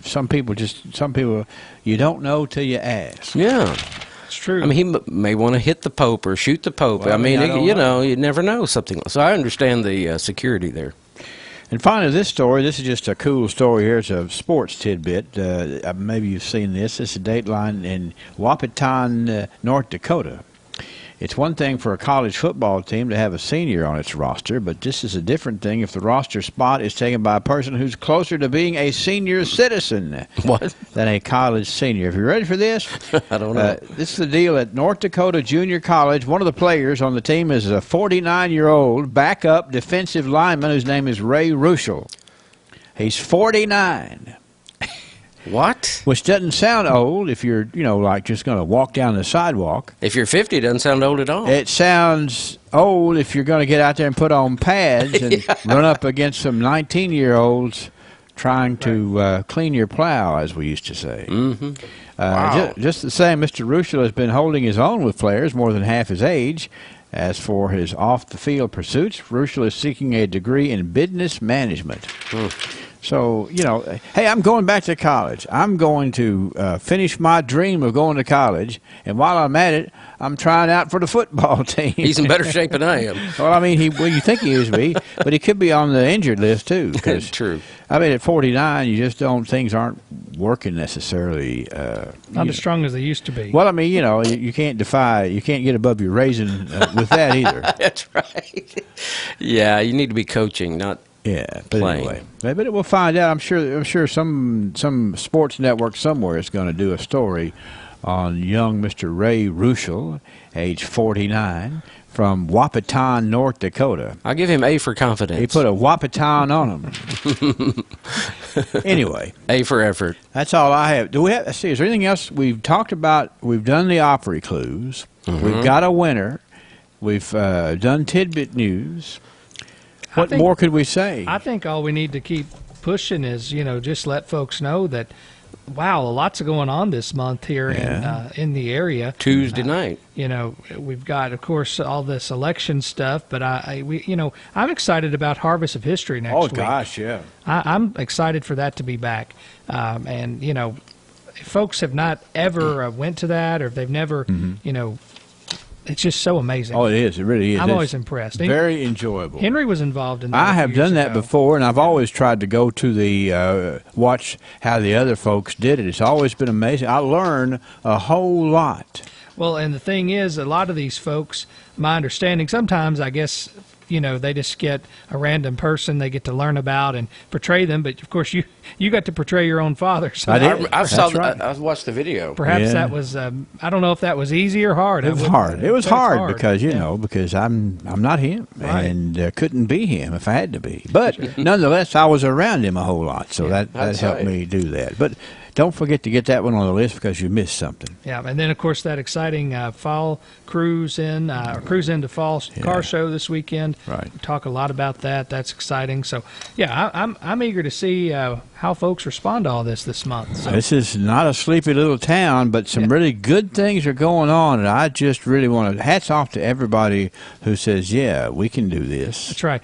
Some people, you don't know till you ask. Yeah. It's true. I mean, he may want to hit the Pope or shoot the Pope. Well, I mean, I don't you know. never know something. So I understand the security there. And finally, this is just a cool story here. It's a sports tidbit. Maybe you've seen this. It's a Dateline in Wapitan, North Dakota. It's one thing for a college football team to have a senior on its roster, but this is a different thing if the roster spot is taken by a person who's closer to being a senior citizen than a college senior. If you're ready for this, I don't know. This is the deal at North Dakota Junior College. One of the players on the team is a 49-year-old backup defensive lineman whose name is Ray Ruschel. He's 49. What? Which doesn't sound old if you're, like just going to walk down the sidewalk. If you're 50, it doesn't sound old at all. It sounds old if you're going to get out there and put on pads and run up against some 19-year-olds trying to clean your plow, as we used to say. Mm-hmm. Wow. Just the same, Mr. Ruschel has been holding his own with players more than half his age. As for his off-the-field pursuits, Ruschel is seeking a degree in business management. So, hey, I'm going back to college. I'm going to finish my dream of going to college, and while I'm at it, I'm trying out for the football team. He's in better shape than I am. Well, I mean, you think he is be, but he could be on the injured list too. True. I mean, at 49, you just don't. Things aren't working necessarily. Not as strong as they used to be. Well, I mean, you can't get above your raisin with that either. That's right. Yeah, you need to be coaching, not. Yeah, but anyway, but we'll find out. I'm sure some sports network somewhere is going to do a story on young Mr. Ray Ruschel, age 49, from Wapaton, North Dakota. I'll give him A for confidence. He put a Wapaton on him. Anyway, A for effort. That's all I have. Do we have? Let's see. Is there anything else we've talked about? We've done the Opry clues. Mm-hmm. We've got a winner. We've done tidbit news. What more could we say? I think all we need to keep pushing is, just let folks know that, wow, lots of going on this month here in the area. Tuesday night. We've got, of course, all this election stuff, but I'm excited about Harvest of History next week. Oh, gosh, yeah. I'm excited for that to be back. And, if folks have not ever went to that, or if they've never, it's just so amazing. Oh, it is. It really is. I'm always impressed. Very enjoyable. Henry was involved in that. I have done that before, and I've always tried to go to the watch how the other folks did it. It's always been amazing. I learn a whole lot. Well, and the thing is, a lot of these folks, my understanding, sometimes I guess, they just get a random person they get to learn about and portray them. But, of course, you got to portray your own father. So I watched the video. Perhaps that was, I don't know if that was easy or hard. It was hard. It was hard because, because I'm not him and couldn't be him if I had to be. But nonetheless, I was around him a whole lot. So that helped me do that. But don't forget to get that one on the list because you missed something. Yeah, and then, of course, that exciting fall cruise into fall car show this weekend. Right. We talk a lot about that. That's exciting. So, yeah, I'm eager to see how folks respond to all this month. So. This is not a sleepy little town, but some really good things are going on, and I just really want to hats off to everybody who says, yeah, we can do this. That's right.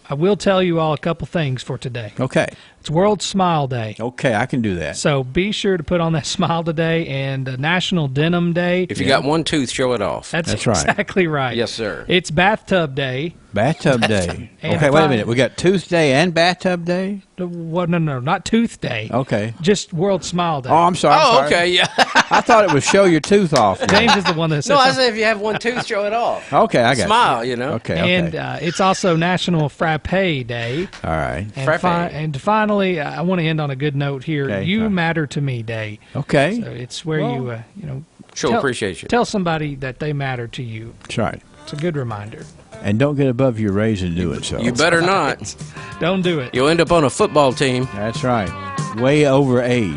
I will tell you all a couple things for today. Okay. It's World Smile Day. Okay, I can do that. So be sure to put on that smile today, and National Denim Day. If you got one tooth, show it off. That's right. Exactly right. Yes, sir. It's Bathtub Day. Bathtub Day. Okay, wait a minute. We got Tooth Day and Bathtub Day? Well, no, not Tooth Day. Okay. Just World Smile Day. Oh, I'm sorry. Okay, yeah. I thought it was show your tooth off. James is the one that said No, I said if you have one tooth, show it off. Okay, I got Smile, you. Okay. And it's also National Frappe Day. All right. And finally, I want to end on a good note here. Okay, You Matter to Me Day. Okay. So it's where you show appreciation. Tell somebody that they matter to you. That's right. It's a good reminder. And don't get above your raisin doing so. You better not. Don't do it. You'll end up on a football team. That's right. Way over age.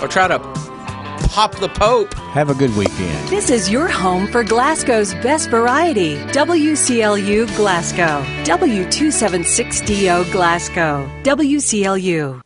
Or try to pop the Pope. Have a good weekend. This is your home for Glasgow's best variety. WCLU Glasgow. W276DO Glasgow. WCLU.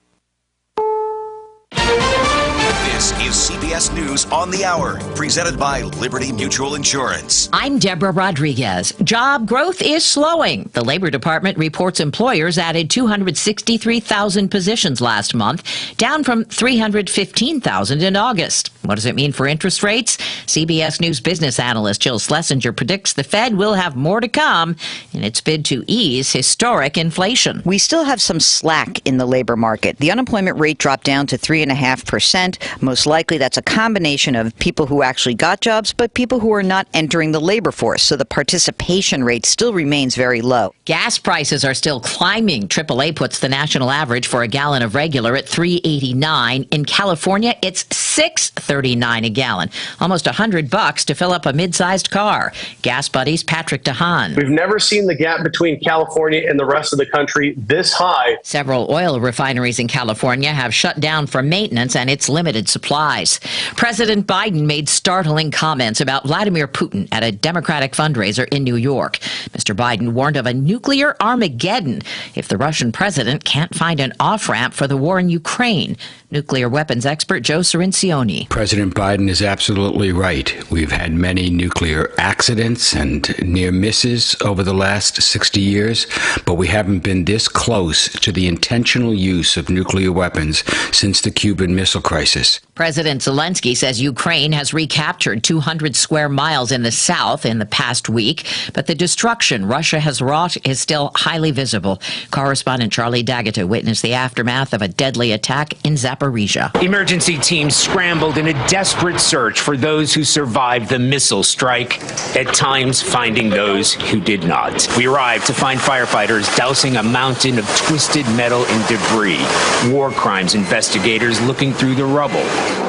This is CBS News on the Hour, presented by Liberty Mutual Insurance. I'm Deborah Rodriguez. Job growth is slowing. The Labor Department reports employers added 263,000 positions last month, down from 315,000 in August. What does it mean for interest rates? CBS News business analyst Jill Schlesinger predicts the Fed will have more to come in its bid to ease historic inflation. We still have some slack in the labor market. The unemployment rate dropped down to 3.5%. Most likely that's a combination of people who actually got jobs, but people who are not entering the labor force. So the participation rate still remains very low. Gas prices are still climbing. AAA puts the national average for a gallon of regular at $3.89. In California, it's $6.39 a gallon. Almost $100 to fill up a mid-sized car. Gas Buddies' Patrick DeHaan. We've never seen the gap between California and the rest of the country this high. Several oil refineries in California have shut down for maintenance and its limited supplies. President Biden made startling comments about Vladimir Putin at a Democratic fundraiser in New York. Mr. Biden warned of a nuclear Armageddon if the Russian president can't find an off-ramp for the war in Ukraine. Nuclear weapons expert Joe Cirincione. President President Biden is absolutely right. We've had many nuclear accidents and near misses over the last 60 years, but we haven't been this close to the intentional use of nuclear weapons since the Cuban Missile Crisis. President Zelensky says Ukraine has recaptured 200 square miles in the south in the past week, but the destruction Russia has wrought is still highly visible. Correspondent Charlie D'Agata witnessed the aftermath of a deadly attack in Zaporizhia. Emergency teams scrambled in a desperate search for those who survived the missile strike, at times finding those who did not. We arrived to find firefighters dousing a mountain of twisted metal and debris, war crimes investigators looking through the rubble,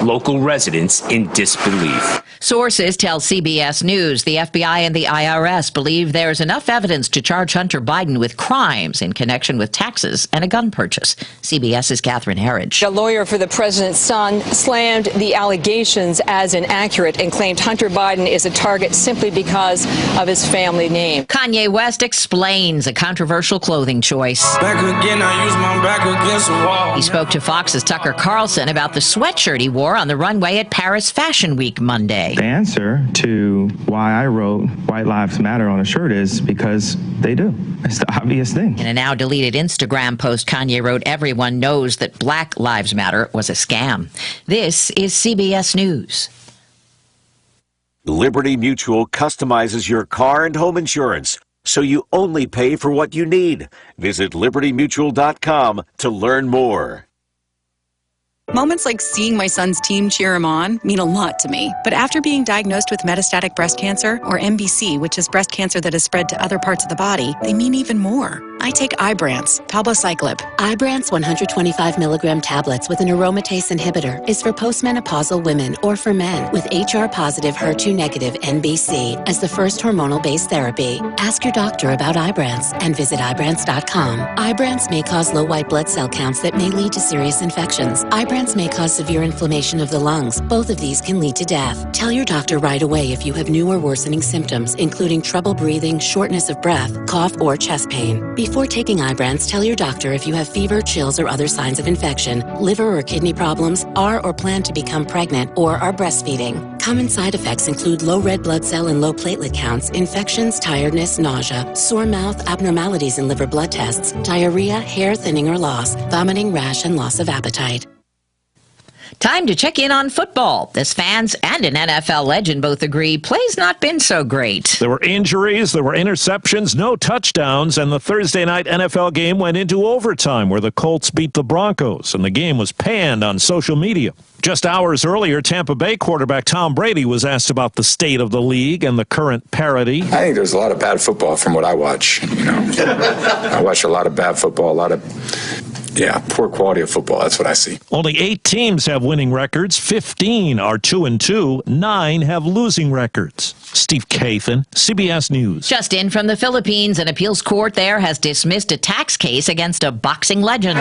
local residents in disbelief. Sources tell CBS News the FBI and the IRS believe there's enough evidence to charge Hunter Biden with crimes in connection with taxes and a gun purchase. CBS's Catherine Herridge. A lawyer for the president's son slammed the allegations as inaccurate and claimed Hunter Biden is a target simply because of his family name. Kanye West explains a controversial clothing choice. Back again, I use my back against the wall. He spoke to Fox's Tucker Carlson about the sweatshirt he wore on the runway at Paris Fashion Week Monday. The answer to why I wrote White Lives Matter on a shirt is because they do. It's the obvious thing. In a now deleted Instagram post, Kanye wrote, "Everyone knows that Black Lives Matter was a scam." This is CBS News. Liberty Mutual customizes your car and home insurance, so you only pay for what you need. Visit libertymutual.com to learn more. Moments like seeing my son's team cheer him on mean a lot to me. But after being diagnosed with metastatic breast cancer, or MBC, which is breast cancer that has spread to other parts of the body, they mean even more. I take Ibrance, palbociclib. Ibrance 125 milligram tablets with an aromatase inhibitor is for postmenopausal women or for men with HR-positive, HER2-negative MBC as the first hormonal-based therapy. Ask your doctor about Ibrance and visit Ibrance.com. Ibrance may cause low white blood cell counts that may lead to serious infections. Ibrance may cause severe inflammation of the lungs. Both of these can lead to death. Tell your doctor right away if you have new or worsening symptoms, including trouble breathing, shortness of breath, cough, or chest pain. Before taking Ibrance, tell your doctor if you have fever, chills, or other signs of infection, liver or kidney problems, are or plan to become pregnant, or are breastfeeding. Common side effects include low red blood cell and low platelet counts, infections, tiredness, nausea, sore mouth, abnormalities in liver blood tests, diarrhea, hair thinning or loss, vomiting, rash, and loss of appetite. Time to check in on football. As fans and an NFL legend both agree, play's not been so great. There were injuries, there were interceptions, no touchdowns, and the Thursday night NFL game went into overtime where the Colts beat the Broncos, and the game was panned on social media. Just hours earlier, Tampa Bay quarterback Tom Brady was asked about the state of the league and the current parity. I think there's a lot of bad football from what I watch. I watch a lot of bad football, a lot of poor quality of football. That's what I see. Only 8 teams have winning records. 15 are 2-2. 9 have losing records. Steve Kathan, CBS News. Just in from the Philippines, an appeals court there has dismissed a tax case against a boxing legend.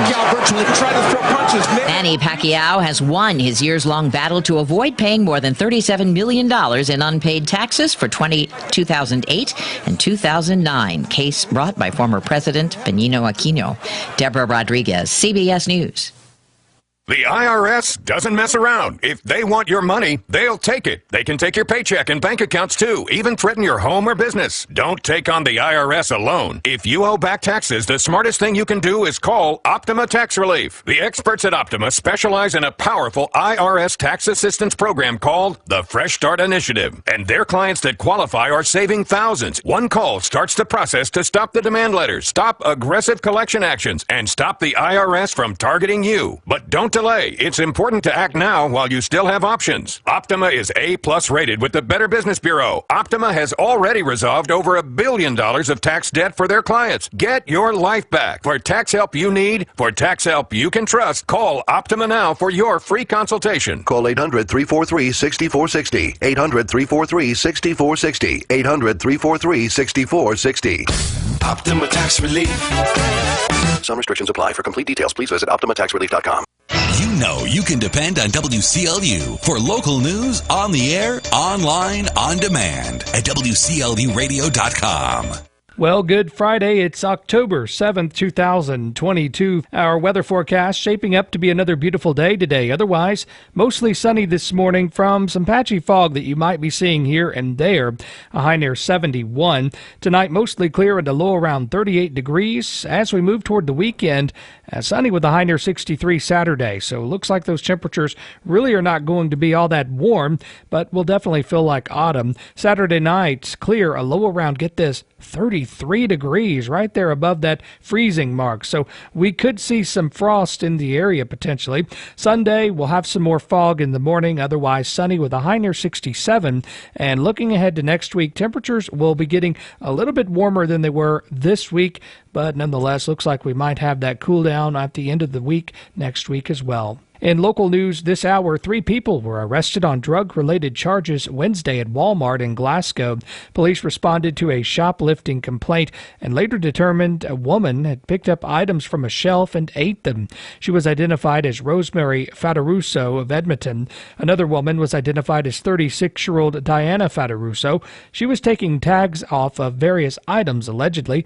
Manny Pacquiao has won his years-long battle to avoid paying more than $37 million in unpaid taxes for 2008 and 2009. Case brought by former President Benigno Aquino. Deborah Rodriguez, CBS News. The IRS doesn't mess around. If they want your money, they'll take it. They can take your paycheck and bank accounts too, even threaten your home or business. Don't take on the IRS alone. If you owe back taxes, the smartest thing you can do is call Optima Tax Relief. The experts at Optima specialize in a powerful IRS tax assistance program called the Fresh Start Initiative. And their clients that qualify are saving thousands. One call starts the process to stop the demand letters, stop aggressive collection actions, and stop the IRS from targeting you. But don't delay. It's important to act now while you still have options. Optima is A+ rated with the Better Business Bureau. Optima has already resolved over $1 billion of tax debt for their clients. Get your life back. For tax help you need, for tax help you can trust, call Optima now for your free consultation. Call 800-343-6460. 800-343-6460. 800-343-6460. Optima Tax Relief. Some restrictions apply. For complete details, please visit OptimaTaxRelief.com. You know you can depend on WCLU for local news on the air, online, on demand at WCLUradio.com. Well, good Friday. It's October 7th, 2022. Our weather forecast shaping up to be another beautiful day today. Otherwise, mostly sunny this morning from some patchy fog that you might be seeing here and there. A high near 71. Tonight, mostly clear and a low around 38 degrees. As we move toward the weekend, sunny with a high near 63 Saturday. So it looks like those temperatures really are not going to be all that warm, but will definitely feel like autumn. Saturday night, clear, a low around, get this, 33 degrees, right there above that freezing mark. So we could see some frost in the area potentially. Sunday, we'll have some more fog in the morning, otherwise sunny with a high near 67. And looking ahead to next week, temperatures will be getting a little bit warmer than they were this week, but nonetheless, looks like we might have that cool down at the end of the week next week as well. In local news this hour, 3 people were arrested on drug-related charges Wednesday at Walmart in Glasgow. Police responded to a shoplifting complaint and later determined a woman had picked up items from a shelf and ate them. She was identified as Rosemary Fataruso of Edmonton. Another woman was identified as 36-year-old Diana Fataruso. She was taking tags off of various items, allegedly.